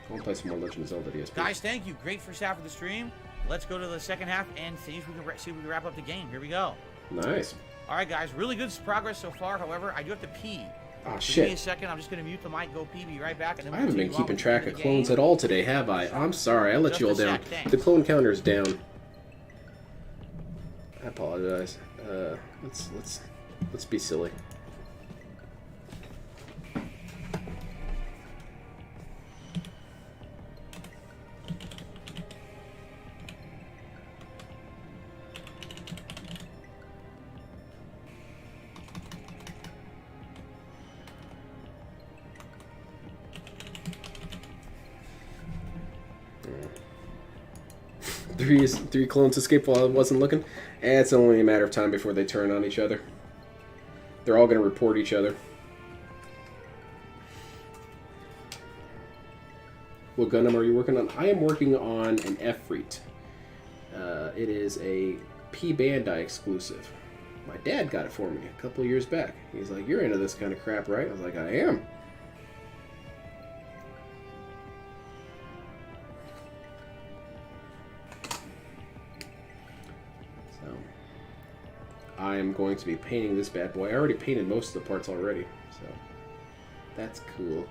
I want to play some more Legend of Zelda DSP. Guys, thank you. Great first half of the stream. Let's go to the second half and see if we can wrap up the game. Here we go. Nice. All right, guys. Really good progress so far. However, I do have to pee. Oh, So give me a shit. second. I'm just going to mute the mic, go pee, be right back. And then I we'll haven't been continue on keeping with the track end of the clones game. at all today, have I? I'm sorry. I let Just you all a down. sec, thanks. The clone counter's down. I apologize. Let's be silly. Three clones escaped while I wasn't looking. It's only a matter of time before they turn on each other. They're all going to report each other. What Gundam are you working on? I am working on an Efreet. It is a P Bandai exclusive. My dad got it for me a couple years back. He's like, "You're into this kind of crap, right?" I was like, "I am." So, I am going to be painting this bad boy. I already painted most of the parts already, so that's cool.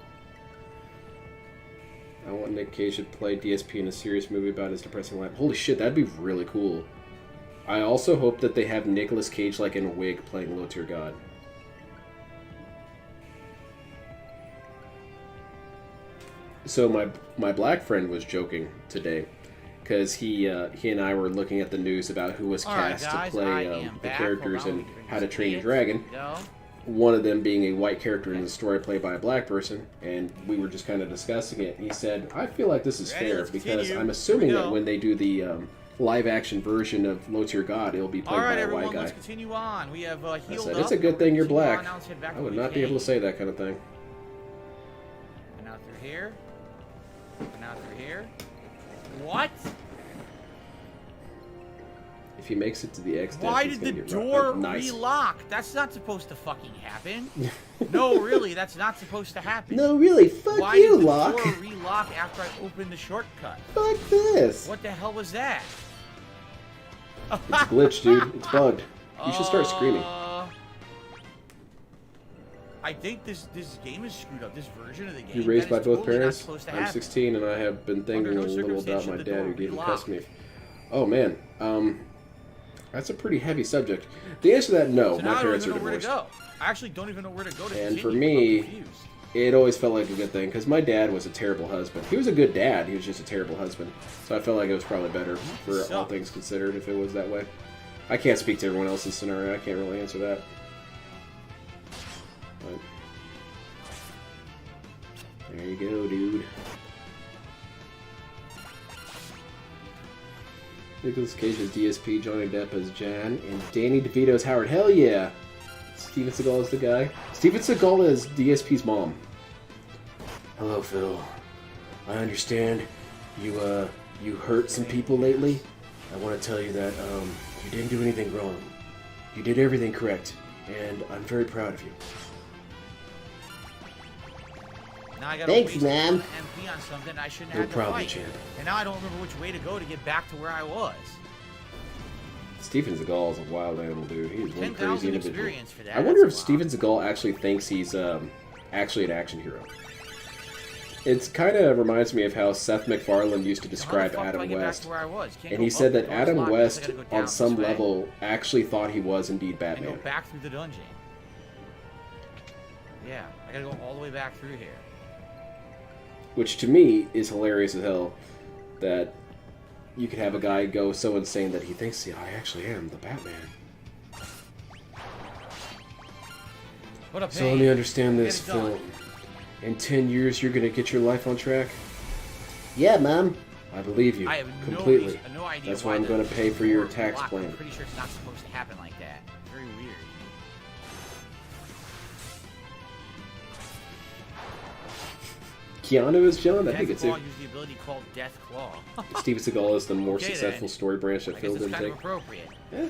I want Nick Cage to play DSP in a serious movie about his depressing life. Holy shit, that'd be really cool. I also hope that they have Nicolas Cage like in a wig playing Low Tier God. So my black friend was joking today because he and I were looking at the news about who was All right, cast guys, to play I am the back. characters Hold on, in let me How to bring Train this Your Dragon. Go. One of them being a white character in the story played by a black person, and we were just kind of discussing it. And he said, "I feel like this is Ready, fair let's because continue. I'm assuming Here we that go. when they do the live-action version of Low Tier God, it'll be played All right, by a everyone, white guy." let's continue on. We have I healed said, up. "It's a good and thing we're you're continuing black." on. Now let's head back I where would we not be able to came. say that kind of thing. And now through here. And now through here. What? If he makes it to the X, Why he's did gonna the get rough. door Nice. relock? That's not supposed to fucking happen. No, really, that's not supposed to happen. No, really, fuck Why you, did the Locke. door relock after I opened the shortcut? Fuck this. What the hell was that? It's a glitch, dude. It's bugged. You should start screaming. I think this game is screwed up. This version of the game. You raised that by is both totally not parents? supposed to I'm happen. 16 and I have been thinking Under no a little about circumstance my should the dad who door didn't be trust me. locked. Oh man, that's a pretty heavy subject. The answer to that, no. So My now I don't parents even are know where to divorced. go. I actually don't even know where to go to And continue. for I'm me, confused. it always felt like a good thing because my dad was a terrible husband. He was a good dad. He was just a terrible husband. So I felt like it was probably better for all Sucks. things considered if it was that way. I can't speak to everyone else's scenario. I can't really answer that. But there you go, dude. Nicolas Cage as DSP, Johnny Depp as Jan, and Danny DeVito as Howard. Hell yeah! Steven Seagal is the guy. Steven Seagal is DSP's mom. Hello, Phil. I understand you hurt some people lately. I want to tell you that you didn't do anything wrong. You did everything correct, and I'm very proud of you. Now I gotta Thanks, waste man. one MP on something I shouldn't No have to problem, fight. champ. And now I don't remember which way to go to get back to where I was. Steven Seagal is a wild animal, dude. He's one 10,000 crazy individual. experience for that. I wonder if That's a lot. Steven Seagal actually thinks he's actually an action hero. It's kind of reminds me of how Seth MacFarlane used to describe So how the fuck do I Adam get back West. to where I was? Can't And go he said up, that the door's Adam locked, I West, gotta go down on some this way level, actually thought he was indeed and Batman. go back through the dungeon. Yeah, I gotta go all the way back through here. Which to me is hilarious as hell. That you could have a guy go so insane that he thinks, yeah, I actually am the Batman. What a pain. So let me understand Get this, it done. Phil. In 10 years, you're going to get your life on track? Yeah, Mom. I believe you. I have completely. no idea That's why why I'm the going to pay for your door tax locked. plan. I'm pretty sure it's not supposed to happen like that. Very weird. Keanu is John? That'd be good Death too. Claw used the ability called Death Claw. Steven Seagal is the more Okay, successful then. story branch that I Phil guess it's didn't kind of take. appropriate. Yeah,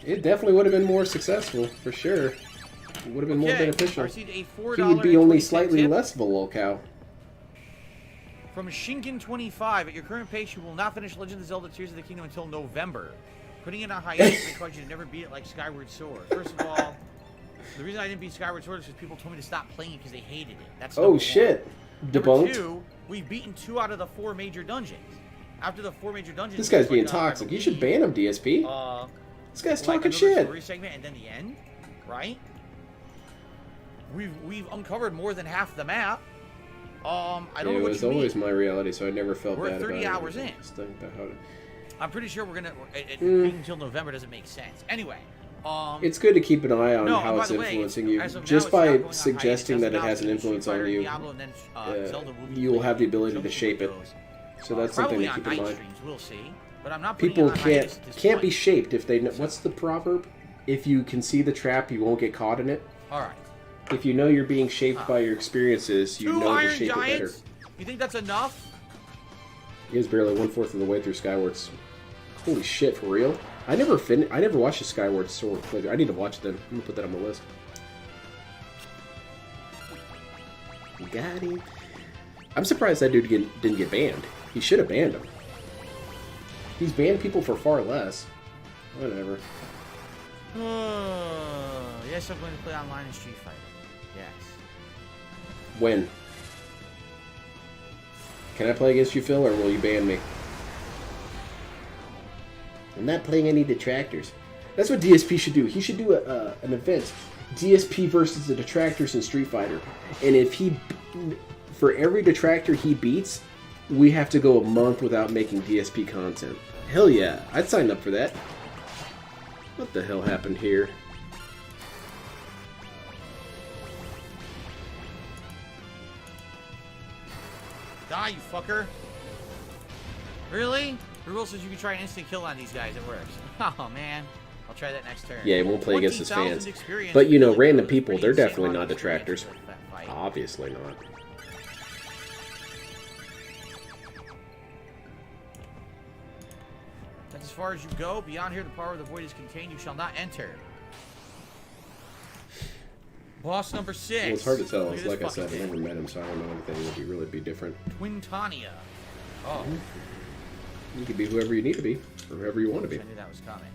it definitely would have been more successful, for sure. It would have been more Okay, beneficial. I received a $4 He would be only 20 slightly tip less of a lolcow. From Shinken25. At your current pace, you will not finish Legend of Zelda Tears of the Kingdom until November. Putting it on hiatus may cause you to never beat it like Skyward Sword. First of all, the reason I didn't beat Skyward Sword is because people told me to stop playing it because they hated it. That's number Oh one. shit. Number Debunked? 2, we've beaten 2 out of the 4 major dungeons. After the 4 major dungeons, This guy's it's being like, toxic. You should believe, ban him, DSP. This guy's like talking another shit. story segment and then the end, right? We've uncovered more than half the map. I don't know It what was you always mean. my reality, so I never felt We're bad 30 about hours it. in. Just think about how to- I'm pretty sure we're gonna. Being until November doesn't make sense. Anyway, It's good to keep an eye on no, how and by it's the way, influencing you. as of now, Just it's not by going on suggesting that hiatus. it has an It's now influence on Street you, Fighter, Diablo, and then, Zelda will be you will have the played. ability to Zelda shape it. goes. So that's something Probably to on keep in night mind. streams, we'll see. But I'm not putting People it on hiatus at this can't be point. shaped if they know. What's the proverb? If you can see the trap, you won't get caught in it. All right. If you know you're being shaped by your experiences, you 2 know to Iron shape it better. Giants. You think that's enough? He is barely 1/4 of the way through Skyward's. Holy shit, for real? I never watched the Skyward Sword playthrough. I need to watch them. I'm gonna put that on my list. Got him. I'm surprised that dude didn't get banned. He should have banned him. He's banned people for far less. Whatever. Yes, I'm going to play online in Street Fighter. Yes. When? Can I play against you, Phil, or will you ban me? I'm not playing any detractors. That's what DSP should do. He should do an event. DSP versus the detractors in Street Fighter. And if for every detractor he beats, we have to go a month without making DSP content. Hell yeah. I'd sign up for that. What the hell happened here? Die, you fucker. Really? The rule says you can try an instant kill on these guys. It works. Oh, man. I'll try that next turn. Yeah, he won't play against his 20,000 fans. experience. But, you know, Really random good. people, Pretty they're insane definitely amount not of experience detractors. for that fight. Obviously not. That's as far as you go. Beyond here, the power of the void is contained. You shall not enter. Boss number 6. Well, it's hard to tell. Look at It's this like I said, fucking I never thing. met him, so I don't know anything would really be different. Twintania. Oh, You could be whoever you need to be, or whoever you want to be. I knew that was coming.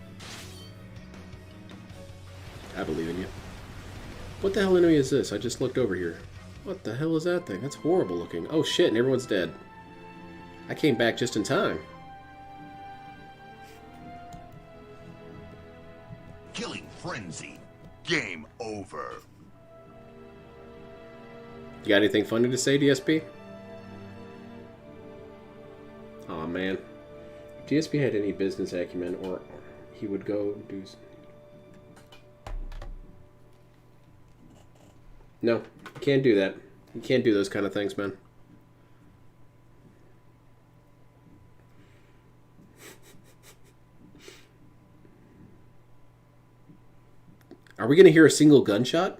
I believe in you. What the hell enemy is this? I just looked over here. What the hell is that thing? That's horrible looking. Oh shit, and everyone's dead. I came back just in time. Killing frenzy. Game over. You got anything funny to say, DSP? Aw, man. If DSP had any business acumen, or he would go do... No, you can't do that. You can't do those kind of things, man. Are we going to hear a single gunshot?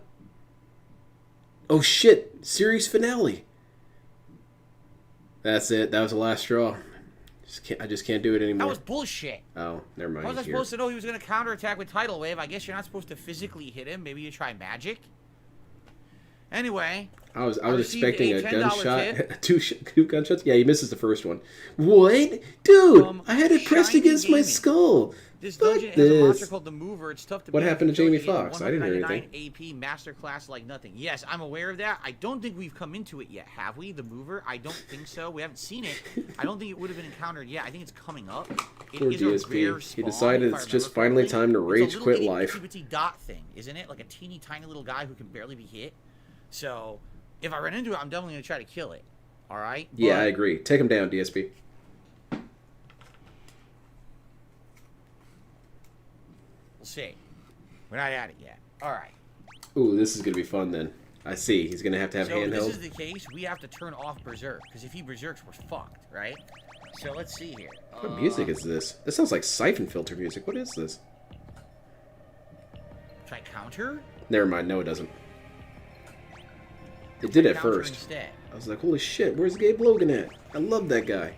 Oh shit, series finale. That's it. That was the last straw. I just can't do it anymore. That was bullshit. Oh, never mind. How was I He's here. supposed to know he was going to counterattack with Tidal Wave? I guess you're not supposed to physically hit him. Maybe you try magic? Anyway, I was received expecting a $10 gunshot, tip. two gunshots. Yeah, he misses the first one. What, dude? From I had it pressed Shiny against my Gaming. skull. This Fuck dungeon has a monster this. called the Mover. It's tough to What beat. happened to Kill it, Jamie you get Foxx? I didn't hear 199 AP masterclass like nothing. Yes, I'm aware of that. I don't think we've come into it yet, have we? The Mover? I don't think so. We haven't seen it. I don't think it would have been encountered yet. I think it's coming up. It Poor is a DSP. rare He spawn, decided if I it's just remember finally correctly. time to rage It's a quit little life. itty-bitty dot thing, isn't it? Like a teeny tiny little guy who can barely be hit. So, if I run into it, I'm definitely going to try to kill it. All right? Yeah, But I agree. Take him down, DSP. we'll see. We're not at it yet. All right. Ooh, this is gonna be fun then. I see. He's gonna have to have So if this handheld. is the case, we have to turn off Berserk, because if he Berserks, we're fucked, right? So let's see here. What music is this? This sounds like siphon filter music. What is this? Try counter? Never mind. No, it doesn't. It did at Counter first. instead. I was like, holy shit, where's Gabe Logan at? I love that guy.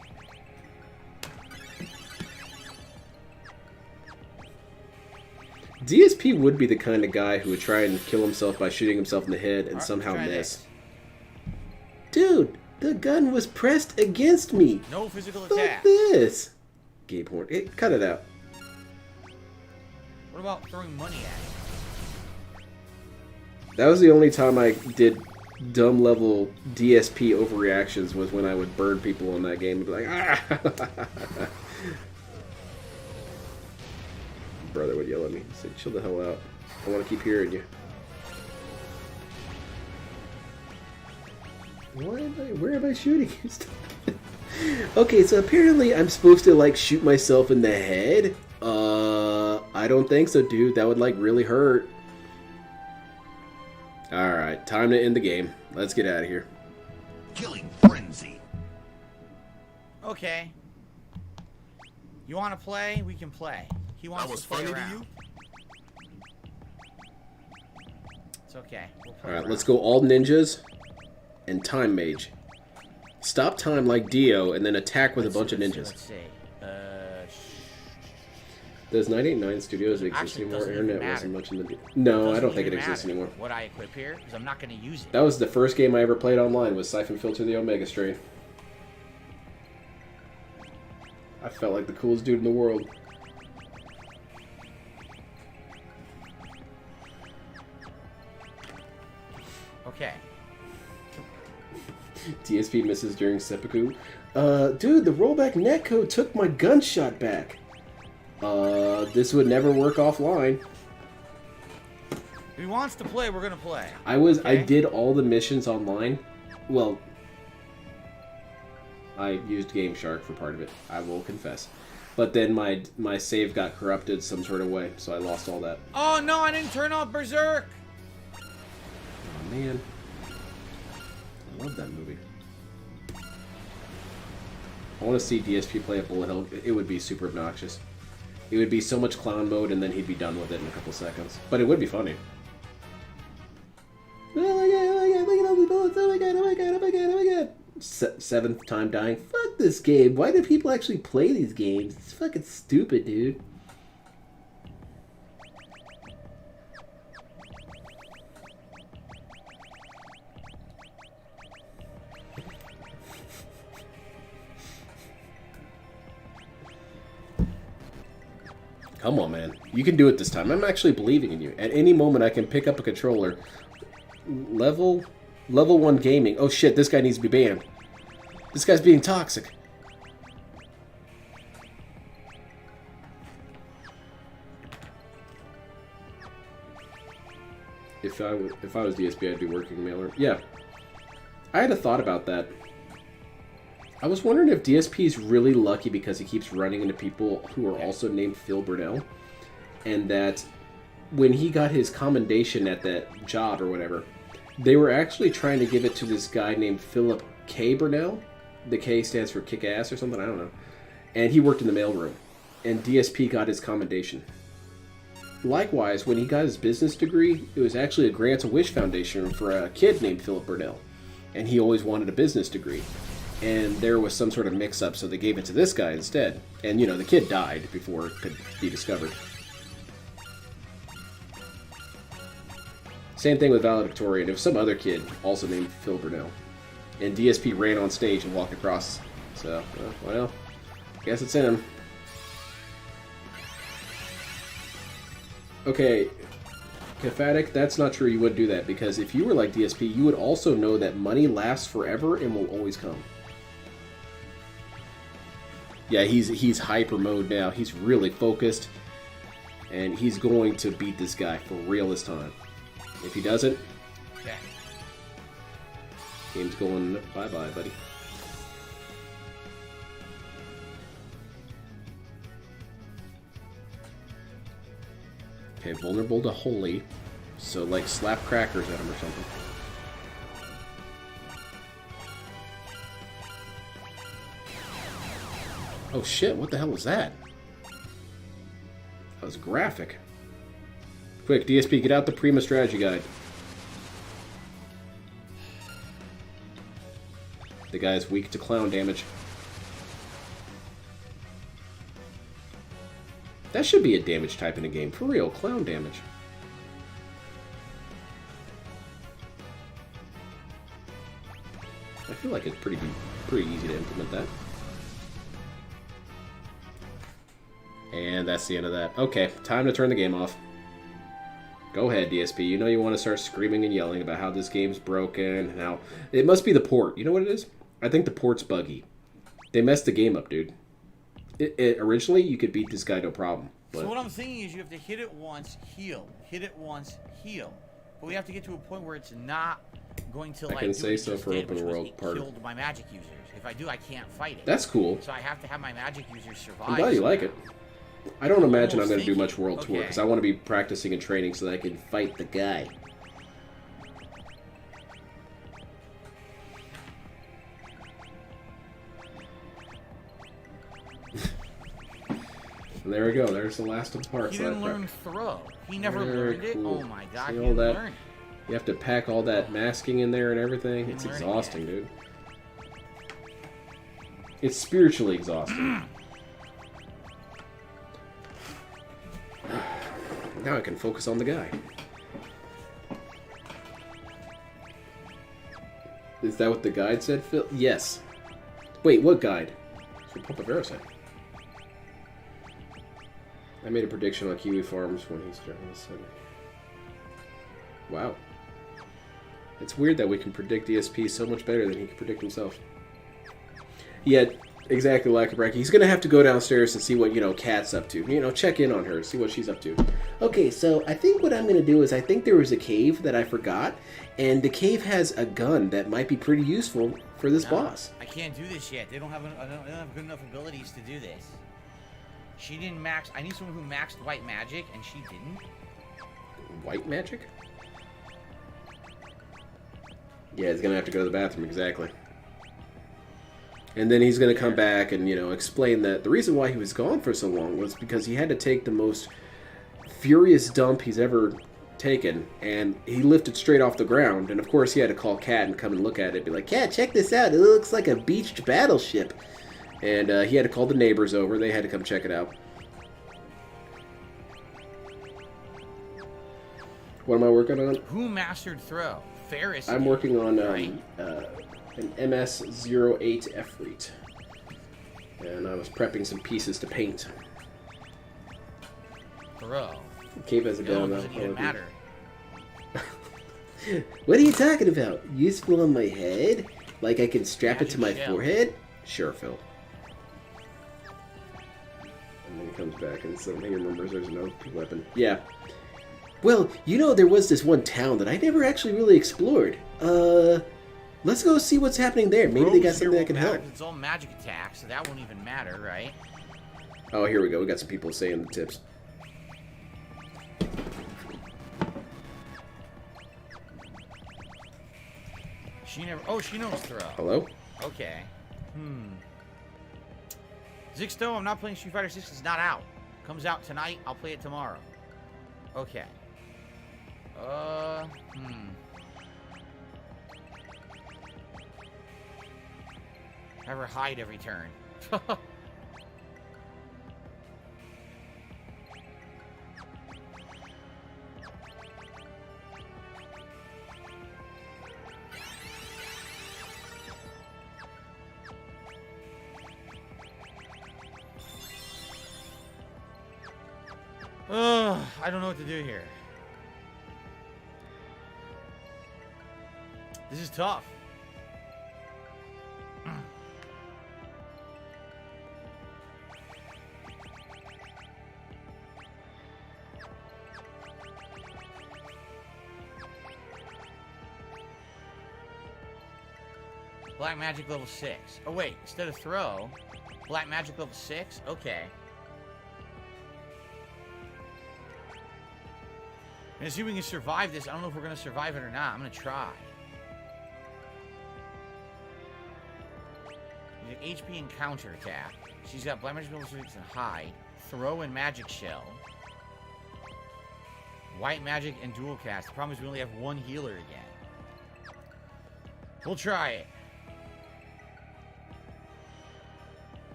DSP would be the kind of guy who would try and kill himself by shooting himself in the head and Alright, somehow try miss. this. Dude, the gun was pressed against me. No physical Fuck attack. this. Gabe Horn. Cut it out. What about throwing money at him? That was the only time I did dumb level DSP overreactions was when I would burn people on that game and be like, ah! Brother would yell at me. He said, chill the hell out. I want to keep hearing you. Where am I shooting? Okay, so apparently I'm supposed to, like, shoot myself in the head? I don't think so, dude. That would, like, really hurt. Alright, time to end the game. Let's get out of here. Killing frenzy. Okay. You want to play? We can play. He wants That was to play funny to around. you? It's okay. We'll play Alright, around. let's go all ninjas and time mage. Stop time like Dio and then attack with a bunch of ninjas. Let's see. Does 989 Studios exist Actually, it anymore? doesn't even Internet matter. wasn't much in the... No, I Doesn't don't think it even exists matter anymore. What I equip here, because I'm not going to use it. That was the first game I ever played online, was Siphon Filter the Omega Strain. I felt like the coolest dude in the world. Okay. DSP misses during seppuku. Dude, the rollback netcode took my gunshot back. This would never work offline. If he wants to play, we're going to play. I Okay. did all the missions online. Well, I used Game Shark for part of it, I will confess. But then my save got corrupted some sort of way, so I lost all that. Oh, no, I didn't turn off Berserk. Oh man. I love that movie. I want to see DSP play a bullet hell. It would be super obnoxious. It would be so much clown mode and then he'd be done with it in a couple seconds. But it would be funny. Oh my god, oh my god, look at all the bullets, oh my god, oh my god, oh my god, oh my god. Seventh time dying. Fuck this game. Why do people actually play these games? It's fucking stupid, dude. Come on, man. You can do it this time. I'm actually believing in you. At any moment, I can pick up a controller. Level 1 gaming. Oh shit, this guy needs to be banned. This guy's being toxic. If I was DSP, I'd be working mailer. Yeah. I had a thought about that. I was wondering if DSP is really lucky because he keeps running into people who are also named Phil Burnell, and that when he got his commendation at that job or whatever, they were actually trying to give it to this guy named Philip K. Burnell. The K stands for kick-ass or something, I don't know. And he worked in the mailroom, and DSP got his commendation. Likewise, when he got his business degree, it was actually a Grant-A-Wish Foundation for a kid named Philip Burnell, and he always wanted a business degree. And there was some sort of mix-up, so they gave it to this guy instead. And, you know, the kid died before it could be discovered. Same thing with valedictorian. There was some other kid also named Phil Burnell. And DSP ran on stage and walked across. So, well, guess it's him. Okay, Cathatic, that's not true. You wouldn't do that, because if you were like DSP, you would also know that money lasts forever and will always come. Yeah, he's hyper mode now. He's really focused, and he's going to beat this guy for real this time. If he doesn't, Okay. game's going bye-bye, buddy. Okay, vulnerable to holy. So, like, slap crackers at him or something. Oh shit, what the hell was that? That was graphic. Quick, DSP, get out the Prima strategy guide. The guy's weak to clown damage. That should be a damage type in a game. For real, clown damage. I feel like it's pretty easy to implement that. And that's the end of that. Okay, time to turn the game off. Go ahead, DSP. You know you want to start screaming and yelling about how this game's broken. Now, it must be the port. You know what it is? I think the port's buggy. They messed the game up, dude. Originally, you could beat this guy no problem. But So what I'm thinking is you have to hit it once, heal. Hit it once, heal. But we have to get to a point where it's not going to, like, can do say what it so just for did, open which was world it part. killed my magic users. If I do, I can't fight it. that's cool. So I have to have my magic users survive. I'm glad you like it. I don't imagine I'm Almost going to do thinking. much world tour, because I want to be practicing and training so that I can fight the guy. And there we go. There's the last of the parts. He that I didn't prepped. learn throw. He never Very learned it. cool. Oh my god, See he all didn't that? learn it. You have to pack all that masking in there and everything. It's Learn it exhausting, dude. It's spiritually exhausting. Now I can focus on the guy. Is that what the guide said, Phil? Yes. Wait, what guide? That's what Papa Vera said. I made a prediction on Kiwi Farms when he's starting this. Wow. It's weird that we can predict DSP so much better than he can predict himself. Yeah, exactly like a Bracky. He's going to have to go downstairs and see what, Kat's up to. Check in on her, see what she's up to. Okay, so I think what I'm going to do is I think there was a cave that I forgot, and the cave has a gun that might be pretty useful for this boss. I can't do this yet. They don't have good enough abilities to do this. She didn't max. I need someone who maxed white magic, and she didn't. White magic? Yeah, he's going to have to go to the bathroom, exactly. And then he's going to come back and, explain that the reason why he was gone for so long was because he had to take the most furious dump he's ever taken, and he lifted straight off the ground. And, of course, he had to call Kat and come and look at it, be like, Kat, check this out. It looks like a beached battleship. And he had to call the neighbors over. They had to come check it out. What am I working on? Who mastered throw? Ferris. I'm did, working on right? an MS-08 Efreet. And I was prepping some pieces to paint. Throw. Cave has a No, gun. doesn't even matter. What are you talking about? Useful on my head? Like I can strap it to my Magic shell. forehead? Sure, Phil. And then he comes back and suddenly he remembers there's no weapon. Yeah. Well, there was this one town that I never actually really explored. Let's go see what's happening there. Maybe they got Rose here something that won't can matter help. 'cause It's all magic attacks, so that won't even matter, right? Oh, here we go. We got some people saying the tips. She never. Oh, she knows throw. Hello? Okay. Zixto, I'm not playing Street Fighter 6. It's not out. Comes out tonight. I'll play it tomorrow. Okay. Have her hide every turn. Ugh, I don't know what to do here. This is tough. Black magic level 6. Oh wait, instead of throw, black magic level 6? Okay. And see if we can survive this. I don't know if we're going to survive it or not. I'm going to try. HP and counter attack. She's got black magic level 6 and hide. Throw and magic shell. White magic and dual cast. The problem is we only have one healer again. We'll try it.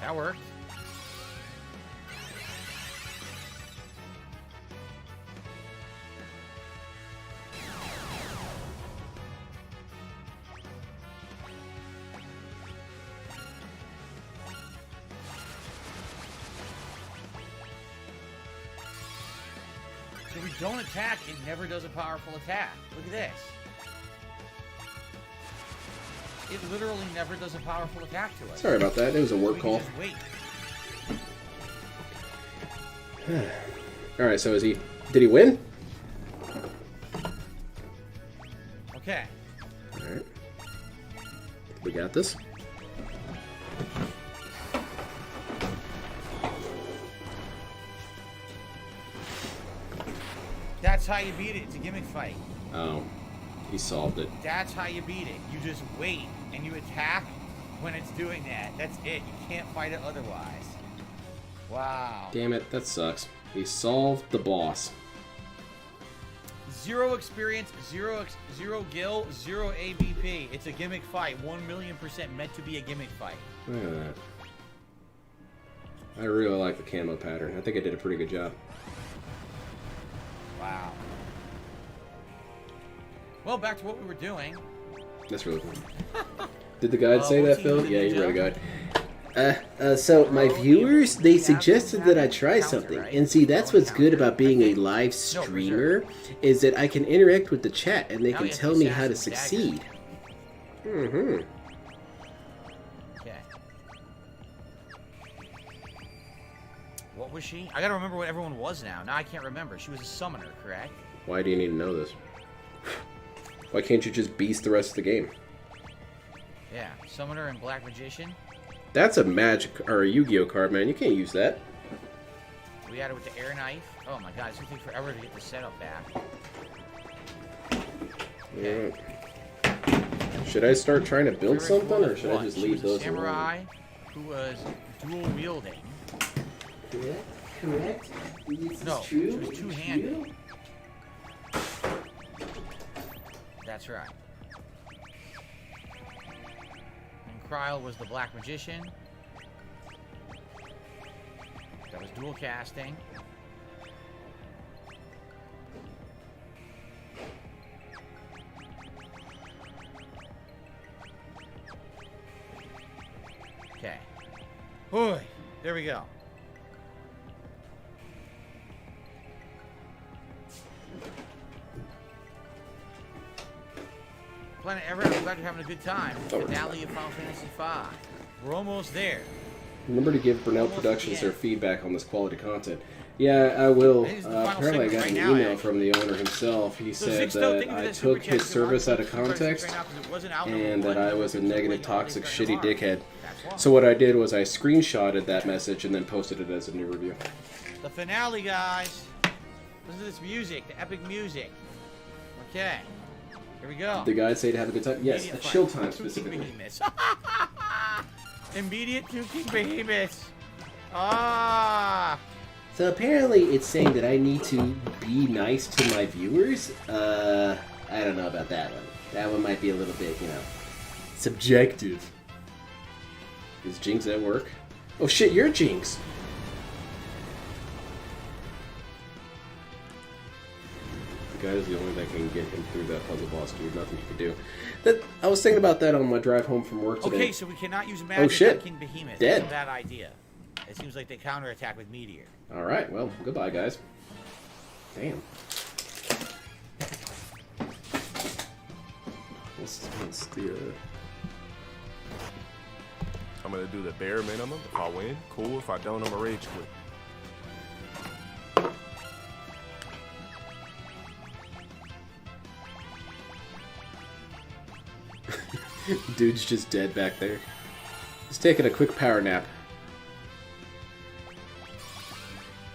That worked. So we don't attack, it never does a powerful attack. Look at this. It literally never does a powerful attack to us. Sorry about that. It was a work call. Just wait. All right. So is he? Did he win? Okay. All right. We got this. That's how you beat it. It's a gimmick fight. Oh, he solved it. That's how you beat it. You just wait and you attack when it's doing that. That's it. You can't fight it otherwise. Wow. Damn it. That sucks. He solved the boss. 0 experience, 0 gil, 0 ABP. It's a gimmick fight. 1,000,000% meant to be a gimmick fight. Look at that. I really like the camo pattern. I think I did a pretty good job. Wow. Well, back to what we were doing. That's really cool. Did the guide say that, Phil? Yeah, you read a guide. So my viewers, they suggested that I try something. And see, that's what's good about being a live streamer, is that I can interact with the chat and they can tell me how to succeed. Mm-hmm. Okay. What was she? I gotta remember what everyone was now. Now I can't remember. She was a summoner, correct? Why do you need to know this? Why can't you just beast the rest of the game? Yeah, summoner and black magician. That's a magic or a Yu-Gi-Oh card, man. You can't use that. We had it with the air knife. Oh my god, it's gonna take forever to get the setup back. Okay. Should I start trying to build something, or should I just leave those alone? Samurai who was dual wielding. Correct? No, she was two-handed. That's right. And Kryl was the black magician. That was dual casting. Okay. Boy, there we go. Planet Everett, I'm glad you're having a good time. Finale of Final Fantasy V. We're almost there. Remember to give Brunel Productions their feedback on this quality content. Yeah, I will. Apparently I got an email from the owner himself. He said that I took his service out of context and that I was a negative, toxic, shitty dickhead. So what I did was I screenshotted that message and then posted it as a new review. The finale, guys. Listen to this music, the epic music. Okay. Here we go. The guys say to have a good time? Yes, Immediate at chill fight. time Two King specifically. Behemoths. Immediate 2 King Behemoths. Ah. So apparently it's saying that I need to be nice to my viewers. I don't know about that one. That one might be a little bit, you know, subjective. Is Jinx at work? Oh shit, you're Jinx! The guy is the only that can get him through that puzzle boss, dude. Nothing you can do. I was thinking about that on my drive home from work today. Okay, so we cannot use magic Oh, shit. on King Behemoth. Dead. That's a bad idea. It seems like they counterattack with Meteor. Alright, well, goodbye, guys. Damn. What's the, I'm gonna do the bare minimum. If I win, cool. If I don't, I'm a rage quit. Dude's just dead back there. He's taking a quick power nap.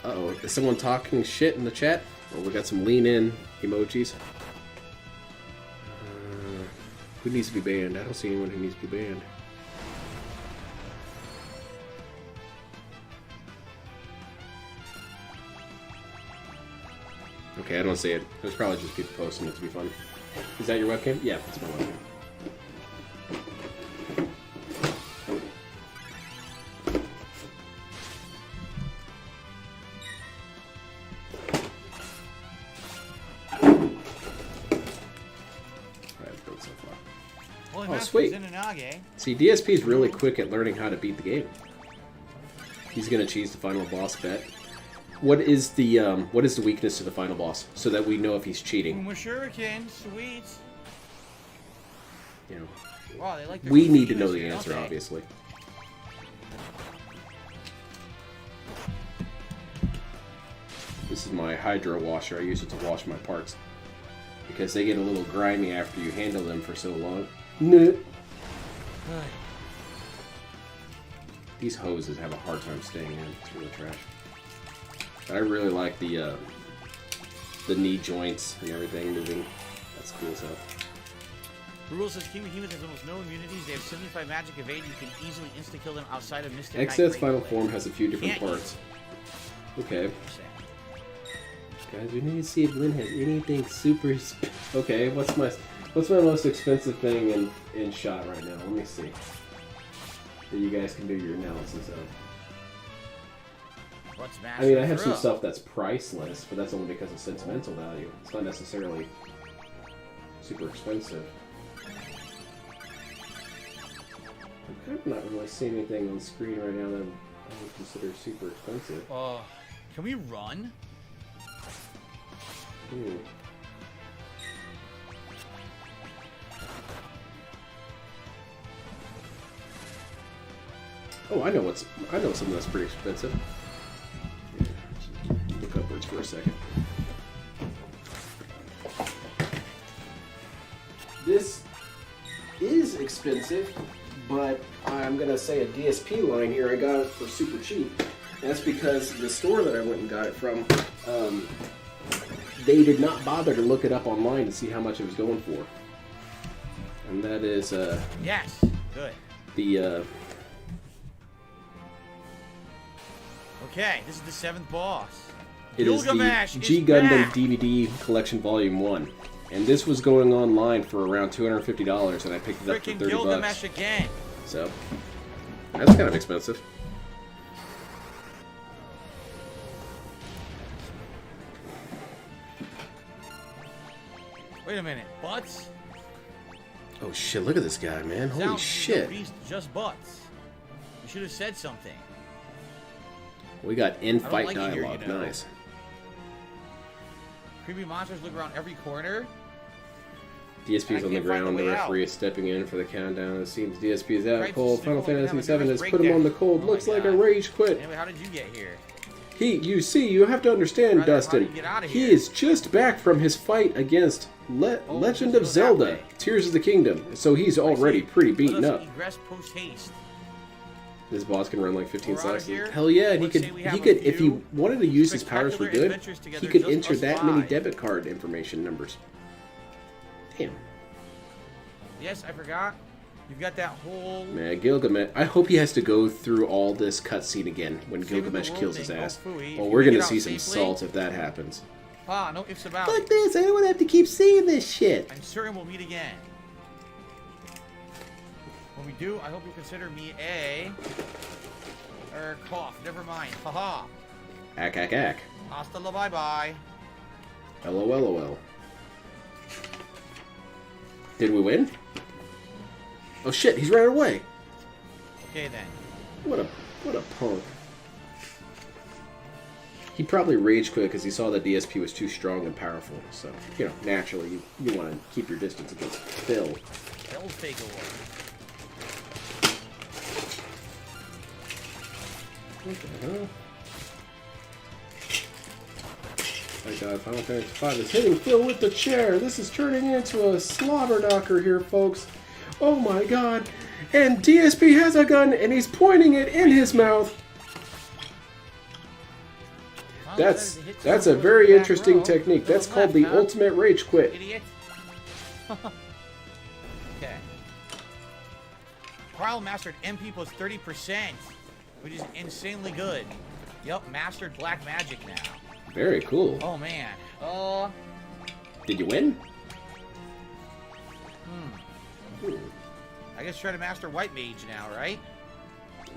Uh-oh, is someone talking shit in the chat? Well, we got some lean-in emojis. Who needs to be banned? I don't see anyone who needs to be banned. Okay, I don't see it. It was probably just people posting it to be funny. Is that your webcam? Yeah, it's my webcam. Well, Oh, sweet. Zenonage. See, DSP is really quick at learning how to beat the game. He's gonna choose the final boss bet. What is the weakness to the final boss, so that we know if he's cheating? Shuriken, sweet. You know, Wow, they like their we need to know behemoths the here, answer, don't they? obviously. This is my hydro washer. I use it to wash my parts because they get a little grimy after you handle them for so long. No. These hoses have a hard time staying in. It's really trash. But I really like the knee joints and everything moving. That's cool stuff. The rule says King Behemoth has almost no immunities. They have 75 magic evade. You can easily insta-kill them outside of Mystic Knight Exod's Great final Blade. form has a few different Can't parts. Okay. use it. Guys, we need to see if Lynn has anything super. Okay, what's my most expensive thing in shot right now? Let me see. That you guys can do your analysis of. What's I mean, I have some Throw? stuff that's priceless, but that's only because of sentimental value. It's not necessarily super expensive. I'm kind of not really seeing anything on screen right now that I would consider super expensive. Can we run? Hmm. Oh, I know something that's pretty expensive. Yeah, look upwards for a second. This is expensive, but I'm gonna say a DSP line here. I got it for super cheap. That's because the store that I went and got it from, they did not bother to look it up online to see how much it was going for. And that is Yes. Good. the Okay, this is the 7th boss. it is the Gilgamesh G is Gundam back. DVD Collection Volume 1. And this was going online for around $250, and I picked it up for Freaking $30. Gilgamesh again. So that's kind of expensive. Wait a minute. Butts? Oh shit, look at this guy, man. Holy Sounds shit. no beast, just butts. You should have said something. We got in-fight like it here, dialogue. you know. Nice. Creepy monsters look around every corner. DSP is I on the can't find ground. the The way referee out. is stepping in for the countdown. It seems DSP is out Right, cold. just Final stick on Fantasy the VII has break put him there. on the cold. Oh my Looks like a God. rage quit. Anyway, how did you get here? You see, you have to understand, Brother, how Dustin. do you get out of He here? is just back from his fight against Legend let's of go that Zelda, way. Tears of the Kingdom. So he's already pretty beaten Let up. us egress post haste. This boss can run like 15 We're outta seconds. here. Hell yeah, and he Let's say could, we he have could, a if he few wanted to use his powers for spectacular good, adventures he together, could just enter us that many five. debit card information numbers. Damn. Yes, I forgot. You've got that whole... Man, Gilgamesh. I hope he has to go through all this cutscene again when Saving the Gilgamesh world kills his ain't no ass. phooey. Well, If we're you gonna make it see out some safely- salt if that happens. Ah, no ifs about Fuck it. this, I don't want to have to keep seeing this shit. I'm certain we'll meet again. When we do, I hope you'll consider me a... cough. Never mind. Haha. Ack, ack, ack. Hasta la bye-bye. LOL. Did we win? Oh shit, he's running away. Okay, then. What a punk. He probably rage quit because he saw that DSP was too strong and powerful. So, you know, naturally, you want to keep your distance against Phil. Phil's fake away. What the hell? My god, Final Fantasy V is hitting Phil with the chair. This is turning into a slobber knocker here, folks. Oh my god. And DSP has a gun and he's pointing it in his mouth. That's a very interesting technique. That's called the ultimate rage quit. Idiot. Okay. Carl mastered MP plus 30%, which is insanely good. Yep, mastered black magic now. Very cool. Oh man. Did you win? I guess try to master white mage now, right?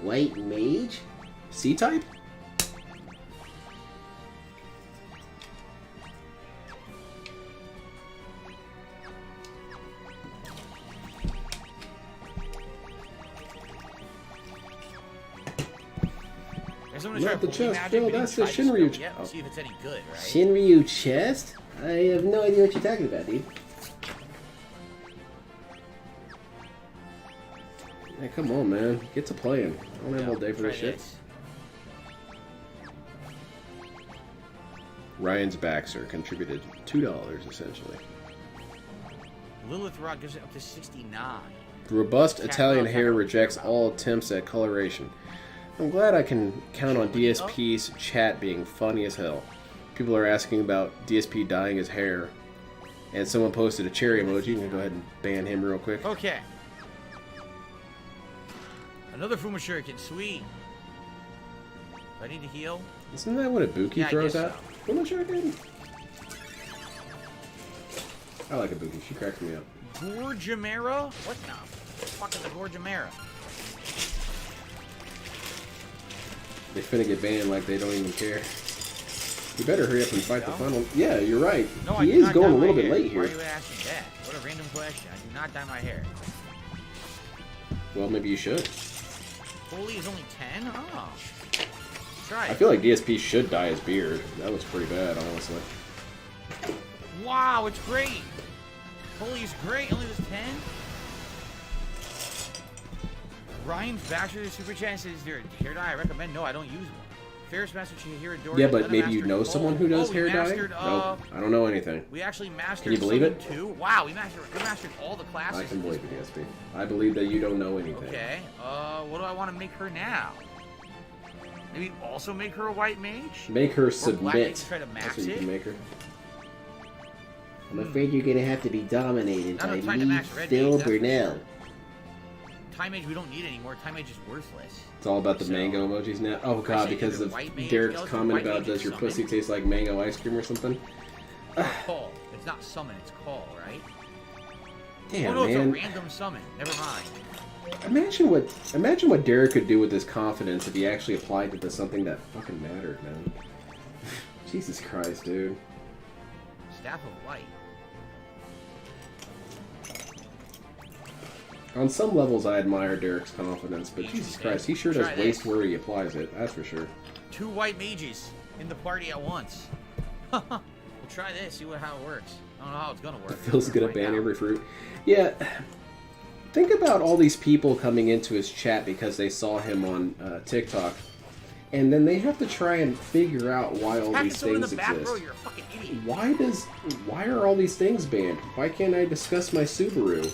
White mage? C-type? Guess I'm gonna Not try the holy chest, magic, Phil, but that's then the try to Shinryu spell yet and see if it's any good, right? Shinryu chest? I have no idea what you're talking about, dude. Hey, come on, man. Get to playing. I don't have all day for try this shit. this. Ryan's Baxter contributed $2, essentially. Lilith Rod gives it up to 69. Robust Cat Italian Love, hair I don't rejects care about. all attempts at coloration. I'm glad I can count on DSP's chat being funny as hell. People are asking about DSP dyeing his hair. And someone posted a cherry emoji. You can go ahead and ban him real quick. Okay. Another Fuma Shuriken, sweet. Do I need to heal? Isn't that what Ibuki Yeah, I throws guess out? I'm not sure I did. I like Ibuki. She cracks me up. Gorgamera? What the fuck is a Gorgamera? They finna get banned like they don't even care. You better hurry up and fight the final. Yeah, you're right. No, I He do is not going dye a little my bit hair. late here. Why are you asking that? What a random question. I do not dye my hair. Well, maybe you should. Holy is only 10? Oh. Try it. I feel like DSP should dye his beard. That looks pretty bad, honestly. Wow, it's great. Holy is great. Only was 10? Ryan's Baxter the super chat says, is there a hair dye I recommend? No, I don't use one. Ferris Master Chihira Dora. Yeah, but maybe you know someone who does hair dye? Mastered, Nope, I don't know anything. we actually mastered Can you believe it? some too. Wow, we mastered all the classes. I can believe it, DSP. I believe that you don't know anything. Okay, what do I want to make her now? Maybe also make her a white mage? Make her Black submit. Mage try to That's max what you it? can make her. I'm afraid you're gonna have to be dominated I'm by not trying to me, max red Phil mage, that's for Burnell. sure. Time Mage we don't need anymore. Time Mage is worthless. It's all about the So, mango emojis now. Oh god, say because either of white mage, Derek's skeleton, comment white about mage, does your summon. pussy taste like mango ice cream or something? Call. It's not summon, it's call, right? Damn, oh no, man. it's a random summon. Never mind. Imagine what Derek could do with his confidence if he actually applied it to something that fucking mattered, man. Jesus Christ, dude. Staff of Light. On some levels, I admire Derek's confidence, but Jesus Interesting. Christ, he sure does Try waste this. where he applies it. That's for sure. 2 white mages in the party at once. We'll try this, see how it works. I don't know how it's gonna work. Phil's gonna Find ban out. every fruit. Yeah. Think about all these people coming into his chat because they saw him on TikTok, and then they have to try and figure out why all Have these someone in things the back row, exist. you're a fucking idiot. Why are all these things banned? Why can't I discuss my Subaru?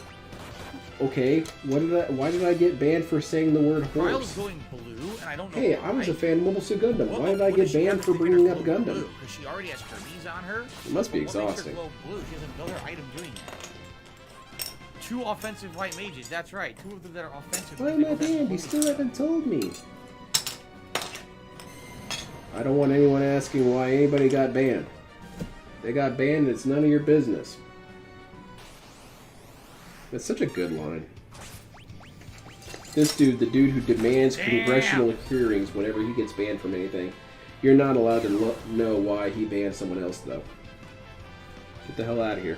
Okay, why did I get banned for saying the word Trial's horse? going blue, and I don't know Hey, why. I was a fan of Mobile Suit Gundam. What- Why did I what get does she have banned to for make her bringing up glow Gundam? blue? Because she already has Hermes on her. It must be What makes her exhausting. glow blue? She has another item doing that. 2 offensive white mages, that's right. 2 of them that are offensive. Why am I banned? You still haven't told me. I don't want anyone asking why anybody got banned. They got banned, it's none of your business. That's such a good line. This dude, the dude who demands congressional hearings whenever he gets banned from anything. You're not allowed to know why he banned someone else, though. Get the hell out of here.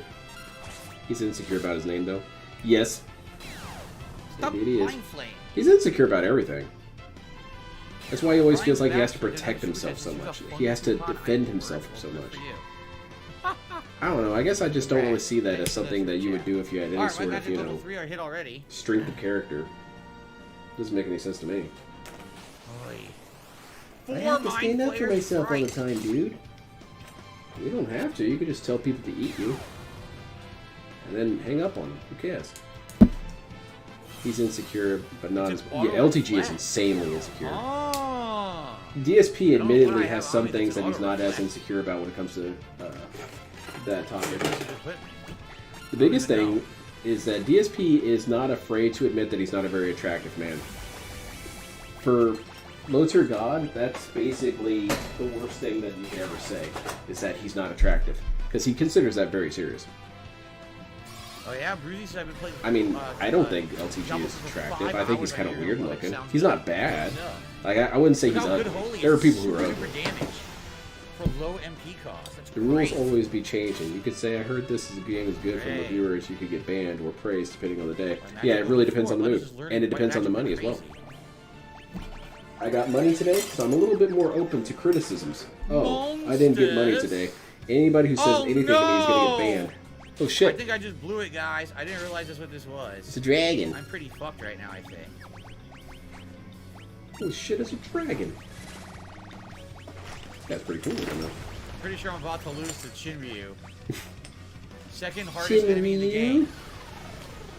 He's insecure about his name, though. Yes. Stop Indeed he is. Mind Flame. He's insecure about everything. That's why he always feels like he has to protect himself so much. He has to defend himself so much. I don't know. I guess I just don't really see that as something that you would do if you had any sort of, you know, Three are hit already. strength of character. Doesn't make any sense to me. I have to stand up for myself all the time, dude. You don't have to. You could just tell people to eat you. And then hang up on them. Who cares? He's insecure, but not as... Yeah, LTG is insanely insecure. Oh. DSP admittedly has some things that he's not as insecure about when it comes to that topic. The biggest thing is that DSP is not afraid to admit that he's not a very attractive man. For low-tier God, that's basically the worst thing that you can ever say, is that he's not attractive. Because he considers that very serious. Oh yeah, Bruzy said I've been playing. I mean, I don't think LTG is attractive. I think he's kind of weird looking. He's not bad. Like, I wouldn't say he's ugly. There are people who are ugly. For low MP cost. That's The rules great. always be changing. You could say, I heard this game is good from reviewers. You could get banned or praised depending on the day. Yeah, it really depends on the mood. And it depends on the money as well. I got money today, so I'm a little bit more open to criticisms. Oh, I didn't get money today. Anybody who says anything to me is going to get banned. Oh I shit, think I just blew it, guys. I didn't realize that's what this was. it's a dragon. I'm pretty fucked right now, I think. Holy shit, it's a dragon. That's pretty cool, isn't it? Pretty sure I'm about to lose to Shinryu. Second hardest enemy in the game.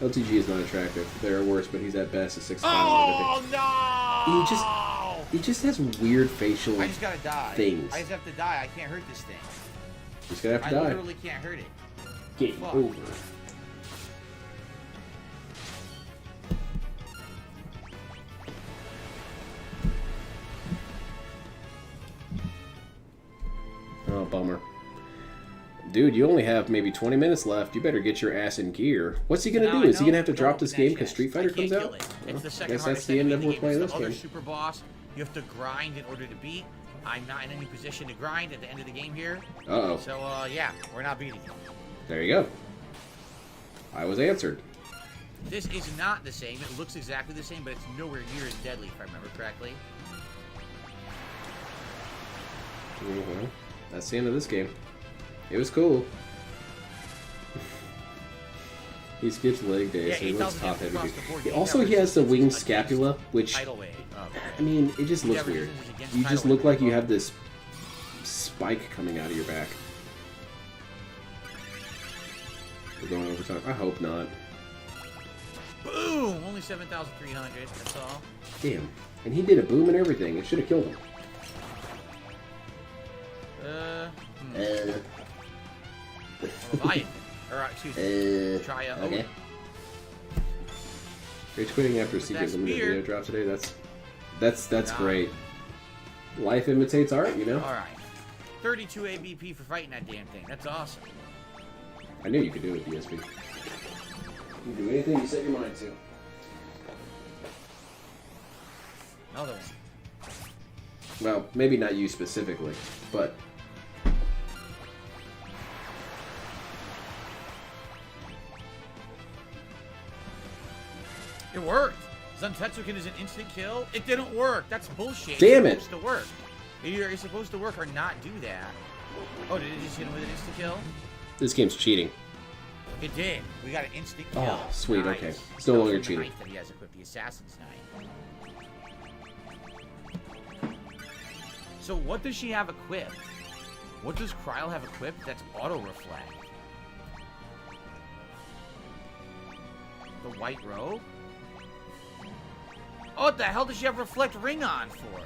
LTG is not attractive. There are worse, but he's at best a 6'5". Oh no! He just has weird facial I just gotta die. things. I just have to die. I can't hurt this thing. He's gonna have I to die. literally can't hurt it. Game Fuck. over. Oh, bummer. Dude, you only have maybe 20 minutes left. You better get your ass in gear. What's he gonna do? Is he gonna have to drop this game because Street Fighter comes out? It's the I second guess that's hardest the end enemy of in the we're game. playing It's this the other game. super boss. You have to grind in order to beat. I'm not in any position to grind at the end of the game here. Uh-oh. So, yeah, we're not beating him. There you go. I was answered. This is not the same. It looks exactly the same, but it's nowhere near as deadly, if I remember correctly. That's the end of this game. It was cool. He skips leg days, Yeah, so he looks 8,000 top heavy. across the board. Also, he has the winged scapula, which, Tidal wave. I mean, it just looks weird. You just look like you have this spike coming out of your back. We're going overtime. I hope not. Boom! Only 7,300. That's all. Damn. And he did a boom and everything. It should have killed him. Leviathan. Or, excuse me. Try okay. Rage quitting after Secret Limited video drop today. That's great. Life imitates art, you know? Alright. 32 ABP for fighting that damn thing. That's awesome. I knew you could do it, DSP. You can do anything you set your mind to. Another one. Well, maybe not you specifically, but... It worked. Zantetsuken is an instant kill. It didn't work. That's bullshit. Damn it. It's supposed to work. Either it's supposed to work or not do that. Oh, did it just hit him with an instant kill? This game's cheating. It did. We got an instant kill. Oh, sweet, Nice. okay. It's no That was longer from the cheating. knife that he has equipped, the assassin's knife. So what does she have equipped? What does Kryl have equipped that's auto-reflect? The white robe? Oh, what the hell does she have reflect ring on for?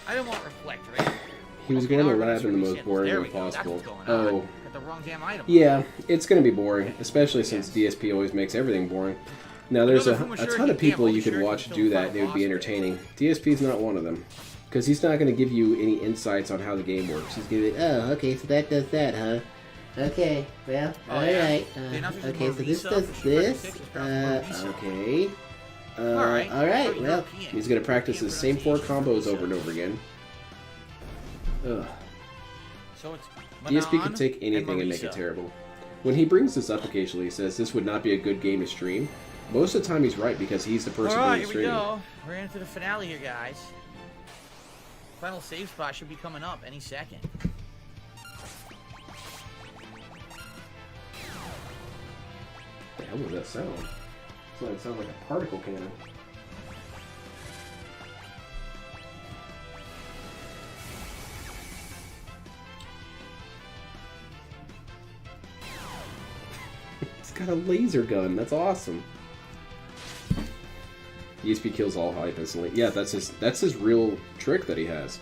I didn't want reflect ring. He was Okay, going now to we're lab in the most boring there way we go. That's possible. what's going on. Oh, Got the wrong damn item. yeah, it's going to be boring, especially since DSP always makes everything boring. Now, there's a ton of people you could watch do that, and it would be entertaining. DSP's not one of them. Because he's not going to give you any insights on how the game works. He's going to be, oh, okay, so that does that, huh? Okay, well, Oh, yeah? alright. They're not supposed to Okay, be so more this Visa, does but Street Fighter this. 6 is probably more Visa. Okay. Alright. Alright, well. European. He's gonna practice the same 4 Pronunciation combos Visa. over and over again. Ugh. So it's DSP Manon can take anything and make Marisa. it terrible. When he brings this up occasionally, he says this would not be a good game to stream. Most of the time he's right because he's the person Alright, doing here we streaming. go. We're into the finale here, guys. Final save spot should be coming up any second. What the hell was that sound? It sounded like a particle cannon. It's got a laser gun. That's awesome. DSP kills all hype instantly. Yeah, that's his real trick that he has.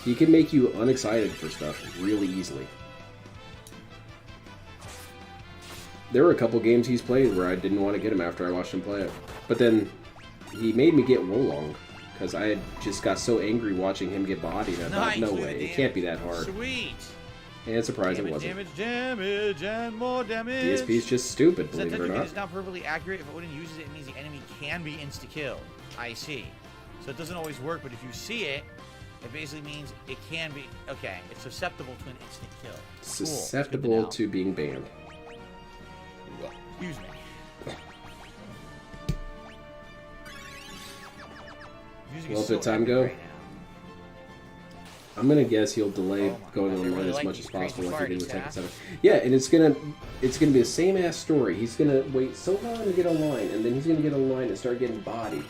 He can make you unexcited for stuff really easily. There were a couple games he's played where I didn't want to get him after I watched him play it. But then he made me get Wolong because I had just got so angry watching him get bodied. I thought, no way, it can't be that hard. Sweet. And surprised it wasn't. Damage, and more damage. DSP's just stupid, So believe it or technically not. it's not perfectly accurate. If Odin uses it, it means the enemy can be insta-killed. I see. So it doesn't always work, but if you see it, it basically means it can be... Okay, it's susceptible to an instant kill. Cool. It's good Susceptible know. to being banned. Excuse me. Music is Well, so did time epic go? right now. I'm gonna guess he'll delay Oh my going God, they online really as like much these as possible, crazy like he did with parties, Tekken huh? 7. Yeah, and it's gonna be the same ass story. He's gonna wait so long to get online, and then he's gonna get online and start getting bodied,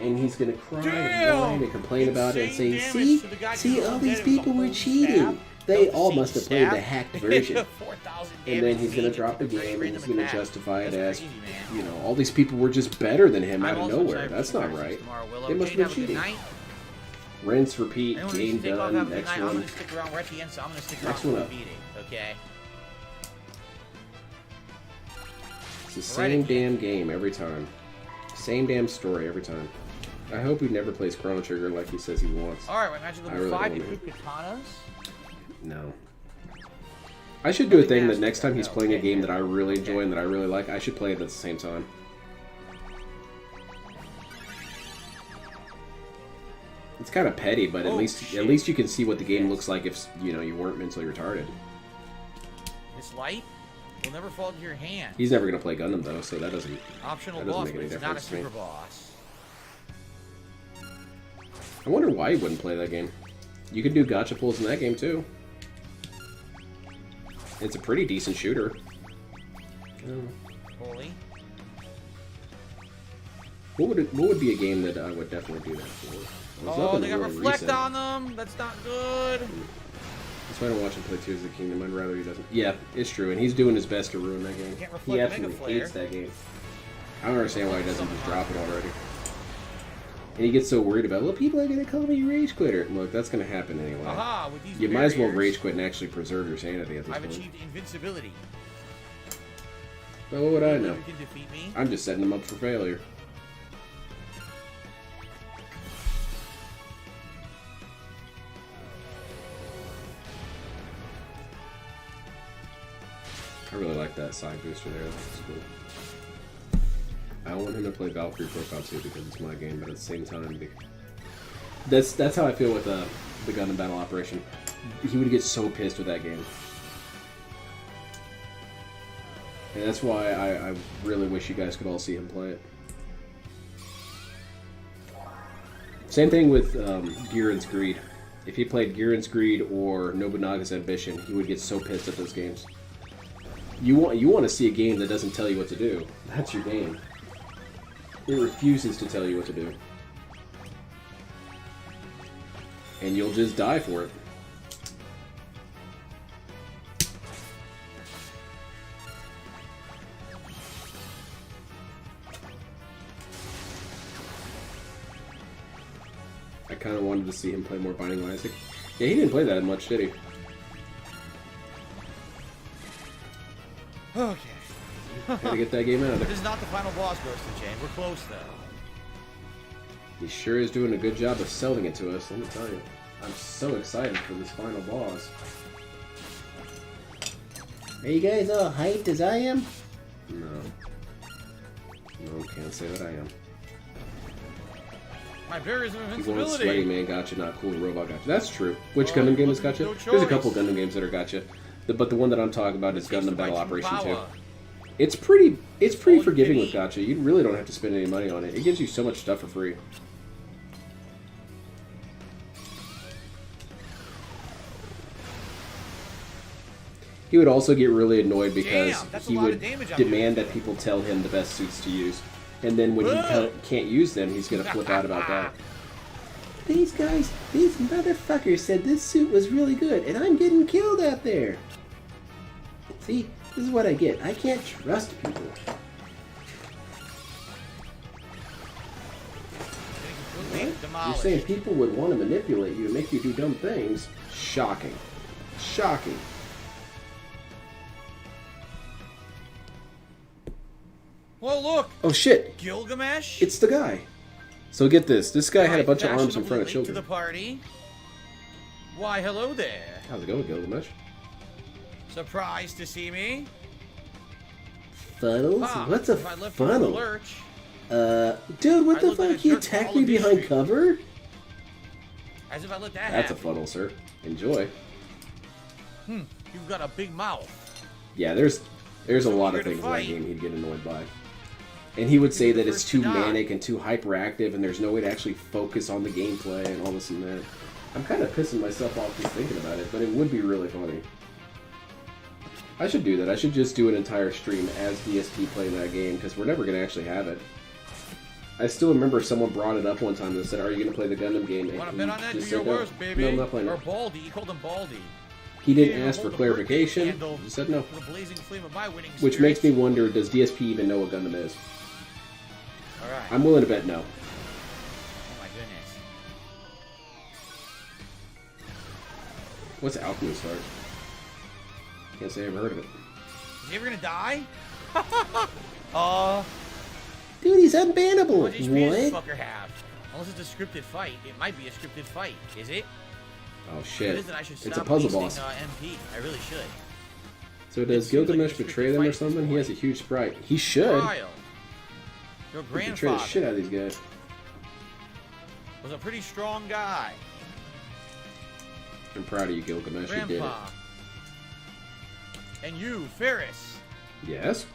and he's gonna cry and whine and complain about it and say, Insane damage to the guy "See, who all did these it. It was a people were whole cheating. staff. They No, all siege must have played the staff. hacked version." 4,000 And then damage he's gonna siege drop the at very game, and random he's gonna attack. justify it That's as, crazy, man. you know, all these people were just better than him out I'm of also nowhere. excited for That's Super not Six right. tomorrow, Willow. They must Okay, have been have a good cheating. night. Rinse, repeat, Anyone game needs to take off, have done, a good next night. I'm one. gonna stick around. We're at the end, so I'm gonna stick around Next for one the up. meeting. Okay. It's the same Alrighty. damn game every time. Same damn story every time. I hope he never plays Chrono Trigger like he says he wants. All right, we're matching I number really 5. don't Equip katanas. No. I should do a Nothing thing that master, next time he's no. playing a Okay. game that I really enjoy Okay. and that I really like, I should play it at the same time. It's kind of petty, but at Oh, least shit. at least you can see what the game Yes. looks like if you weren't mentally retarded. This light will never fall into your hand. He's never gonna play Gundam though, so that doesn't. Optional that doesn't boss, make but any it's not a difference to me. super boss. I wonder why he wouldn't play that game. You could do gacha pulls in that game too. It's a pretty decent shooter. Holy. What would be a game that I would definitely do that for? There's Oh, nothing they got really reflect recent. on them. That's not good. That's why I don't watch him play Tears of the Kingdom. I'd rather he doesn't. Yeah, it's true, and he's doing his best to ruin that game. Can't reflect He Mega absolutely Flare. hates that game. I don't understand why he doesn't just drop it already. And he gets so worried about, well, people are gonna call me rage quitter. Look, that's gonna happen anyway. Aha, with these You might as well barriers, rage quit and actually preserve your sanity at this I've point. achieved invincibility. Well, what would I know? You can defeat me. I'm just setting them up for failure. I really like that side booster there. That's cool. I want him to play Valkyrie Profile too because it's my game, but at the same time, that's how I feel with the Gundam Battle Operation. He would get so pissed with that game. And that's why I really wish you guys could all see him play it. Same thing with Giran's Greed. If he played Giran's Greed or Nobunaga's Ambition, he would get so pissed at those games. You want to see a game that doesn't tell you what to do. That's your game. It refuses to tell you what to do. And you'll just die for it. I kind of wanted to see him play more Binding of Isaac. Yeah, he didn't play that much, did he? Okay. Had to get that game out of there. This is not the final boss, Roasted Chain. We're close, though. He sure is doing a good job of selling it to us, let me tell you. I'm so excited for this final boss. Are you guys all hyped as I am? No. No, can't say that I am. My barriers of You want invincibility. sweaty man gotcha, not cool robot gotcha. That's true. Which Well, Gundam game is there's gotcha? no There's a choice. couple Gundam games that are gotcha. But the one that I'm talking about is Taste Gundam of my Battle true Operation 2. power. It's pretty All you forgiving can with eat. gotcha. You really don't have to spend any money on it. It gives you so much stuff for free. He would also get really annoyed because Damn, that's a he lot would of damage I'm demand doing. that people tell him the best suits to use. And then when he can't use them, he's going to flip out about that. These guys, these motherfuckers said this suit was really good, and I'm getting killed out there. See, this is what I get. I can't trust people. Completely You're demolished. saying people would want to manipulate you and make you do dumb things. Shocking. Shocking. Well, look, Oh shit! Gilgamesh. It's the guy. So get this. This guy had a Right, bunch of arms in fashionably front of late children. To the party. Why, hello there. How's it going, Gilgamesh? Surprised to see me? Funnels? Ah, What's a if I left you in the funnel? lurch. Dude, what I the look like a fuck? You jerk for attacked all me of these behind streets. cover? As if I let that That's a happen. funnel, sir. Enjoy. You've got a big mouth. Yeah, there's a So lot of eager to things in that fight. game he'd get annoyed by. And he would say the that it's first too to die. manic and too hyperactive and there's no way to actually focus on the gameplay and all this and that. I'm kind of pissing myself off just thinking about it, but it would be really funny. I should do that. I should just do an entire stream as DSP playing that game, because we're never going to actually have it. I still remember someone brought it up one time and said, "Are you going to play the Gundam game?" And Want to he bet on that? Do just your said no. worst, baby. No, I'm not playing Or it. Baldy. You called him Baldy. He didn't You ask for hold the birthday clarification. candle He said no. to the blazing flame of my winning Which spirit. makes me wonder, does DSP even know what Gundam is? All right. I'm willing to bet no. Oh my goodness. What's Alchemist Heart? Can't say I've heard of it. Is he ever gonna die? Dude, he's unbannable. What HP does this What? fucker have? Unless it's a scripted fight. It might be a scripted fight. Is it? Oh If shit. it isn't, I should stop It's a puzzle wasting, boss. MP. I really should. So does seems like Gilgamesh a scripted betray them fight or at this something? He has a point. huge sprite. He should. Trial. Your He betray the grandfather shit out of these guys. was a pretty strong guy. I'm proud of you, Gilgamesh. You did it. Grandpa. And you, Ferris. Yes?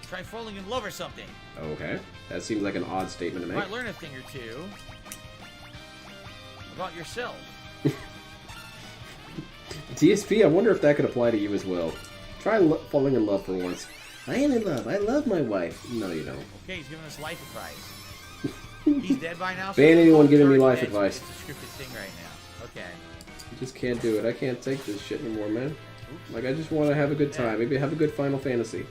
Try falling in love or something. Okay. That seems like an odd statement to You make. might learn a thing or two about yourself. DSP, I wonder if that could apply to you as well. Try falling in love for once. I am in love. I love my wife. No, you don't. Okay, he's giving us life advice. He's dead by now. Ban anyone giving me He's life dead, so advice. It's a scripted thing right now. Okay. You just can't do it. I can't take this shit anymore, man. Like, I just want to have a good time. Maybe have a good Final Fantasy.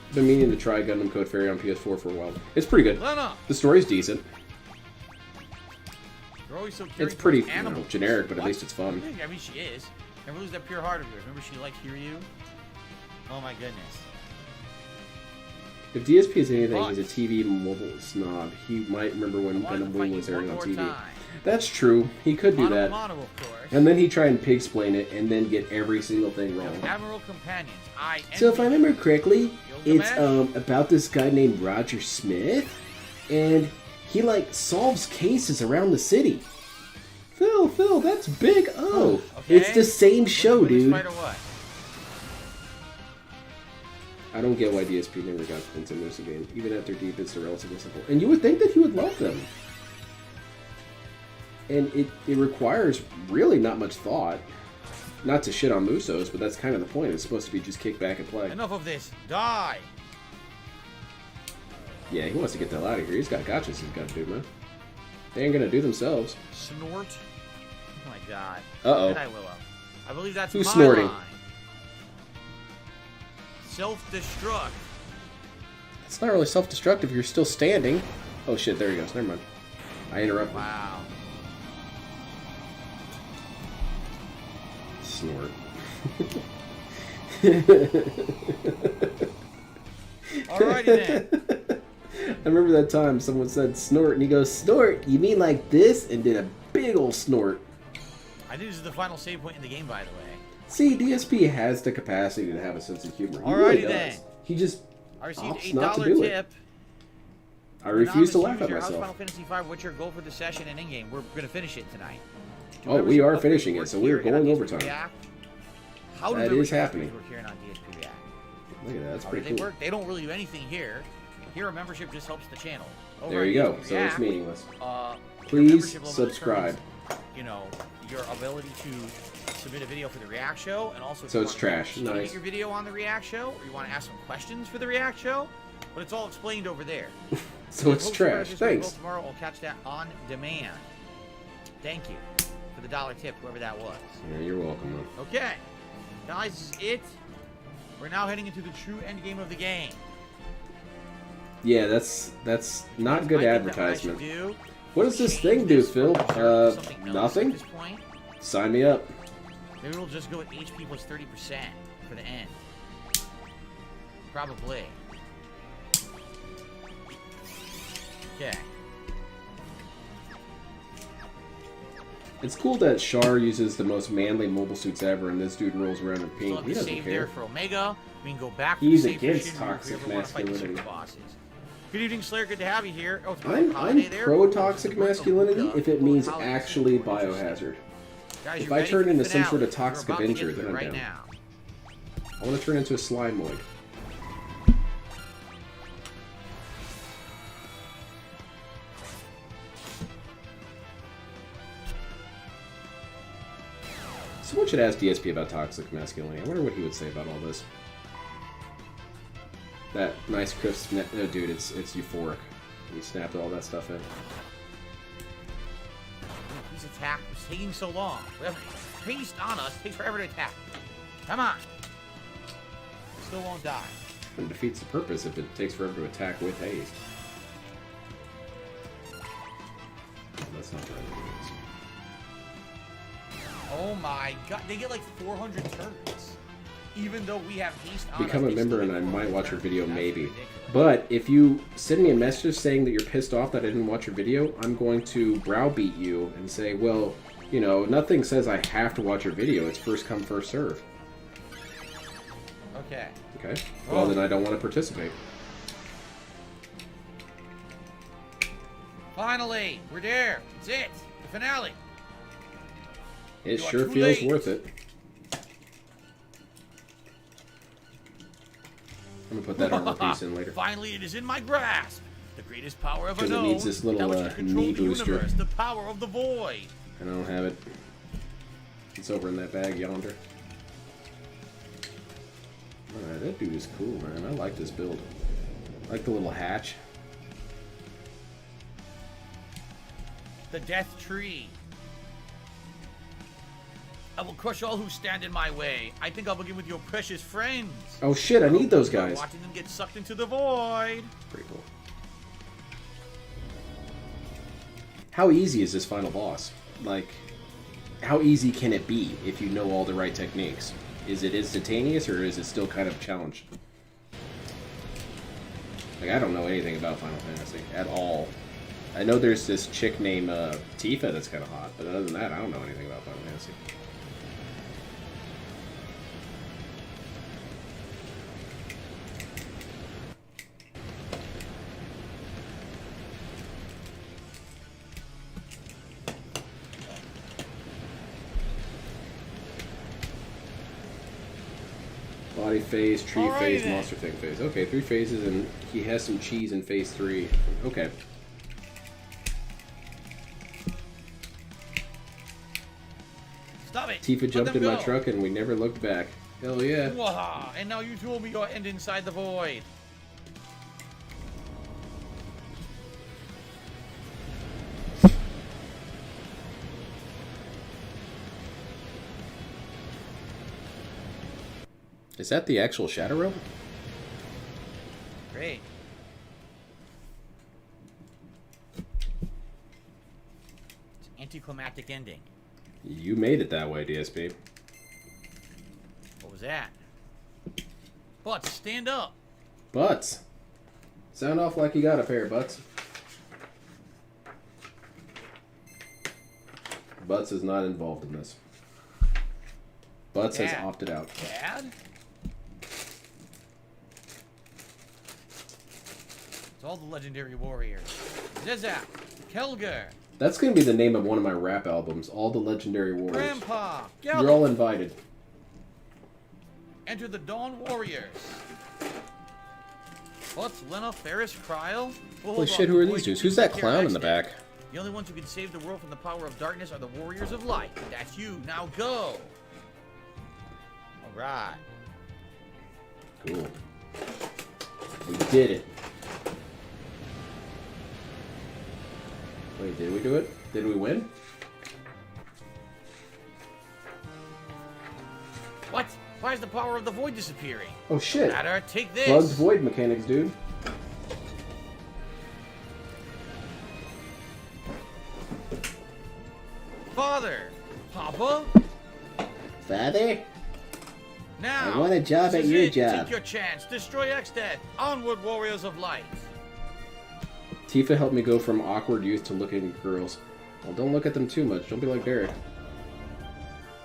I've been meaning to try Gundam Code Fairy on PS4 for a while. It's pretty good. Lena, The story's decent. you're always so It's caring pretty towards animals. generic, but at What? least it's fun. I mean, she is. Never lose that pure heart of yours. Remember, she liked Kiryu. Oh my goodness. If DSP is anything, But- he's a TV mobile snob. He might remember when I wanted Gundam to fight Wing you was one airing on more TV. time. That's true. He could do Mono that. Mono, of course. And then he'd try and pig-splain it and then get every single thing wrong. Admiral Companions. I So if I envy remember correctly, it's Gilgamesh? about this guy named Roger Smith, and he like solves cases around the city. Phil, that's big O. Okay. It's the same show, Win this dude. fight or what? I don't get why DSP never got Nintendo's again. Even at their deepest, they're relatively simple. And you would think that he would love them. And it requires really not much thought. Not to shit on Musos, but that's kind of the point. It's supposed to be just kick back and play. Enough of this. Die. Yeah, he wants to get the hell out of here. He's got gotchas he's got to do, man. They ain't gonna do themselves. Snort. Oh my god. Uh-oh. Good night, Willow. I believe that's Who's my snorting? line. Self-destruct. It's not really self-destructive. You're still standing. Oh shit, there he goes. Never mind. I interrupted. Wow. Snort. Alrighty then. I remember that time someone said snort, and he goes, Snort? You mean like this? And did a big ol' snort. I think this is the final save point in the game, by the way. See, DSP has the capacity to have a sense of humor. He Alrighty really does. then. He just I received opts a not to $8 do it. tip. I refuse to laugh at User, how's Final myself. Fantasy V? What's your goal for the session and in-game? We're going to finish it tonight. Do Oh, we membership are upgrades finishing it, work so we're here and on going DSP overtime. React? How do That is membership happening. upgrades work here and on DSP React? Look at that. That's How do pretty they cool. work? They don't really do anything here. Here, a membership just helps the channel. Over There on you go. DSP So it's React, meaningless. your Please membership level subscribe. determines, you know, your ability to submit a video for the React show, and also if So you it's want trash. to edit Nice. your video on the React show, or you want to ask some questions for the React show, but it's all explained over there. So it's Post trash. this week, Thanks. Tomorrow we'll catch that on demand. Thank you for the $1 tip, whoever that was. Yeah, you're welcome, man. Okay, guys, this is it. We're now heading into the true end game of the game. Yeah, that's not good I think that what I advertisement. should do What does this change thing do, this Phil? from reserve to something else Nothing? At this point. Sign me up. Maybe we'll just go with HP plus 30% for the end. Probably. Okay. It's cool that Char uses the most manly mobile suits ever, and this dude rolls around in Still pink. have He the doesn't save there care. for Omega. We can go back He's to the save for against Shinryu toxic if we ever want to fight the masculinity. super bosses. Good evening, Slayer. Good to have you here. Oh, it's I'm holiday there. pro toxic masculinity if it means Holiday. actually biohazard. Guys, If you I ready turn for the into some finale? sort of We're toxic about to get Avenger, to it then I'm right down. now. I want to turn into a Slimoid. Someone should ask DSP about toxic masculinity. I wonder what he would say about all this. That nice crisp, no, dude, it's euphoric. He snapped all that stuff in. His attack was taking so long. We have haste on us. Takes forever to attack. Come on. Still won't die. It defeats the purpose if it takes forever to attack with haste. That's not right. Oh my god. They get like 400 turns. Even though we have haste on Become us, a they member still and get I might 400 watch your turns. video, That's maybe. ridiculous. But if you send me a message saying that you're pissed off that I didn't watch your video, I'm going to browbeat you and say, well, you know, nothing says I have to watch your video. It's first come, first serve. Okay. Okay? Well, then I don't want to participate. Finally, we're there. It's it. The finale. It You are sure too feels late. worth it. I'm gonna put that armor piece in later. Finally, it is in my grasp. The greatest power ever 'Cause it known. needs this little, that which can control knee the booster. universe, the power of the void. I don't have it. It's over in that bag yonder. Alright, that dude is cool, man. I like this build. I like the little hatch. The death tree. I will crush all who stand in my way. I think I'll begin with your precious friends. Oh shit, I need those guys. Watching them get sucked into the void. Pretty cool. How easy is this final boss? Like, how easy can it be if you know all the right techniques? Is it instantaneous or is it still kind of a challenge? Like, I don't know anything about Final Fantasy at all. I know there's this chick named Tifa that's kind of hot, but other than that, I don't know anything about Final Fantasy. Body phase, tree Alrighty phase, then. monster thing phase. Okay, 3 phases, and he has some cheese in phase 3. Okay. Stop it. Tifa Let jumped them in my go. truck and we never looked back. Hell yeah. Waha. And now you two will be your end inside the void. Is that the actual Shadow Realm? Great. It's an anticlimactic ending. You made it that way, DSP. What was that? Butts, stand up. Butts. Sound off like you got a pair of butts. Butts is not involved in this. Butts has Dad. opted out. Dad? It's all the legendary warriors. Zizak, Kelger, That's going to be the name of one of my rap albums, All the Legendary Warriors. Grandpa, You're all Gallop. invited. Enter the Dawn Warriors. What's Lena, Ferris, Kryl? Holy shit, who are these dudes? Who's that clown in the back? The only ones who can save the world from the power of darkness are the warriors of light. That's you. Now go. All right. Cool. We did it. Wait, did we do it? Did we win? What? Why is the power of the void disappearing? Oh shit. Matter, take this. Bugged void mechanics, dude. Father, Papa. Father? Now. I want a job this at is your it. job. Take your chance. Destroy Xdead. Onward, warriors of light. Tifa helped me go from awkward youth to looking at girls. Well, don't look at them too much. Don't be like Derek.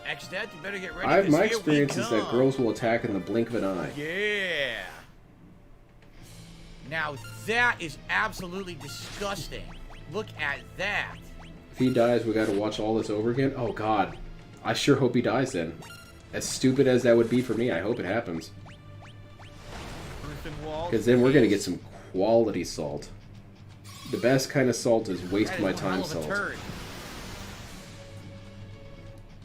Xdead, you better get ready. My 'cause here we experience is that come. girls will attack in the blink of an eye. Yeah. Now that is absolutely disgusting. Look at that. If he dies, we gotta watch all this over again? Oh god. I sure hope he dies then. As stupid as that would be for me, I hope it happens. Earthen walls. Because then we're gonna get some quality salt. The best kind of salt is waste That is my one hell time of a salt. turd.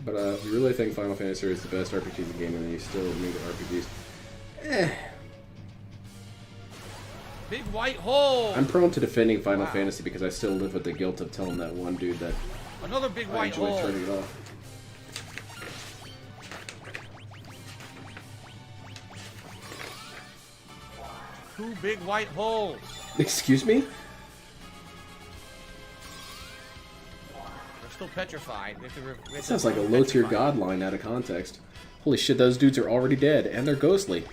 But if you really think Final Fantasy is the best RPG in the game, and then you still make RPGs, Big white hole. I'm prone to defending Final Wow. Fantasy because I still live with the guilt of telling that one dude that Another big I white enjoy hole. turning it off. Two big white holes. Excuse me? They're still petrified. We have to we have to Sounds like a remove low-tier petrified. god line out of context. Holy shit, those dudes are already dead, and they're ghostly.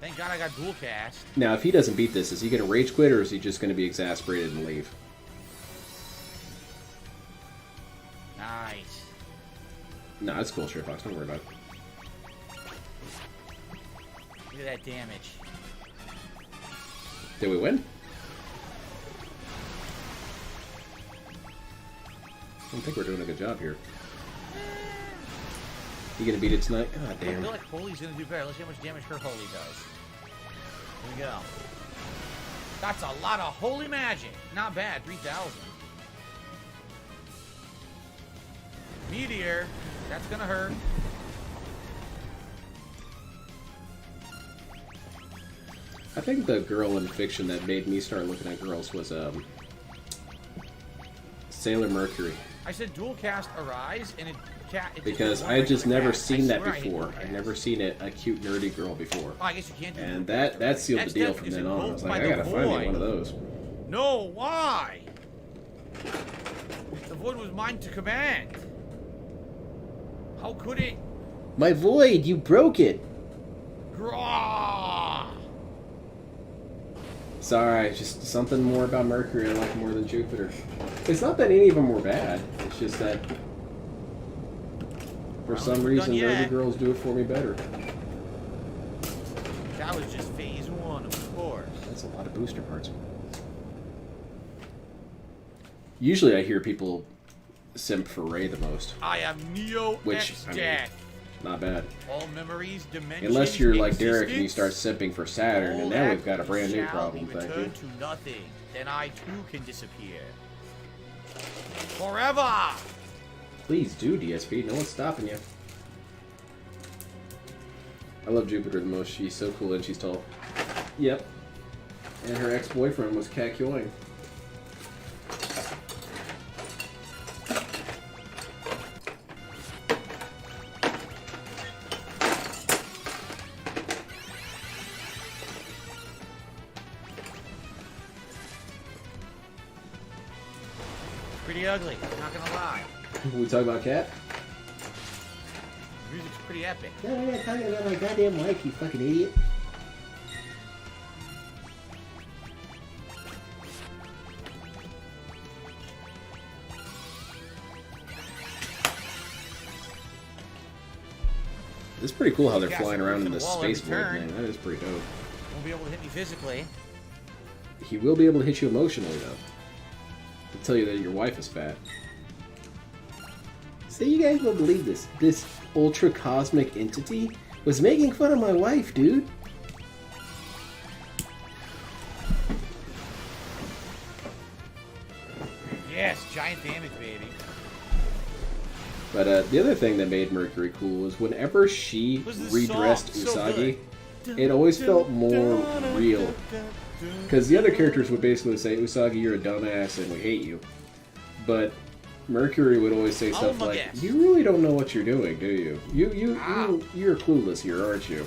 Thank God I got dual cast. Now, if he doesn't beat this, is he going to rage quit, or is he just going to be exasperated and leave? Nice. No, it's cool, Stray Fox. Don't worry about it. Look at that damage. Did we win? I don't think we're doing a good job here. You gonna beat it tonight? God I damn. feel like Holy's gonna do better. Let's see how much damage her Holy does. Here we go. That's a lot of holy magic. Not bad. 3,000. Meteor. That's gonna hurt. I think the girl in fiction that made me start looking at girls was Sailor Mercury. I said dual cast Arise, and it Because just I had just never cast. seen I that swear I hate before. dual I'd cast. never seen a cute nerdy girl before. Oh, I guess you can't do And dual cast that Arise. sealed the deal X-Death from is then on. I was invoked like, by I the gotta find me void. one of those. No, why? The void was mine to command. How could it? My void, you broke it. Grah! Sorry, just something more about Mercury I like more than Jupiter. It's not that any of them were bad. It's just that for some reason done nerdy yet. girls do it for me better. That was just phase 1, of course. That's a lot of booster parts. Usually I hear people simp for Ray the most. I am Neo Which, X I mean, Death. Not bad. All memories, dimensions, Unless you're like Derek and you existence, start simping for Saturn, all and now that we've got a brand new shall problem, be thank you. returned to nothing. Then I too can disappear. Forever! Please do, DSP. No one's stopping you. I love Jupiter the most. She's so cool and she's tall. Yep. And her ex-boyfriend was Kakyoin. Pretty ugly, not gonna lie. We talk about Cat? The music's pretty epic. No, I'm not talking about my goddamn mic, you fucking idiot. It's pretty cool how they're Yeah, flying so around to in the the wall every space void, turn. man. That is pretty dope. Won't be able to hit me physically. He will be able to hit you emotionally, though. He'll tell you that your wife is fat. So you guys won't believe this. This ultra cosmic entity was making fun of my wife, dude. Yes, giant damage, baby. But the other thing that made Mercury cool was whenever she Was this redressed song so Usagi, it always felt more real. Because the other characters would basically say, Usagi, you're a dumbass and we hate you. But Mercury would always say stuff my like, guess. you really don't know what you're doing, do you? You're clueless here, aren't you?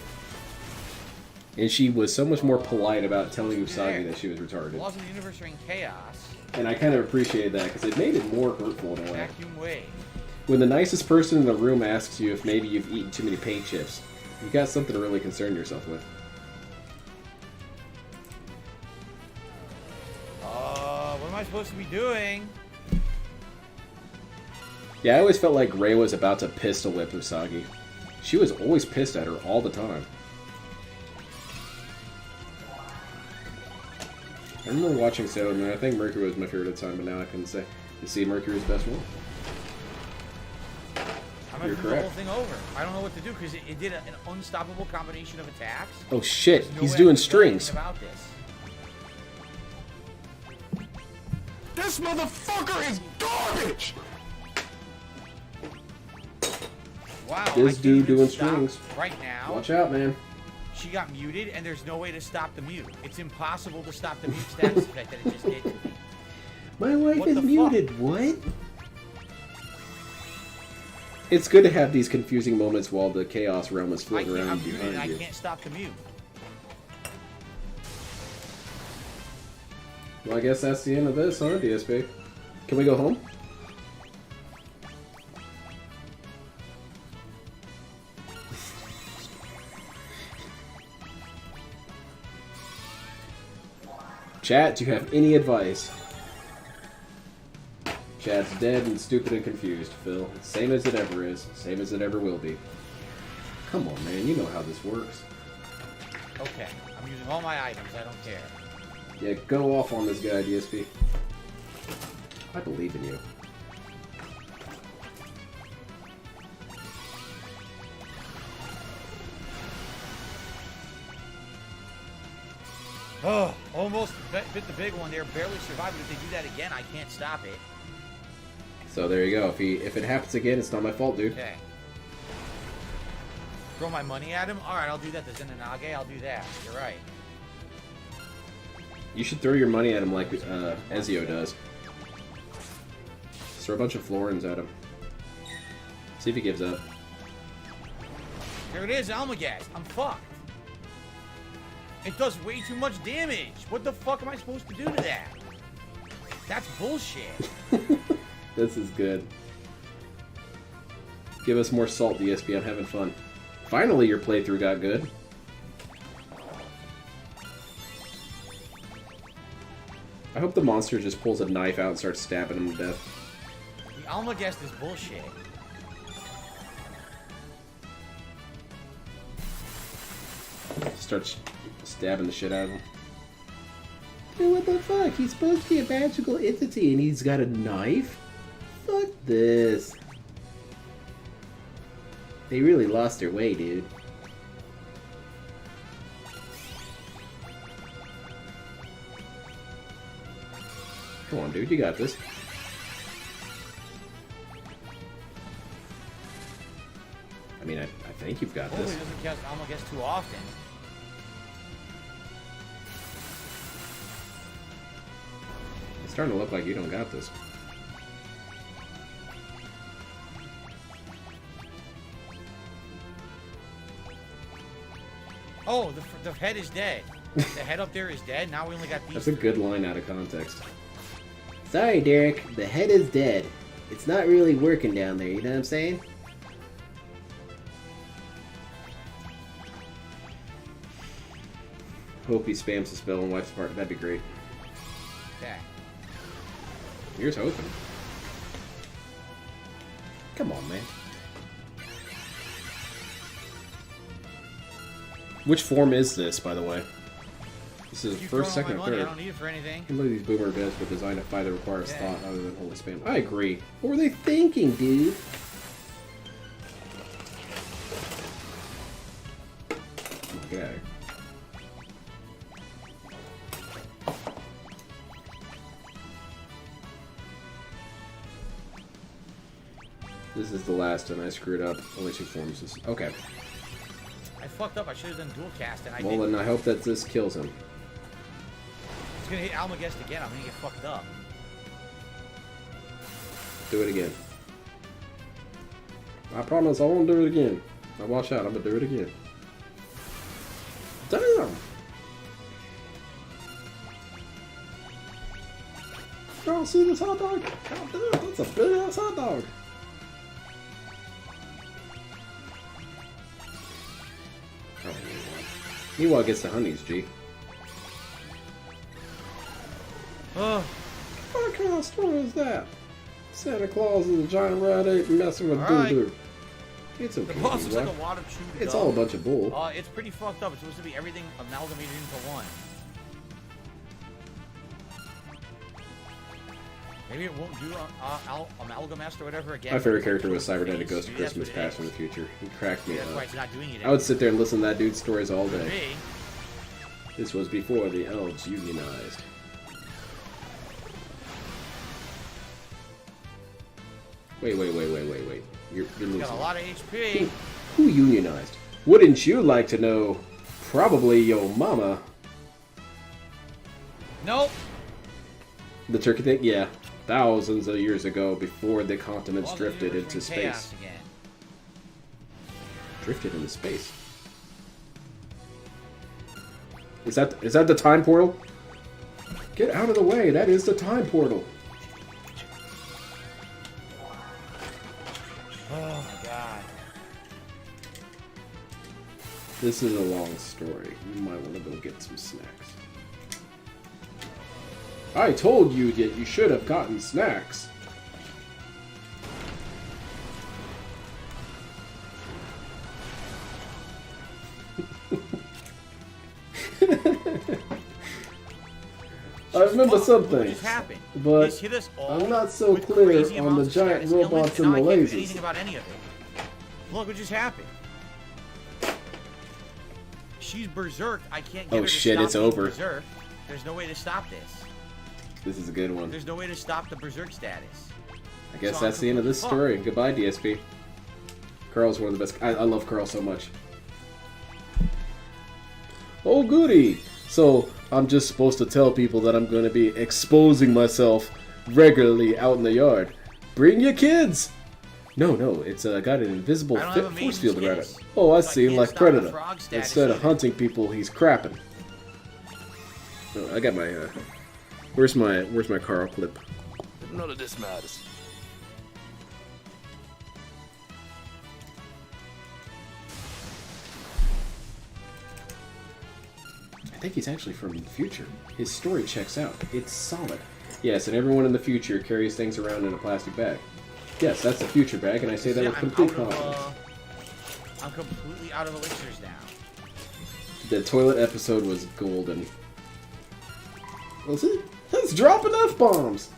And she was so much more polite about telling Usagi that she was retarded. Laws of the universe are in chaos. And I kind of appreciated that because it made it more hurtful in a way. Vacuum wave. When the nicest person in the room asks you if maybe you've eaten too many paint chips, you've got something to really concern yourself with. What am I supposed to be doing? Yeah, I always felt like Rei was about to pistol whip Usagi. She was always pissed at her all the time. I remember watching Sailor Moon. I think Mercury was my favorite at the time, but now I can say to see Mercury's best one. I'm gonna You're do the correct. whole thing over. I don't know what to do because it did an unstoppable combination of attacks. Oh shit, There's no he's way I doing can do anything strings. about this. This motherfucker is garbage! Wow. This I can't dude even doing stop strings. right now. Watch out, man. She got muted, and there's no way to stop the mute. It's impossible to stop the mute status effect that it just did to me. My wife What is the fuck? muted. What? It's good to have these confusing moments while the Chaos Realm is I floating can't, around I'm muted, and I behind you. can't stop the mute. Well, I guess that's the end of this, huh, DSP? Can we go home? Chat, do you have any advice? Chat's dead and stupid and confused, Phil. Same as it ever is. Same as it ever will be. Come on, man. You know how this works. Okay, I'm using all my items. I don't care. Yeah, go off on this guy, DSP. I believe in you. Oh, almost bit the big one there. Barely survived. But if they do that again, I can't stop it. So there you go. If it happens again, it's not my fault, dude. Okay. Throw my money at him? Alright, I'll do that. The Zenanage, I'll do that. You're right. You should throw your money at him like Ezio does. Just throw a bunch of florins at him. See if he gives up. There it is, Almagast. I'm fucked. It does way too much damage. What the fuck am I supposed to do to that? That's bullshit. This is good. Give us more salt, DSP. I'm having fun. Finally, your playthrough got good. I hope the monster just pulls a knife out and starts stabbing him to death. The Almagast is bullshit. Starts stabbing the shit out of him. Dude, what the fuck? He's supposed to be a magical entity and he's got a knife? Fuck this. They really lost their way, dude. Come on, dude. You got this. I mean, I think you've got Hopefully this. it doesn't cast Almagast too often. It's starting to look like you don't got this. Oh, the head is dead. The head up there is dead. Now we only got these. That's a good line out of context. Sorry, Derek. The head is dead. It's not really working down there, you know what I'm saying? Hope he spams the spell and wipes the part. That'd be great. Okay. Here's hoping. Come on, man. Which form is this, by the way? This is You first, throwing second, all or my money, third. I don't need it for anything. Some of these boomer bits were designed to fight that requires Yeah. thought other than holy spam. I agree. What were they thinking, dude? Get out of here. This is the last, and I screwed up. Only 2 forms. Okay. I fucked up. I should have done dual cast, and I Well, didn't. then I hope that this kills him. It's gonna hit Almagest again. I'm gonna get fucked up. Do it again. I promise I won't do it again. Now watch out, I'm gonna do it again. Damn! Y'all see this hot dog? God damn, that's a big ass hot dog. Oh, Meanwhile gets the honeys, G. Oh, What kind of story is that? Santa Claus is a giant rat ape messing with Alright. doo-doo. It's okay. the boss looks like Meanwhile. a wad of chewed It's gum. all a bunch of bull. It's pretty fucked up. It's supposed to be everything amalgamated into one. Maybe it won't do Amalgamast or whatever again. My favorite character was Maybe Cybernetic Ghost of that's Christmas what it Past from is. the Future. He cracked me That's why up. it's not doing it. I would sit there and listen to that dude's stories all day. Me. This was before the elves unionized. Wait. You're losing. Got a lot of HP. Who unionized? Wouldn't you like to know? Probably your mama. Nope. The turkey thing? Yeah. Thousands of years ago, before the continents Well, drifted the into universe went chaos space. again. Drifted into space. Is that the time portal? Get out of the way. That is the time portal. Oh my god. This is a long story. You might want to go get some snacks. I told you that you should have gotten snacks. I remember Fuck, something, What just happened? but He's hit us all I'm not so with clear crazy on the amounts of giant status robots ailments, and the I can't do lasers. anything about any of it. Look what just happened. She's berserk. I can't get Oh, her to shit, stop it's being over. Berserk. There's no way to stop this. This is a good one. There's no way to stop the berserk status. I guess So I'm that's the end of this completely story. Goodbye, DSP. Carl's one of the best. I love Carl so much. Oh, goody! So, I'm just supposed to tell people that I'm going to be exposing myself regularly out in the yard. Bring your kids! No, it's got an invisible I don't have a force field maiden's around it. kiss. Oh, I So I see, can't like stop the Predator. frog status Instead of either. hunting people, he's crapping. Oh, I got my, where's my Carl clip? None of this matters. I think he's actually from the future. His story checks out. It's solid. Yes, and everyone in the future carries things around in a plastic bag. Yes, that's the future bag, and I say that See, with I'm complete out of, confidence. I'm completely out of elixirs now. The toilet episode was golden. Was it? It's dropping F-bombs!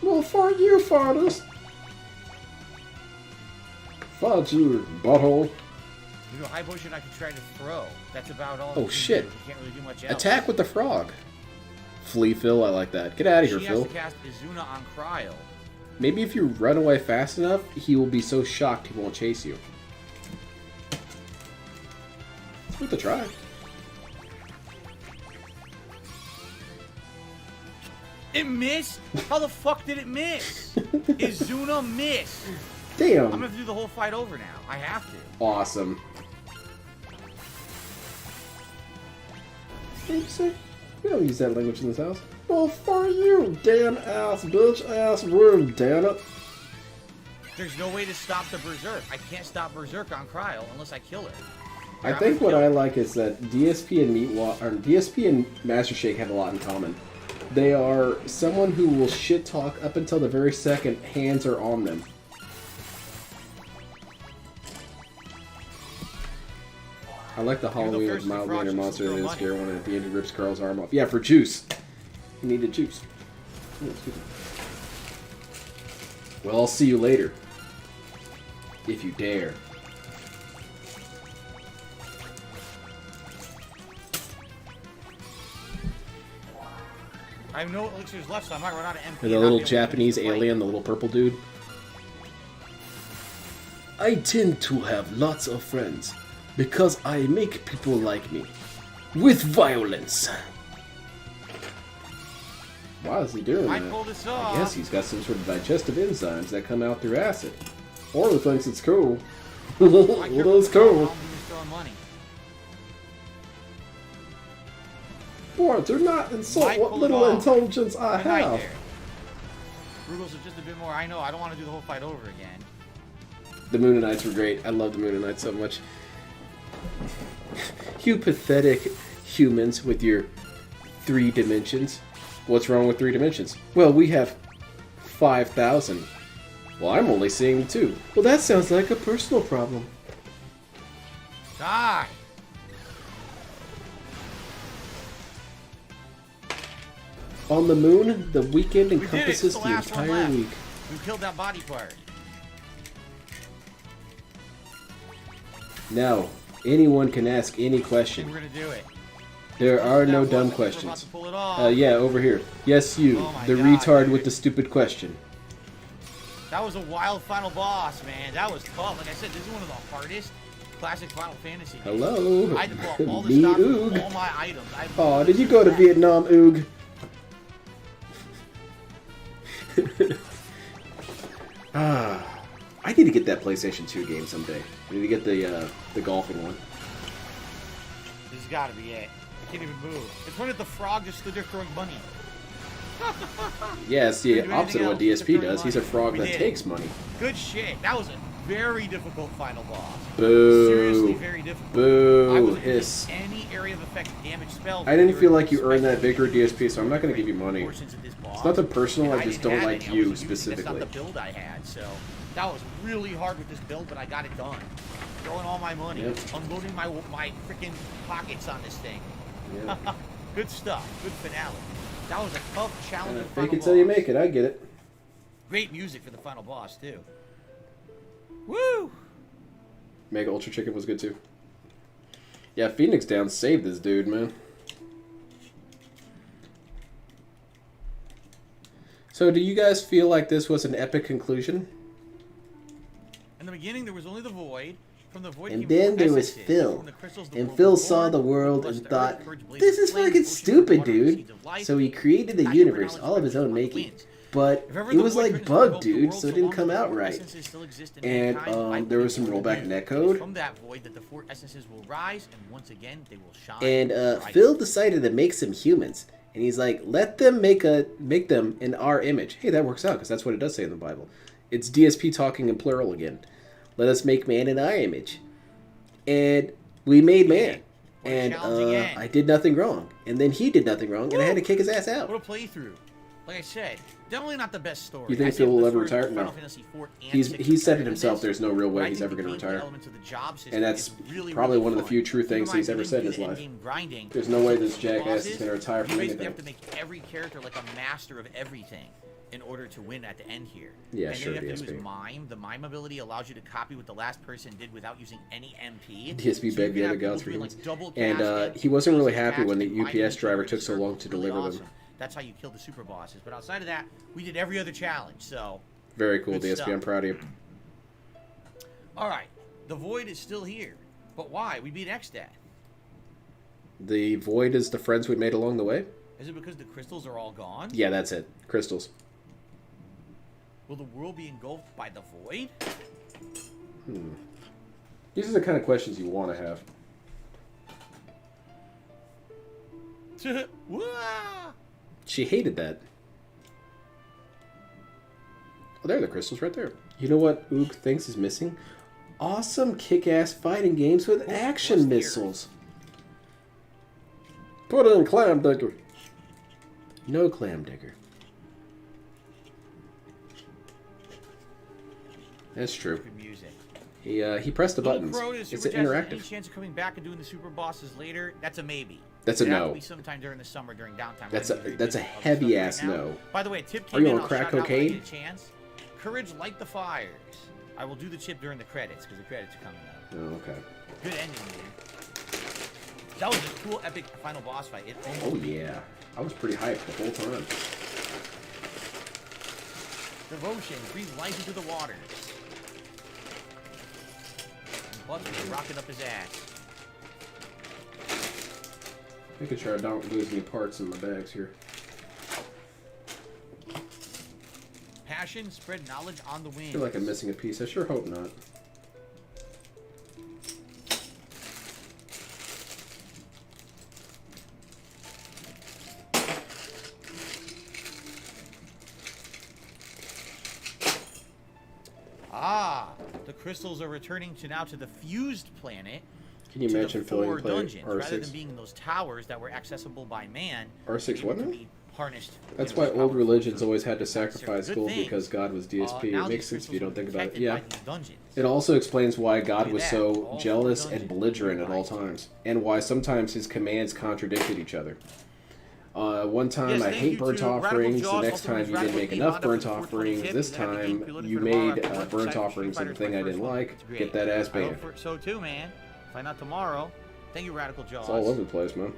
Well, for you, fathers! Fudge you, butthole. You know, high potion I can try to throw. That's about all. Oh, you can shit. do. You can't really do much else. Attack with the frog. Flea Phil, I like that. Get out of here, She Phil. has to cast Izuna on Cryo. Maybe if you run away fast enough, he will be so shocked he won't chase you. It's worth a try. It missed? How the fuck did it miss? Izuna missed. Damn. I'm gonna have to do the whole fight over now. I have to. Awesome. What did you say? We don't use that language in this house. Well, for you, damn ass, bitch ass room, damn it. There's no way to stop the Berserk. I can't stop Berserk on Cryo unless I kill her. I think what I like is that DSP and DSP and Master Shake have a lot in common. They are someone who will shit talk up until the very second hands are on them. I like the Halloween though with mild Thirsty mannered Frog monster should and still then throw scare one at the end he rips Carl's arm off. Yeah, for juice. He needed juice. Oh, excuse me. Well, I'll see you later. If you dare. I have no elixirs left, so I might run out of MP. And and the not little be able to Japanese finish the fight. alien, the little purple dude. I tend to have lots of friends because I make people like me. With violence. Why is he doing Might that? pull this I off. guess he's got some sort of digestive enzymes that come out through acid. Or he thinks it's cool. I care It is about cool. how he's throwing money. Boy, do not insult Might what pull it little off. intelligence I Good night have. there. Brugels is just a bit more. I know. I don't want to do the whole fight over again. The Moonanites were great. I love the Moonanites so much. You pathetic humans with your 3 dimensions. What's wrong with 3 dimensions? Well, we have 5,000. Well, I'm only seeing 2. Well, that sounds like a personal problem. Die. On the moon, the weekend We did it. It's encompasses the the last one entire left. week. We killed that body part. Now, anyone can ask any We're question. gonna do it. There are That no was- dumb we're about questions. to pull it off. Yeah, over here. Yes, you, Oh my the God, retard dude. with the stupid question. That was a wild final boss, man. That was tough. Like I said, this is one of the hardest classic Final Fantasy games. Hello, I had to pull out all the me, stock from Oog. all my items. Aw, did you go to Vietnam, Oog? I need to get that PlayStation 2 game someday. I need to get the golfing one. This has got to be it. I can't even move. It's when the frog just stood there throwing money. Yeah, it's Didn't the do anything opposite of what else, DSP just does. throwing He's a money. frog We that did it. takes money. Good shit. That was a very difficult final boss. Boo. Seriously, very difficult. Boo. I wasn't Hiss. getting any area of effect damage spells. I didn't feel like you Especially earned that Vigor DSP, so I'm not going to give you money. portions of this boss. It's nothing personal, And I just didn't don't have like any. I you wasn't using it. specifically. That's not the build I had, so that was really hard with this build, but I got it done. Throwing all my money, Yep. unloading my freaking pockets on this thing. Yeah. Good stuff. Good finale. That was a tough challenge. Fake it till you make it, I get it. Great music for the final boss too. Woo! Mega Ultra Chicken was good too. Yeah, Phoenix Down saved this dude, man. So do you guys feel like this was an epic conclusion? In the beginning, there was only the void. From the void And came then four there was essences. Phil. From the crystals, the And world Phil was saw born. the world Plus and the thought, earth, purged blazes this of is flame, fucking oceans of stupid, water, dude. seeds of life. So he created the Passion for universe knowledge all of his spreads own among the making. winds. But If ever it the was void like threatens to bug, engulf the dude, world, so it long didn't as come the out four right. essences still exist in And mankind, life there will was some be rollback born. net It is code. from that void that the four essences will rise, and once again they will shine. And brightly. Phil decided to make some humans. And he's like, let them make them in our image. Hey, that works out because that's what it does say in the Bible. It's DSP talking in plural again. Let us make man in our image. And we made man. What a And challenging end. I did nothing wrong. And then he did nothing wrong, and I had to kick his ass out. What a playthrough. Like I said, definitely not the best story. You think I say Phil will the ever story of retire? No. Final Fantasy IV and He 6 said it better than himself, this, there's no real but way I he's think ever the going to gameplay retire. elements of the job system And that's is really, probably really one of the fun. few true Keep in things mind, he's ever when said in you his do the life. endgame grinding, There's no way this the jackass is bosses, going to retire you from basically anything. have to make every character like a master of everything in order to win at the end here. Yeah, and sure, then you have to DSP. use mime. The mime ability allows you to copy what the last person did without using any MP. DSP So begged you the can other have guys for people doing, humans. like, double And casting, he wasn't really pieces happy when the attached, UPS mining driver each took so other. long to Really deliver them. awesome. That's how you kill the super bosses. But outside of that, we did every other challenge. So, Very cool, Good DSP. stuff. I'm proud of you. all right, the void is still here. But why? We beat Xdeath. The void is the friends we made along the way? Is it because the crystals are all gone? Yeah, that's it. Crystals. Will the world be engulfed by the void? These are the kind of questions you want to have. Wah! She hated that. Oh, there are the crystals right there. You know what Oog thinks is missing? Awesome kick-ass fighting games with action what's missiles. Put in Clam Digger. No Clam Digger. That's true. Good music. He pressed the Little buttons. Crow to It's Super Chat says, any interactive. chance of coming back and doing the super bosses later? That's a maybe. That's a It'd have no. to be sometime during the summer during downtime. That's We're gonna be a very busy with other heavy stuff ass right now. no. By the way, a tip Are came you in. on I'll crack shout it out when I cocaine? get a chance. Courage, light the fires. I will do the chip during the credits because the credits are coming up. Oh, okay. Good ending, dude. That was a cool, epic final boss fight. It almost Oh yeah, I was pretty hyped the whole time. Devotion, breathe life into the waters. And Buster is rocking up his ass. Making sure I don't lose any parts in my bags here. Passion, spread knowledge on the I wind. feel like I'm missing a piece. I sure hope not. Ah, the crystals are returning to the fused planet. Can you to imagine the filling four play dungeons, rather than R6? being in those towers that were accessible by man. R6 able to wasn't it? be harnessed. That's you know, why old powerful religions to always had to necessary sacrifice good gold things. because God was DSP. Now It makes these sense if you don't crystals think are about it. protected Yeah. by these dungeons. It also explains why God Look was at so that. All jealous four and dungeons belligerent at all realized. times, and why sometimes his commands contradicted each other. One time Yes, I thank hate you burnt to Radical offerings, the Jaws, next also time known as you didn't Radical make King, enough Honda burnt for the 420 offerings, tip. this He's had the game time preloaded you for tomorrow made after work, burnt decided to offerings Street of the Fighter thing I is my didn't first one. like, It's great. get that ass I hope banned. for- So too, man. Find out tomorrow. Thank you, Radical Jaws. It's all over the place, man.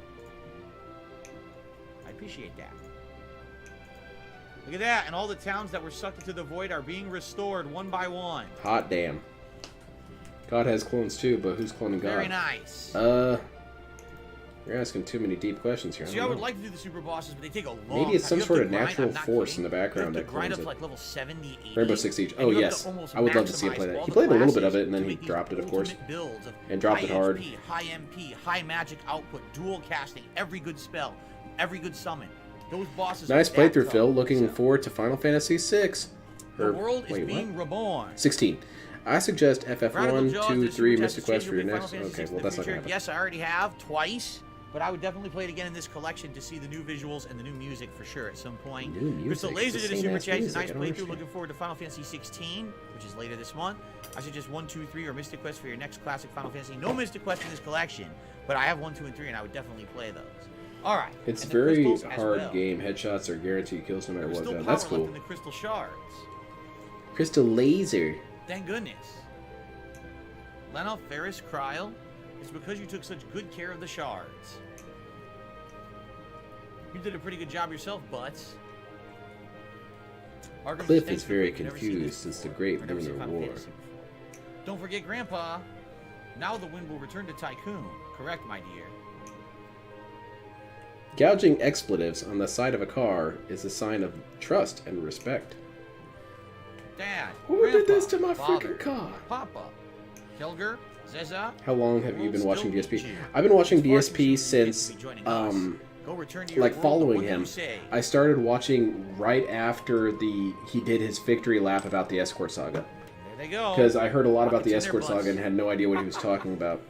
I appreciate that. Look at that, and all the towns that were sucked into the void are being restored one by one. Hot damn. God has clones too, but who's cloning God? Very nice. You're asking too many deep questions here. See, I would like to do the super bosses, but they take a long Maybe it's time. some You have sort to of grind- natural I'm not force kidding. in the background You have that to grind clones up to it. like level 70, 80. Rainbow Six Siege. and Oh you have yes, to almost I would love to see him maximize play that. all He the played a little bit classes of it and then to he make these dropped it, of course, ultimate builds of and dropped high it hard. HP, high MP, high magic output, dual casting, every good spell, every good summon. Those bosses. Nice are that playthrough, tough. Phil. Looking So, forward to Final Fantasy VI. the world is wait, being what? reborn. 16. I suggest Radical FF1, Jaws 2, did a 3, super Mystic chat Quest to for your change next. Final Fantasy Okay, VI well in that's the not gonna future. happen. Yes, I already have twice, but I would definitely play it again in this collection to see the new visuals and the new music for sure at some point. New music? Crystal Laser It's the did a super same-ass chat. It's a music. nice I don't playthrough. understand. Looking forward to Final Fantasy 16, which is later this month. I suggest 1, 2, 3, or Mystic Quest for your next classic Final Fantasy. No Mystic Quest in this collection, but I have 1, 2, and 3, and I would definitely play those. All right. It's and the very crystals as hard well. game. Headshots are guaranteed kills no matter There's what. still Though. power That's left cool. in the crystal shards. Crystal Laser. Thank goodness. Lena Ferris Kryl, it's because you took such good care of the shards. You did a pretty good job yourself, Butts. Arkham Cliff thanks is for very playing. I've never seen confused this since the before. Great I've never seen Lunar Final War. Fantasy before. Don't forget Grandpa. Now the wind will return to Tycoon. Correct, my dear. Gouging expletives on the side of a car is a sign of trust and respect. Dad. Who Grandpa, did this to my Father, freaking car? Papa. Helger. Zeza. How long have you World been watching still DSP? needs you. I've been watching As far as DSP you since, get to be joining us. Go return to your like world, following what do you him. say? I started watching right after he did his victory lap about the Escort Saga. There they go. Because I heard a lot about the Rockets in their Escort Saga and butts. had no idea what he was talking about.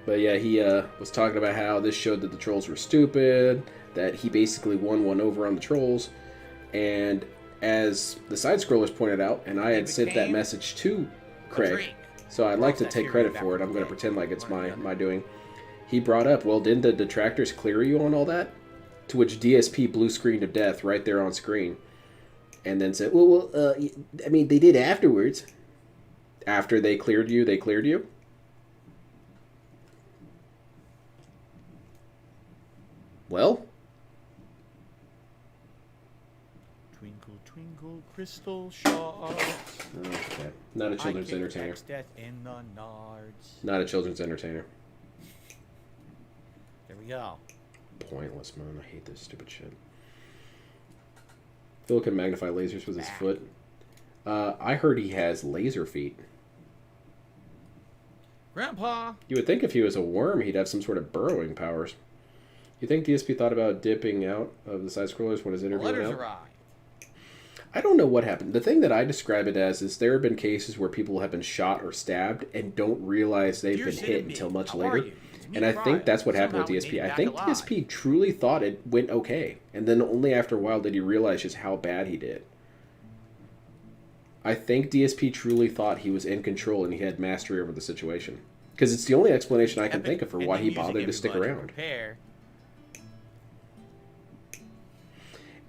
But yeah, he was talking about how this showed that the trolls were stupid, that he basically won one over on the trolls, and as the side-scrollers pointed out, and I had sent that became message to A Craig, drink. so I'd like to That take theory credit back for it. in I'm the going to day. pretend like it's One or the my other. doing. He brought up, well, didn't the detractors clear you on all that? To which DSP blue screen to death right there on screen. And then said, I mean, they did afterwards. After they cleared you, they cleared you? Well, Twinkle, twinkle, crystal shards. okay. Not a children's I kick entertainer. X death in the nards. Not a children's entertainer. There we go. Pointless, man. I hate this stupid shit. Phil can magnify lasers with his foot. I heard he has laser feet. Grandpa. You would think if he was a worm, he'd have some sort of burrowing powers. You think DSP thought about dipping out of the side-scrollers when his The interview letters went out? arrive. I don't know what happened. The thing that I describe it as is there have been cases where people have been shot or stabbed and don't realize they've Dear been Sid hit and me, until much how are later. you? It's me, And I Cryo. think that's what happened with Somehow we made DSP. it I back think alive. DSP truly thought it went okay. And then only after a while did he realize just how bad he did. I think DSP truly thought he was in control and he had mastery over the situation. Because it's the only explanation I can think of for why he bothered to stick around. Prepare.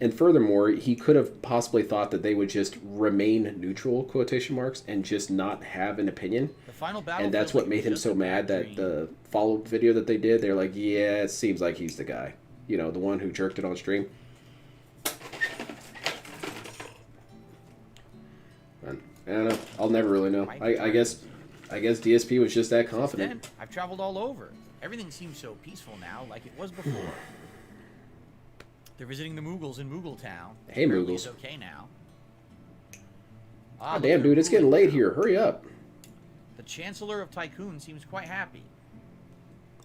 And furthermore, he could have possibly thought that they would just remain neutral, quotation marks, and just not have an opinion. The final battle And that's feels what like made him just so a mad bad that dream. the follow-up video that they did, they're like, yeah, it seems like he's the guy. You know, the one who jerked it on stream. And I don't know. I'll never really know. I guess DSP was just that confident. Then, I've traveled all over. Everything seems so peaceful now, like it was before. They're visiting the Moogles in Moogle Town. Hey, Apparently Moogles. It's okay now. Oh, look damn, at dude, it's getting Moogle late Town. here. Hurry up. The Chancellor of Tycoon seems quite happy.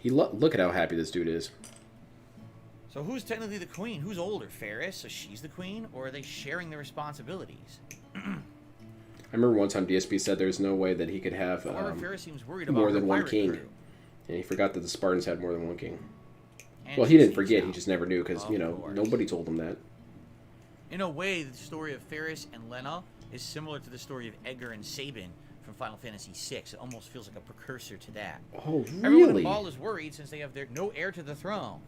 Look at how happy this dude is. So who's technically the queen? Who's older, Ferris? So she's the queen, or are they sharing the responsibilities? I remember one time DSP said there's no way that he could have However, Ferris seems worried about more her than one pirate king. crew. And he forgot that the Spartans had more than one king. And Well, she he didn't seems forget. He out. just never knew because, Of you know, course. nobody told him that. In a way, the story of Ferris and Lena is similar to the story of Edgar and Sabin from Final Fantasy VI. It almost feels like a precursor to that. Oh, Everyone really? in Ball is worried since they have no heir to the throne.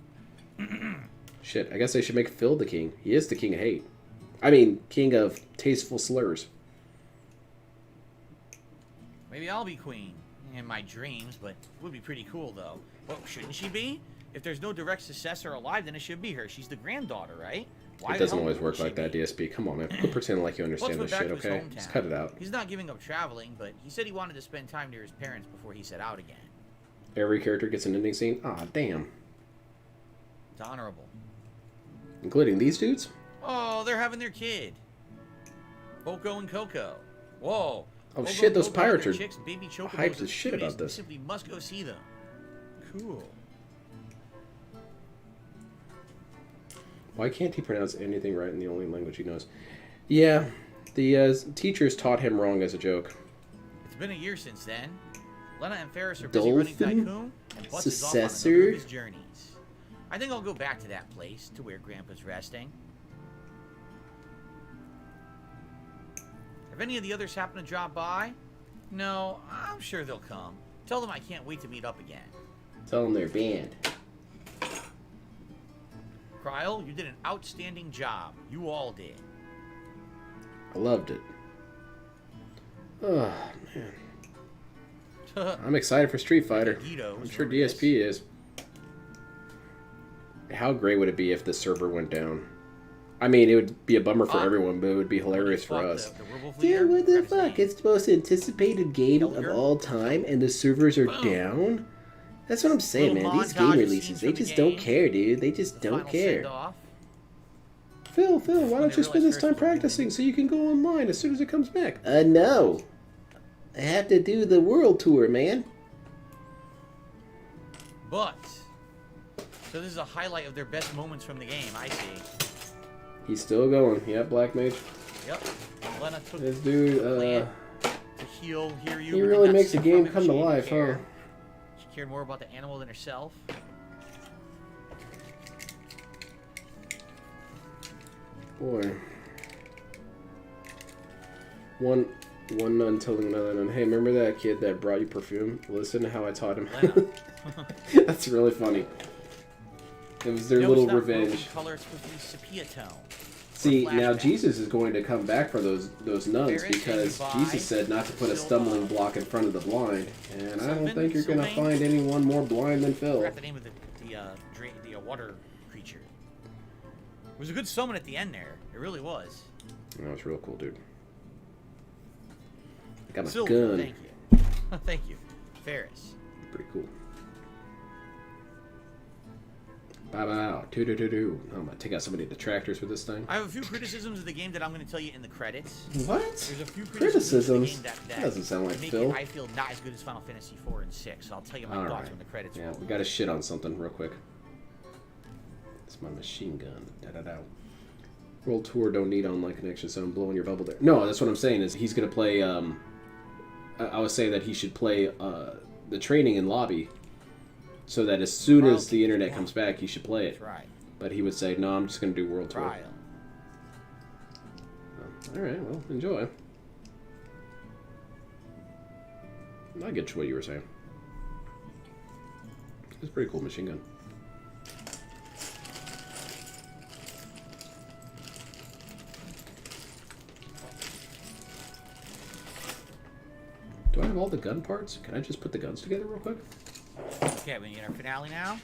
Shit, I guess they should make Phil the king. He is the king of hate. I mean, king of tasteful slurs. Maybe I'll be queen in my dreams, but it would be pretty cool though. Well, shouldn't she be? If there's no direct successor alive, then it should be her. She's the granddaughter, right? Why It the doesn't hell always wouldn't work like she that, be? DSP. Come on, man. Quit pretending like you Let's understand go this back shit, to his okay? hometown. Just cut it out. He's not giving up traveling, but he said he wanted to spend time near his parents before he set out again. Every character gets an ending scene? Aw, damn. It's honorable. Including these dudes? Oh, they're having their kid. Boko and Coco. Whoa. Oh, Boko shit, and those Coco have pirates their are chicks, baby chocobos hyped and as shit about cuties. We this. simply must go see them. Cool. Why can't he pronounce anything right in the only language he knows? Yeah, the teachers taught him wrong as a joke. It's been a year since then. Lena and Ferris are busy running Dolphin? Tycoon, and Butts is off on Successor? another of his journeys. I think I'll go back to that place, to where Grandpa's resting. Have any of the others happened to drop by? No, I'm sure they'll come. Tell them I can't wait to meet up again. Tell them they're banned. Kryl, you did an outstanding job. You all did. I loved it. Oh, man. I'm excited for Street Fighter. Guido, I'm sure remember DSP is. How great would it be if the server went down? I mean, it would be a bummer for everyone, but it would be hilarious for us. The werewolf leader? Dude, what the Forgot his fuck? name. It's the most anticipated game of Elgar? all time, and the servers are Boom. down? That's what I'm saying, Little man. These montage game of releases, scenes they from the just don't game. care, dude. They just The don't final care. send-off. Phil, why When don't they you spend realize this time Ferris was a woman. practicing so you can go online as soon as it comes back? No. I have to do the world tour, man. But, so this is a highlight of their best moments from the game, I see. He's still going. Yeah, Black Mage. Yep. And Lena took This dude, plan to heal you. he but did really not makes the sip game from it. come She to didn't life, care. huh? She cared more about the animal than herself. Boy. One nun telling another nun, hey, remember that kid that brought you perfume? Listen to how I taught him. Lena. That's really funny. It was their No, little it's not broken revenge. color, it's supposed to be sepia tone. See, Or now flashback. Jesus is going to come back for those nuns Ferris, because goodbye. Jesus said not to put a stumbling block in front of the blind. And I don't Sylvan, think you're going to Sylvain? find anyone more blind than I Phil. forgot the name of the water creature. It was a good summon at the end there. It really was. That was real cool, dude. I got my Silver, gun. thank you. Thank you. Ferris. Pretty cool. Bow bow. Doo-doo-doo-doo. I'm gonna take out so many detractors with this thing. I have a few criticisms of the game that I'm going to tell you in the credits. What? There's a few Criticisms? of the game That doesn't sound like make Phil. it, I feel, not as good as Final Fantasy 4 and 6. So I'll tell you my All thoughts right. when the credits Yeah, roll. we got to shit on something real quick. It's my machine gun. Da-da-da. World Tour don't need online connection, so I'm blowing your bubble there. No, that's what I'm saying is he's going to play... I was saying that he should play the training in lobby so that as soon as the internet comes back, he should play it. That's right. But he would say, no, I'm just going to do World Tour. Trial. All right, well, enjoy. I get what you were saying. It's a pretty cool machine gun. Do I have all the gun parts? Can I just put the guns together real quick? Okay, we get our finale now.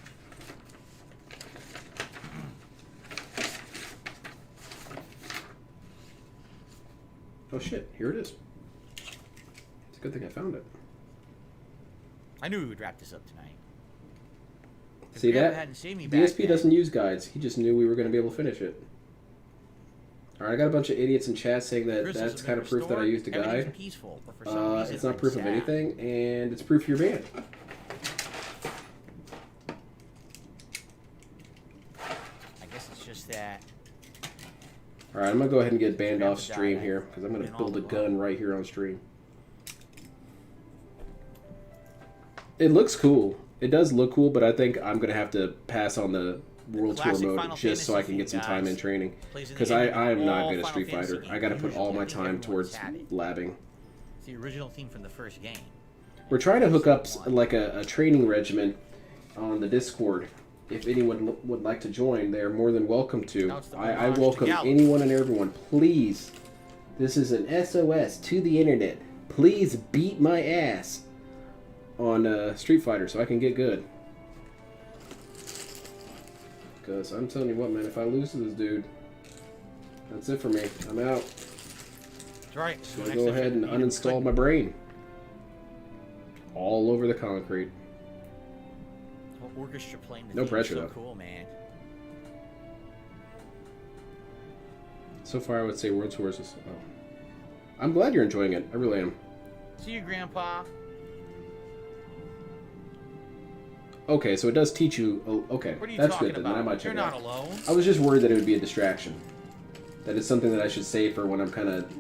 Oh shit, here it is. It's a good thing I found it. I knew we would wrap this up tonight. If See Grandpa that? hadn't saved me back DSP then- doesn't use guides. He just knew we were going to be able to finish it. Alright, I got a bunch of idiots in chat saying that Crystals that's have kind been of proof that I restored, used a everything's guide. Peaceful, but for some reason It's not I'm proof of sad. anything, and it's proof you're banned. I guess it's just that. Alright, I'm going to go ahead and get banned Grandpa off stream died. here, because I'm going to Been build a all gun alone. right here on stream. It looks cool. It does look cool, but I think I'm going to have to pass on the World Tour classic mode Final just so I Fantasy can get some theme, time in guys. training. Plays in the Because ending I am of not all good at Final Street Fantasy Fighter. games. I got to put all my Usually time everyone's towards had it. labbing. It's the original theme from the first game. We're trying to hook up like a training regimen on the Discord. If anyone would like to join, they are more than welcome to. Now it's the I homage to welcome Gallop. anyone and everyone. Please, this is an SOS to the internet. Please beat my ass on Street Fighter so I can get good. Because I'm telling you what, man, if I lose to this dude, that's it for me. I'm out. That's right. So I go ahead and uninstall my brain. All over the concrete. Orchestra playing the No theme pressure, is so though. cool, man. So far, I would say World Tours is. Oh. I'm glad you're enjoying it. I really am. See you, Grandpa. Okay, so it does teach you. Oh, okay, What are you that's talking good. Then about? I might You're check it not out. alone. I was just worried that it would be a distraction. That it's something that I should save for when I'm kind of,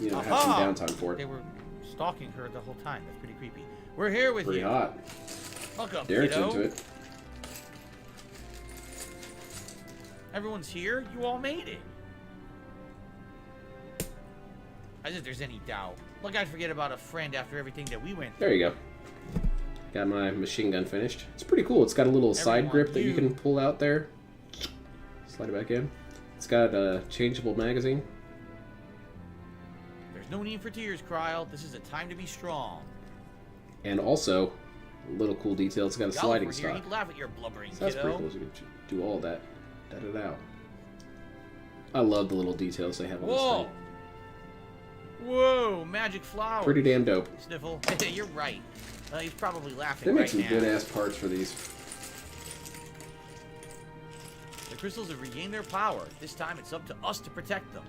have some Aha! downtime for They it. were stalking her the whole time. That's pretty creepy. We're here with Pretty you. hot. Welcome, Derek's kiddo. into it. Everyone's here. You all made it. As if there's any doubt. Look, I'd forget about a friend after everything that we went through. There you go. Got my machine gun finished. It's pretty cool. It's got a little side Everyone, grip that you you- can pull out there. Slide it back in. It's got a changeable magazine. There's no need for tears, Kryle. This is a time to be strong. And also, a little cool detail, it's got a sliding Gallop were here, stock. he'd laugh at your blubbering, So that's kiddo. pretty cool. So you can do all that. Da-da-da. I love the little details they have on Whoa! this Whoa, magic flower. thing. Pretty damn dope. Sniffle. You're right. He's probably laughing They make right some now. good ass parts for these. The crystals have regained their power. This time it's up to us to protect them.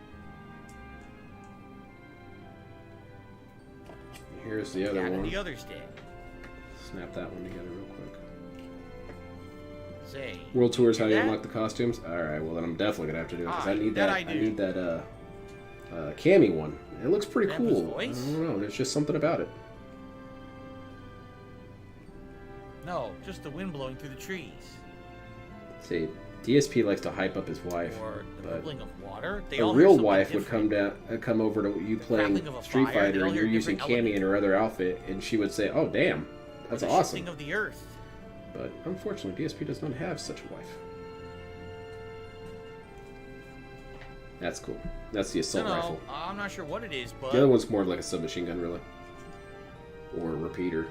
Here's the other And one. the others did. Snap that one together real quick. Say. World Tours, how hear do you that? unlock the costumes? Alright, well then I'm definitely gonna have to do it because Ah, I need that that. I I do. need that Cammy one. It looks pretty Grandpa's cool. voice? I don't know. There's just something about it. No, just the wind blowing through the trees. See, DSP likes to hype up his wife, Or the but bubbling of water. They a all hear real something wife would different. come over to you playing crackling of a Street fire, Fighter they all and hear you're a using different Cammy element. in her other outfit, and she would say, "Oh, damn, that's The awesome." shifting of the earth. But unfortunately, DSP does not have such a wife. That's cool. That's the assault No, rifle. I'm not sure what it is, but The other one's more like a submachine gun, really, or a repeater.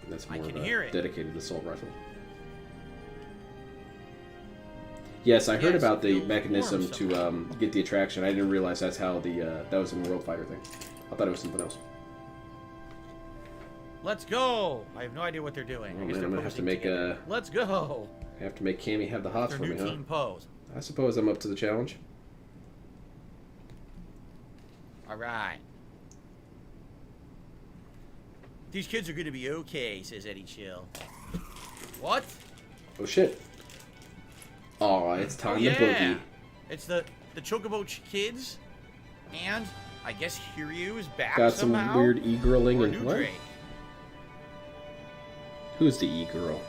That's I more can of a hear it. dedicated assault rifle. Yes, I heard Yes, about the feels mechanism warm to somehow. get the attraction. I didn't realize that's how the that was in the World Fighter thing. I thought it was something else. let's go. I have no idea what they're doing. Oh, I man, guess they're I'm gonna have to posing make together. Let's go. I have to make Cammy have the hots Their for new me, huh? team pose. I suppose I'm up to the challenge. All right. These kids are going to be okay, says Eddie Chill. What? Oh shit! Oh, it's time to yeah. boogie. It's the Chocobo kids, and I guess Hiryu is back Got some somehow. weird e-girling Or and New what? Drake. Who's the e-girl?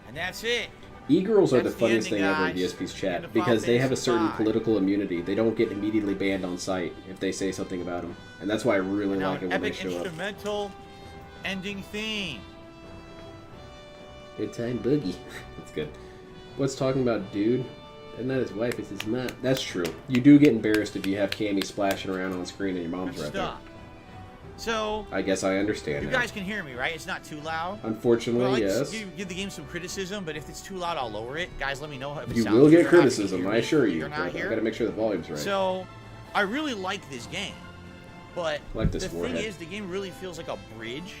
And that's it. E-girls are the That's the funniest ending, thing ever in guys. DSP's End chat of because they Final have a certain Fantasy V. political immunity. They don't get immediately banned on site if they say something about them, and that's why I really Now like it an when they epic show up. instrumental ending theme. Good time boogie. That's good. What's talking about, dude? And not his wife, it's his mom. That's true. You do get embarrassed if you have Cammy splashing around on screen and your mom's right there. Stop. So I guess I understand you now. guys can hear me, right? It's not too loud. Unfortunately, Well, I yes. give the game some criticism, but if it's too loud, I'll lower it. Guys, let me know if it You sounds will good get or not. If you criticism, hear I me, assure you. you're But not I here. gotta make sure the volume's right. So, I really like this game, but Like this the thing warhead. is, the game really feels like a bridge,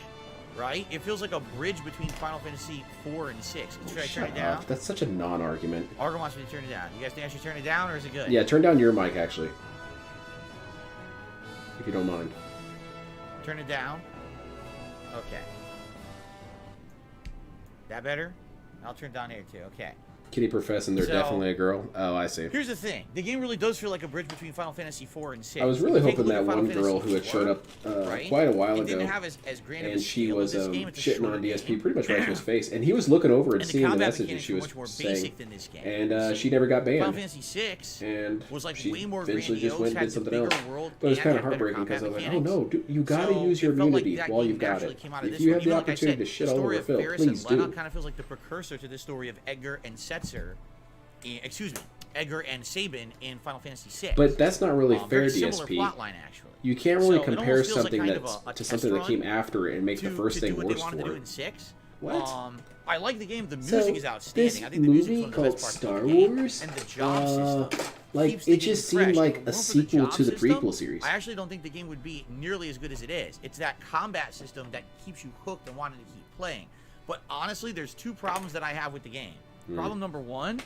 right? It feels like a bridge between Final Fantasy 4 and 6. Should I turn Shut it down? up. That's such a non-argument. Argo wants me to turn it down. You guys think I should turn it down, or is it good? Yeah, turn down your mic, actually. If you don't mind. Turn it down. Okay. That better? I'll turn it down here too. Okay. Kitty professing they're So- definitely a girl. Oh, I see. Here's the thing. The game really does feel like a bridge between Final Fantasy 4 and 6. I was really If you take a hoping look that at Final one girl Fantasy who had showed 4, up right? quite a while It didn't ago, have as grand of a and she scale was as this game. It's a shitting shorter on DSP game. pretty much right to his face, and he was looking over and And the seeing the combat messages mechanics she were was much more saying, basic than this game. and she never got Final banned. Fantasy 6 And was like she way more eventually just grandiose, went and had did the something bigger else. world, But it was and kind of had better heartbreaking because I was combat like, oh mechanics. no, dude, you gotta So use your it felt like immunity that while game you've got naturally it. came out of If this you one. have the Even like I opportunity to said, shit the all story over of Phil, Ferris please and Lennon do. kind of feels like the precursor to the story of Edgar and Setzer. Excuse me, Edgar and Sabin in Final Fantasy 6. But that's not really fair, Very similar DSP. plot line, actually. You can't really So it compare almost feels like something kind of that's a to test something that run came after it and make the first to thing do what they worse wanted to for do it. in 6. What? I like the game. The So, music is outstanding. this I think the music's movie one of the called best parts Star of the game. Wars, And the job system. like, keeps the it just game seemed fresh. like If it a weren't for the sequel job to the system, prequel series. I actually don't think the game would be nearly as good as it is. It's that combat system that keeps you hooked and wanting to keep playing. But honestly, there's two problems that I have with the game. Problem number one,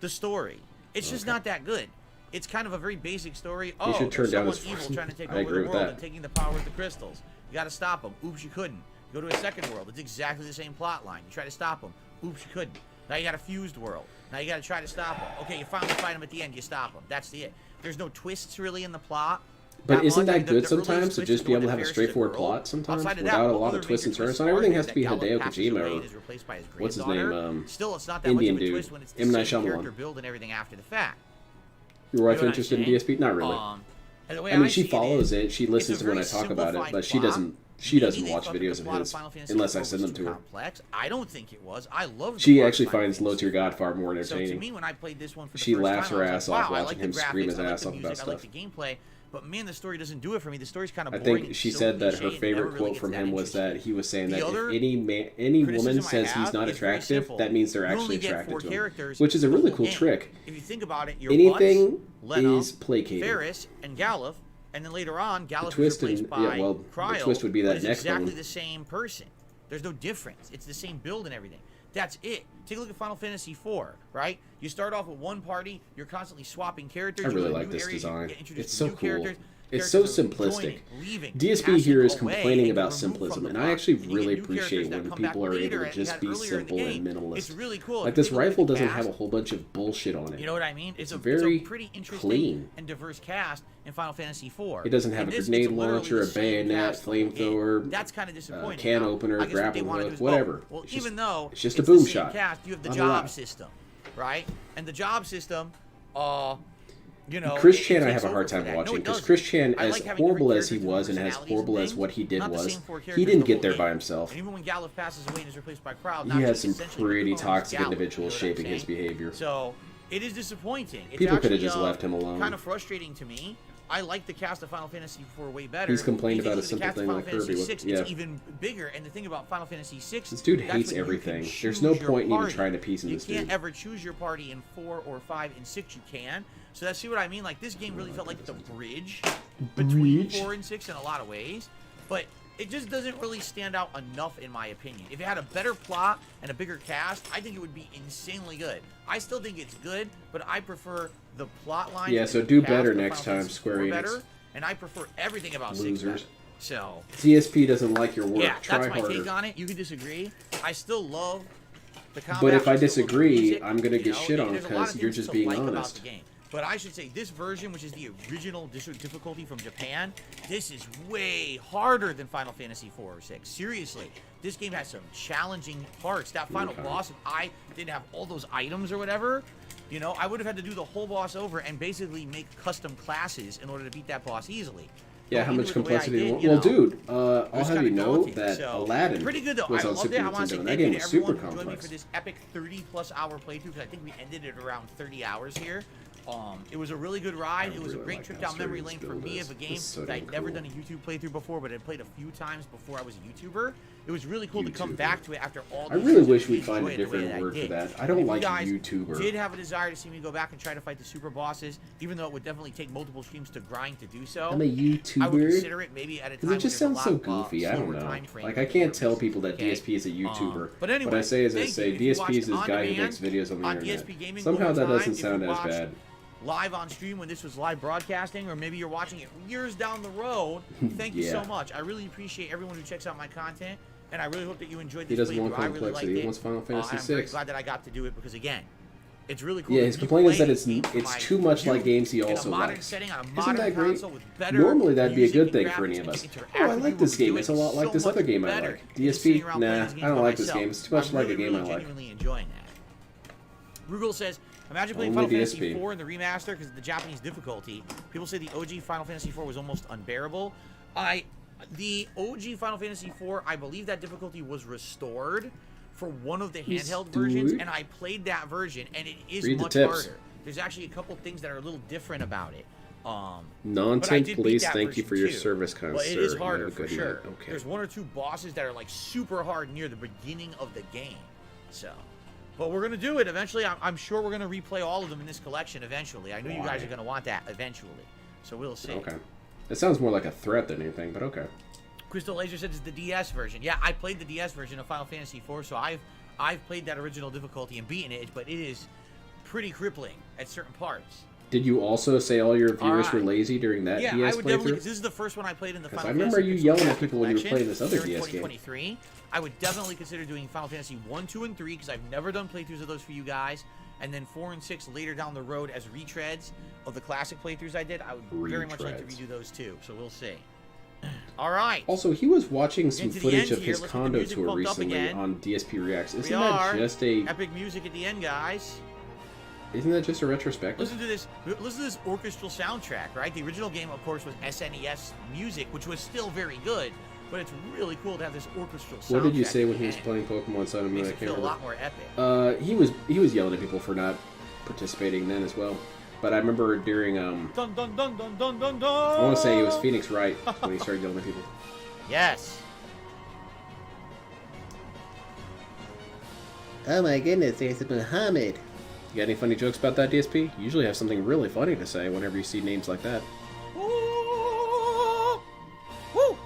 the story. It's just not that good. It's kind of a very basic story. Oh, should turn there's down someone his- evil trying to take I over agree the with world that. and taking the power of the crystals. You got to stop them. Oops, you couldn't. You go to a second world. It's exactly the same plot line. You try to stop them. Oops, you couldn't. Now you got a fused world. Now you got to try to stop them. Okay, you finally fight them at the end. You stop them. That's it. There's no twists really in the plot. But isn't much. that The good earliest sometimes to twist just is be able the to one have a that Ferris is straightforward girl. plot sometimes Outside of without that, a what lot other of twists and major turns? twists Not are everything there has to be that Hideo Gallop passes Kojima away or and is replaced by his what's his granddaughter? name, Still, it's not that Indian much of a dude, twist when it's the M. Night same Shyamalan. character build and everything after the fact. Your wife You know what I'm interested in saying? DSP? Not really. And the way I mean, I she see follows it. it. She listens It's a to when I very talk about it, simplified but she plot. doesn't. She doesn't Maybe they watch thought that videos the of plot his Final Fantasy unless I IV send was them to too her. complex. I don't think it was. I love. The She plot of actually Final finds Low Fantasy Tier God IV. far more So to entertaining. me, when I played this one for the She first laughs time, her I was ass like, off wow, I watching like him the scream graphics, his I like ass the off music, about I like stuff. the gameplay. But man, the story doesn't do it for me. The story's kind of I boring. think and she so said that cliche her and favorite never really quote gets from that him was that interesting. he was saying The that other if any woman criticism I says he's have not is very attractive, simple. that means they're You actually only get attracted 4 to him, characters which is a the really whole cool game. trick. If you think about it, your Anything Buzz, Lena, is placated. Ferris, and Galluf, and then later on, Galluf was twist replaced and- by yeah, well, the Cryo, twist would be that but it's neck exactly bone. the same person. There's no difference. It's the same build and everything. That's it. Take a look at Final Fantasy IV, right? You start off with one party. You're constantly swapping characters. I You go really to like new this areas, you design. get introduced It's to so new cool. characters. It's so Characters are simplistic. joining, leaving, DSP here is passing away, complaining and about removed from simplism, the and I plot. actually And you really get new appreciate characters when that come back people are later able to and you just had be earlier in the simple and game. minimalist. It's really cool. Like If you this take a look at rifle the doesn't cast, have a whole bunch of bullshit on it. you know what I mean? It's a very pretty interesting clean. and diverse cast in Final Fantasy IV. It doesn't have In a this, grenade it's literally launcher, the a same bayonet, cast the whole game. flamethrower, That's kind of disappointing. can Now, opener, I guess what they grappling wanna hook, do is, whatever. Well, It's even just- though it's just a the boom same shot. cast, you have the Not a job lot. system, right? And the job system, you know, Chris it Chan I takes have a hard over for time that. No, watching it because doesn't. Chris Chan, I as like having horrible different as he characters was with and as personalities horrible and as what he did not the was, same 4 he characters didn't the get whole there game. by himself. And even when Galluf passes away and is replaced by Crowd, He now has he some essentially pretty becomes toxic Galluf, individuals you know what I'm shaping his saying? behavior. So it is disappointing. It's People could have actually, just left him alone. Kind of frustrating to me. I like the cast of Final Fantasy IV way better. He's complained You take about a the simple cast of thing Final like Fantasy Kirby. VI, Yeah. It's even bigger. And the thing about Final Fantasy VI, This dude that's hates when you can everything. There's no choose your point in even party. trying to piece in you this can't dude. ever choose your party in 4 or 5 and 6. You can. So that's see what I mean. Like this game really felt like the bridge between 4 and 6 in a lot of ways, but it just doesn't really stand out enough in my opinion. If it had a better plot and a bigger cast, I think it would be insanely good. I still think it's good, but I prefer the plot line. Yeah, and so the do cast better of next Final time, Fantasy Square IV Enix. better, and I prefer everything about 6 better. Losers. So DSP doesn't like your work. yeah, Try that's my harder. take on it. You can disagree. I still love the combat. But if I still love the disagree, music, I'm gonna you get know, shit on there's a lot because of you're things just to being like about honest. the game. But I should say this version, which is the original difficulty from Japan, this is way harder than Final Fantasy 4 or 6. Seriously, this game has some challenging parts. That final boss, if I didn't have all those items or whatever, you know, I would have had to do the whole boss over and basically make custom classes in order to beat that boss easily. Yeah, how much complexity? Did, Well, know, dude, I'll have you know daunting. that So, Aladdin pretty good though. was I on loved Super it. I want to Nintendo, say and that thank you game to was super everyone who joined me for complex. this epic 30+ hour playthrough, because I think we ended it around 30 hours here. It was a really good ride. It was a great trip down memory lane for me of a game that I'd never done a YouTube playthrough before, but I'd played a few times before I was a YouTuber. It was really cool to come back to it after all I these really years wish and we'd find enjoy a it the way different word I for did. that. I don't If like you guys YouTuber. did have a desire to see me go back and try to fight the super bosses, even though it would definitely take multiple streams to grind to do so. I'm a I would YouTuber. consider it maybe at a time Because it just when sounds there's so a lot, goofy. I don't slower know. time frame Like, I for can't videos, tell people that okay? DSP is a YouTuber. But anyway, what I say is I thank say you. If you DSP is watched this on guy who demand makes videos on the on internet. DSP Gaming Somehow that over doesn't time, if sound you as watched bad. live on stream when this was live broadcasting, or maybe you're watching it years down the road, thank you so Yeah. much. I really appreciate everyone who checks out my content, and I really hope that you enjoyed He this doesn't want playthrough. I really liked complexity. He it. wants Final Fantasy and I'm very VI. glad that I got to do it because, again, it's really cool. Yeah, to his complaint is that replay it's my too much like youth games he in a also modern likes. setting on a Isn't modern that great? console with better Normally that'd be a music good and thing for graphics any of and us. interact Oh, I with like you this when game. we It's a do it. lot like So this much other game I better like. than just sitting DSP? around playing Nah, these games I don't by like this myself. game. It's too much I'm like a really, game I really like. genuinely enjoying that. Rugal says, imagine playing Only Final Fantasy DSP. 4 in the remaster because of the Japanese difficulty. People say the OG Final Fantasy 4 was almost unbearable. The OG Final Fantasy 4, I believe that difficulty was restored for one of the handheld versions, and I played that version, and it is Read the much tips. harder. There's actually a couple things that are a little different about it. But I Nonsense, did beat please. that Thank you version for your too. service, kind But sir. it is You harder have a for good sure. night. Okay. There's one or two bosses that are like super hard near the beginning of the game. So, but we're gonna do it eventually. I'm sure we're gonna replay all of them in this collection eventually. I know you guys are gonna want that eventually. So we'll see. Okay. It sounds more like a threat than anything, but okay. Crystal Laser said it's the DS version. Yeah, I played the DS version of Final Fantasy IV, so I've played that original difficulty and beaten it, but it is pretty crippling at certain parts. Did you also say all your viewers Alright. were lazy during that Yeah, DS I would definitely, playthrough? because this is the first one I played in the Final I Fantasy remember you Crystal yelling at Master people when you were Collection playing this other here in DS game. 2023. I would definitely consider doing Final Fantasy 1, 2, and 3, because I've never done playthroughs of those for you guys. And then 4 and 6 later down the road as retreads of the classic playthroughs I did. I would very much like to Retreads. redo those too, so we'll see. All right. Also, he was watching some Into the footage end of here. his Let's get the condo music tour pumped up recently again. on DSP Reacts. We Isn't are. that just a Epic music at the end, guys. retrospective? Listen to this orchestral soundtrack, right? The original game, of course, was SNES music, which was still very good, but it's really cool to have this orchestral soundtrack. What did you say when at he the was end. playing Pokemon Sun and Moon? Makes I it can't feel a lot remember. more epic. He was yelling at people for not participating then as well. But I remember during Dun dun dun dun dun dun dun. I want to say it was Phoenix Wright when he started yelling at people. Yes. Oh my goodness, there's a Muhammad. You got any funny jokes about that, DSP? You usually have something really funny to say whenever you see names like that. Ooh. Woo.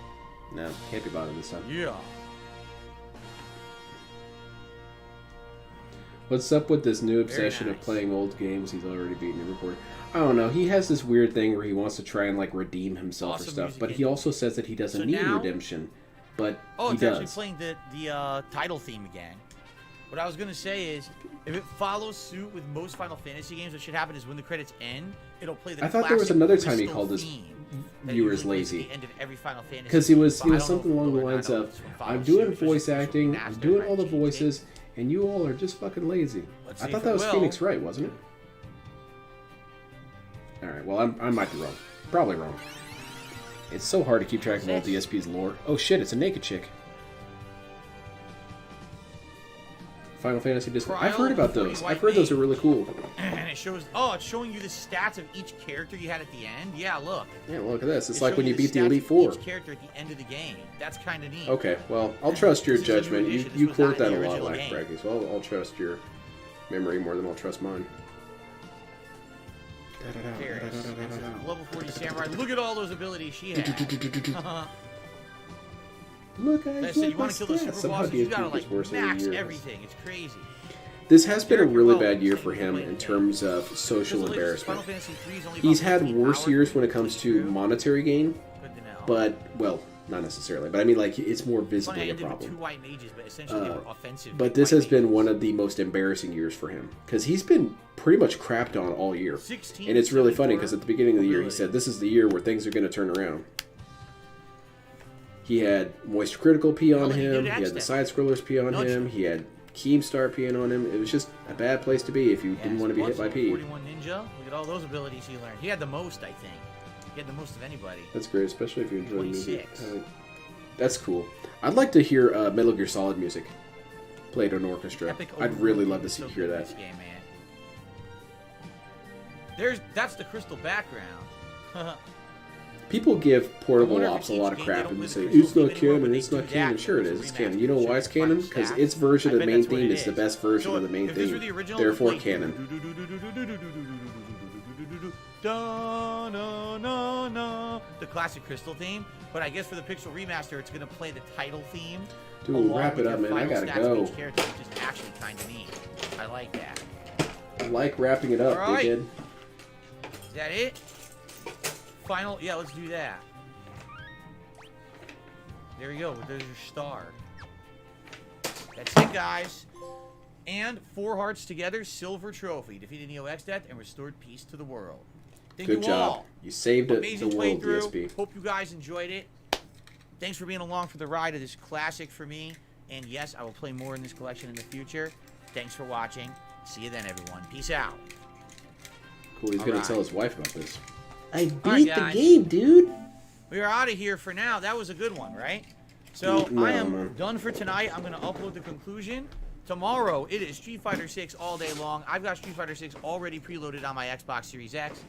No, can't be bothered this time. Yeah. What's up with this new obsession of nice. playing old games he's already beaten and recorded? I don't know. He has this weird thing where he wants to try and like redeem himself Awesome or stuff, music but he in- also says that he doesn't So need now- redemption. But Oh, he it's actually does. playing the title theme again. What I was gonna say is, if it follows suit with most Final Fantasy games, what should happen is when the credits end, it'll play the I thought there was classic another time he Crystal called his theme that viewers usually plays at lazy. the end of every Final Fantasy Because he was game, but I don't something know if along the it will or lines not. I don't know of, if this one I'm follows doing suit, voice especially acting, since I'm Master doing all the Chief did. voices, and you all are just fucking lazy. Let's I see thought if that it was will. Phoenix Wright, wasn't it? Alright, well, I might be wrong. Probably wrong. It's so hard to keep track of all DSP's lore. Oh shit, it's a naked chick. Final Fantasy Disco. I've heard about those. I've heard those are really cool. And it shows, oh, it's showing you the stats of each character you had at the end. Yeah, look. Yeah, look at this. It's It's like when showing you beat the stats Elite of Four. Each character at the end of the game. That's kind of neat. Okay, well, I'll trust your This is a new judgment. edition. This You was quote not in that the a lot, original Life game. Braggy, so I'll trust your memory more than I'll trust mine. Paris. Level 40 Samurai. Look at all those abilities she had. Look, I guys, said, you look want my to kill the stats. super Somehow bosses, you DSP gotta gets like worse every max year. everything. It's crazy. This has been a Derek, really you're bad welcome. year Thank for you for him playing in the terms of Because social the latest embarrassment. Final Fantasy 3 is only He's about had 15 worse hours years when it before comes it's to through. monetary gain, Good to know. but, well, not necessarily, but I mean, like, it's more Funny, I visibly a ended with problem. 2 white mages, but essentially they were offensive. But this white has been mages. one of the most embarrassing years for him because he's been pretty much crapped on all year. 16, And it's really funny 74 because at the beginning of the year he ability. said this is the year where things are going to turn around. He had Moist Critical P on Oh, he him. did He had the X-Step. Side Scrollers P on Nudge him. him. He had Keemstar peeing on him. It was just a bad place to be if you didn't Yeah, want to be hit by Splunzo, P. 41 Ninja. Look at all those abilities he learned. He had the most, I think. He had the most of anybody. That's great, especially if you enjoy the music. 26. That's cool. I'd like to hear Metal Gear Solid music played on orchestra. Epic I'd really love to is so hear good in that. This game, man. That's the crystal background. People give portable I wonder if ops a it's lot of each crap game, and they they say, don't it's really not do anymore, canon, but it's they not do canon. that Sure it with is, the it's canon. remaster. You know why Should it's we find canon? the Because stats? its version I of the bet main that's what theme it is the is. best version So of the main if this were theme. the original, Therefore like- canon. Da, na, na, na. The classic Crystal theme, but I guess for the Pixel remaster, it's gonna play the title theme. Dude, along wrap with it up, your man. I final gotta stats of go. each character, which is actually kind of neat. I like that. I like wrapping it up, All right. dickhead. Is that it? Final? Yeah, let's do that. There you go. There's your star. That's it, guys. And 4 hearts together, silver trophy. Defeated Neo X-Death and restored peace to the world. Thank Good you job. all. You saved it, the Amazing world, playthrough. DSP. Hope you guys enjoyed it. Thanks for being along for the ride of this classic for me. And yes, I will play more in this collection in the future. Thanks for watching. See you then, everyone. Peace out. Cool, he's All gonna right. tell his wife about this. I All right, beat the guys. game, dude. We are out of here for now. That was a good one, right? So No, I am man. done for tonight. I'm going to upload the conclusion. Tomorrow, it is Street Fighter 6 all day long. I've got Street Fighter 6 already preloaded on my Xbox Series X.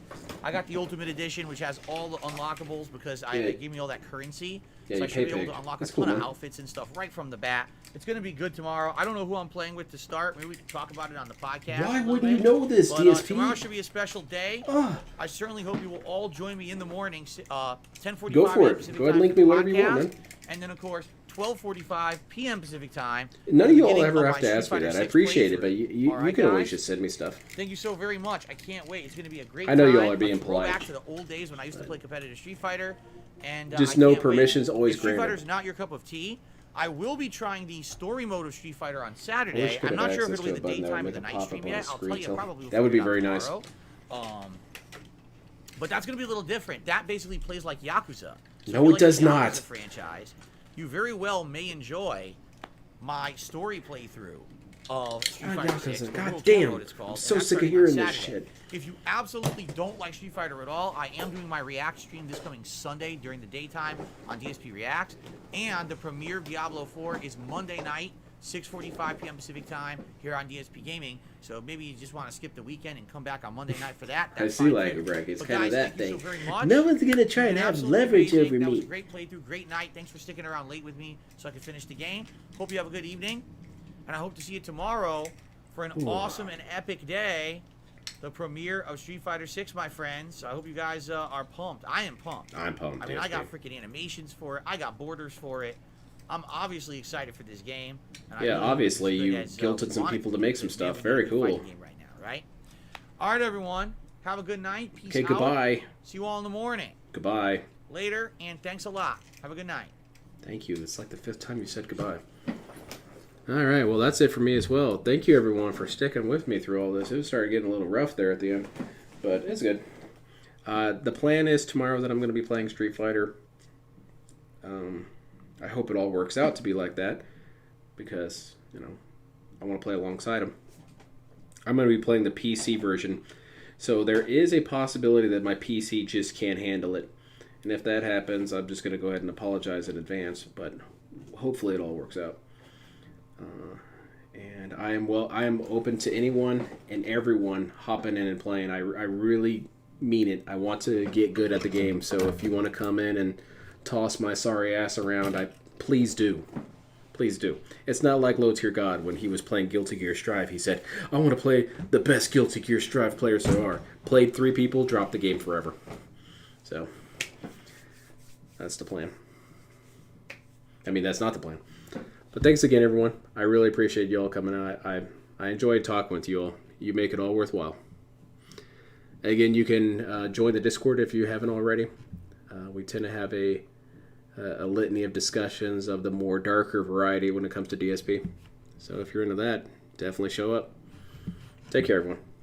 I got the Ultimate Edition, which has all the unlockables because Yeah. it gave me all that currency. Yeah, so I you should pay be able big. to unlock That's a cool, ton of man. outfits and stuff right from the bat. It's going to be good tomorrow. I don't know who I'm playing with to start. Maybe we can talk about it on the podcast. Why a little wouldn't you bit. know this, But, DSP? tomorrow should be a special day. Ah. I certainly hope you will all join me in the morning, 10:45 Go for it. Pacific Go ahead and time link for me the whatever you want, podcast. man. And then, of course, 12:45 p.m. Pacific time. None of the you all beginning ever of have my to Street ask me Fighter that. I 6 appreciate it, playthrough. but you All right, can always guys? just send me stuff. Thank you so very much. I can't wait. It's going to be a great I know you time. all are being A throwback polite. to the old days when I used to play competitive Street Fighter. And Just I no can't wait. permissions, always If Street granted. Fighter's not your cup of tea, I will be trying the story mode of Street Fighter on I Saturday. wish you could I'm have not sure if access it'll to be a the button that daytime would or the make it night pop stream up on yet. the I'll screen, tell you so probably. We'll that would be figure it very out nice. tomorrow. But that's going to be a little different. That basically plays like Yakuza. So if No, you it like the does Yakuza not. franchise, you very well may enjoy my story playthrough of Street God, Fighter Yakuza. 6. God World damn. Tour Mode it's called, I'm and so that's sick of starting on hearing this Saturday. shit. If you absolutely don't like Street Fighter at all, I am doing my React stream this coming Sunday during the daytime on DSP React. And the premiere of Diablo 4 is Monday night, 6:45 p.m. Pacific time here on DSP Gaming. So maybe you just want to skip the weekend and come back on Monday night for that. I That's see, fine, like, too. Greg, it's But kind of guys, that thank you thing. so very much. No one's gonna try You've and been have absolutely leverage amazing. over That was me. a great playthrough, great night. Thanks for sticking around late with me so I could finish the game. Hope you have a good evening, and I hope to see you tomorrow for an awesome and epic day, the premiere of Street Fighter 6, my friends. I hope you guys are pumped. I am pumped. I'm pumped. I mean, I got DSP. freaking animations for it. I got borders for it. I'm obviously excited for this game. And I Yeah, really hope obviously, it's as you good as, guilted some we want it people to to be, make some because we have stuff. a Very good cool. fighting game right now, right? All right, everyone. Have a good night. Peace Okay, out. goodbye. See you all in the morning. Goodbye. Later, and thanks a lot. Have a good night. Thank you. It's like the 5th time you said goodbye. All right, well, that's it for me as well. Thank you, everyone, for sticking with me through all this. It started getting a little rough there at the end, but it's good. The plan is tomorrow that I'm going to be playing Street Fighter. I hope it all works out to be like that because, you know, I want to play alongside him. I'm going to be playing the PC version, so there is a possibility that my PC just can't handle it. And if that happens, I'm just going to go ahead and apologize in advance, but hopefully it all works out. And I am open to anyone and everyone hopping in and playing. I really mean it. I want to get good at the game, so if you want to come in and toss my sorry ass around, please do. Please do. It's not like Low Tier God when he was playing Guilty Gear Strive. He said, I want to play the best Guilty Gear Strive players there are. Played 3 people, dropped the game forever. So, that's the plan. I mean, that's not the plan. But thanks again, everyone. I really appreciate you all coming out. I enjoyed talking with you all. You make it all worthwhile. Again, you can join the Discord if you haven't already. We tend to have a a litany of discussions of the more darker variety when it comes to DSP. So if you're into that, definitely show up. Take care, everyone.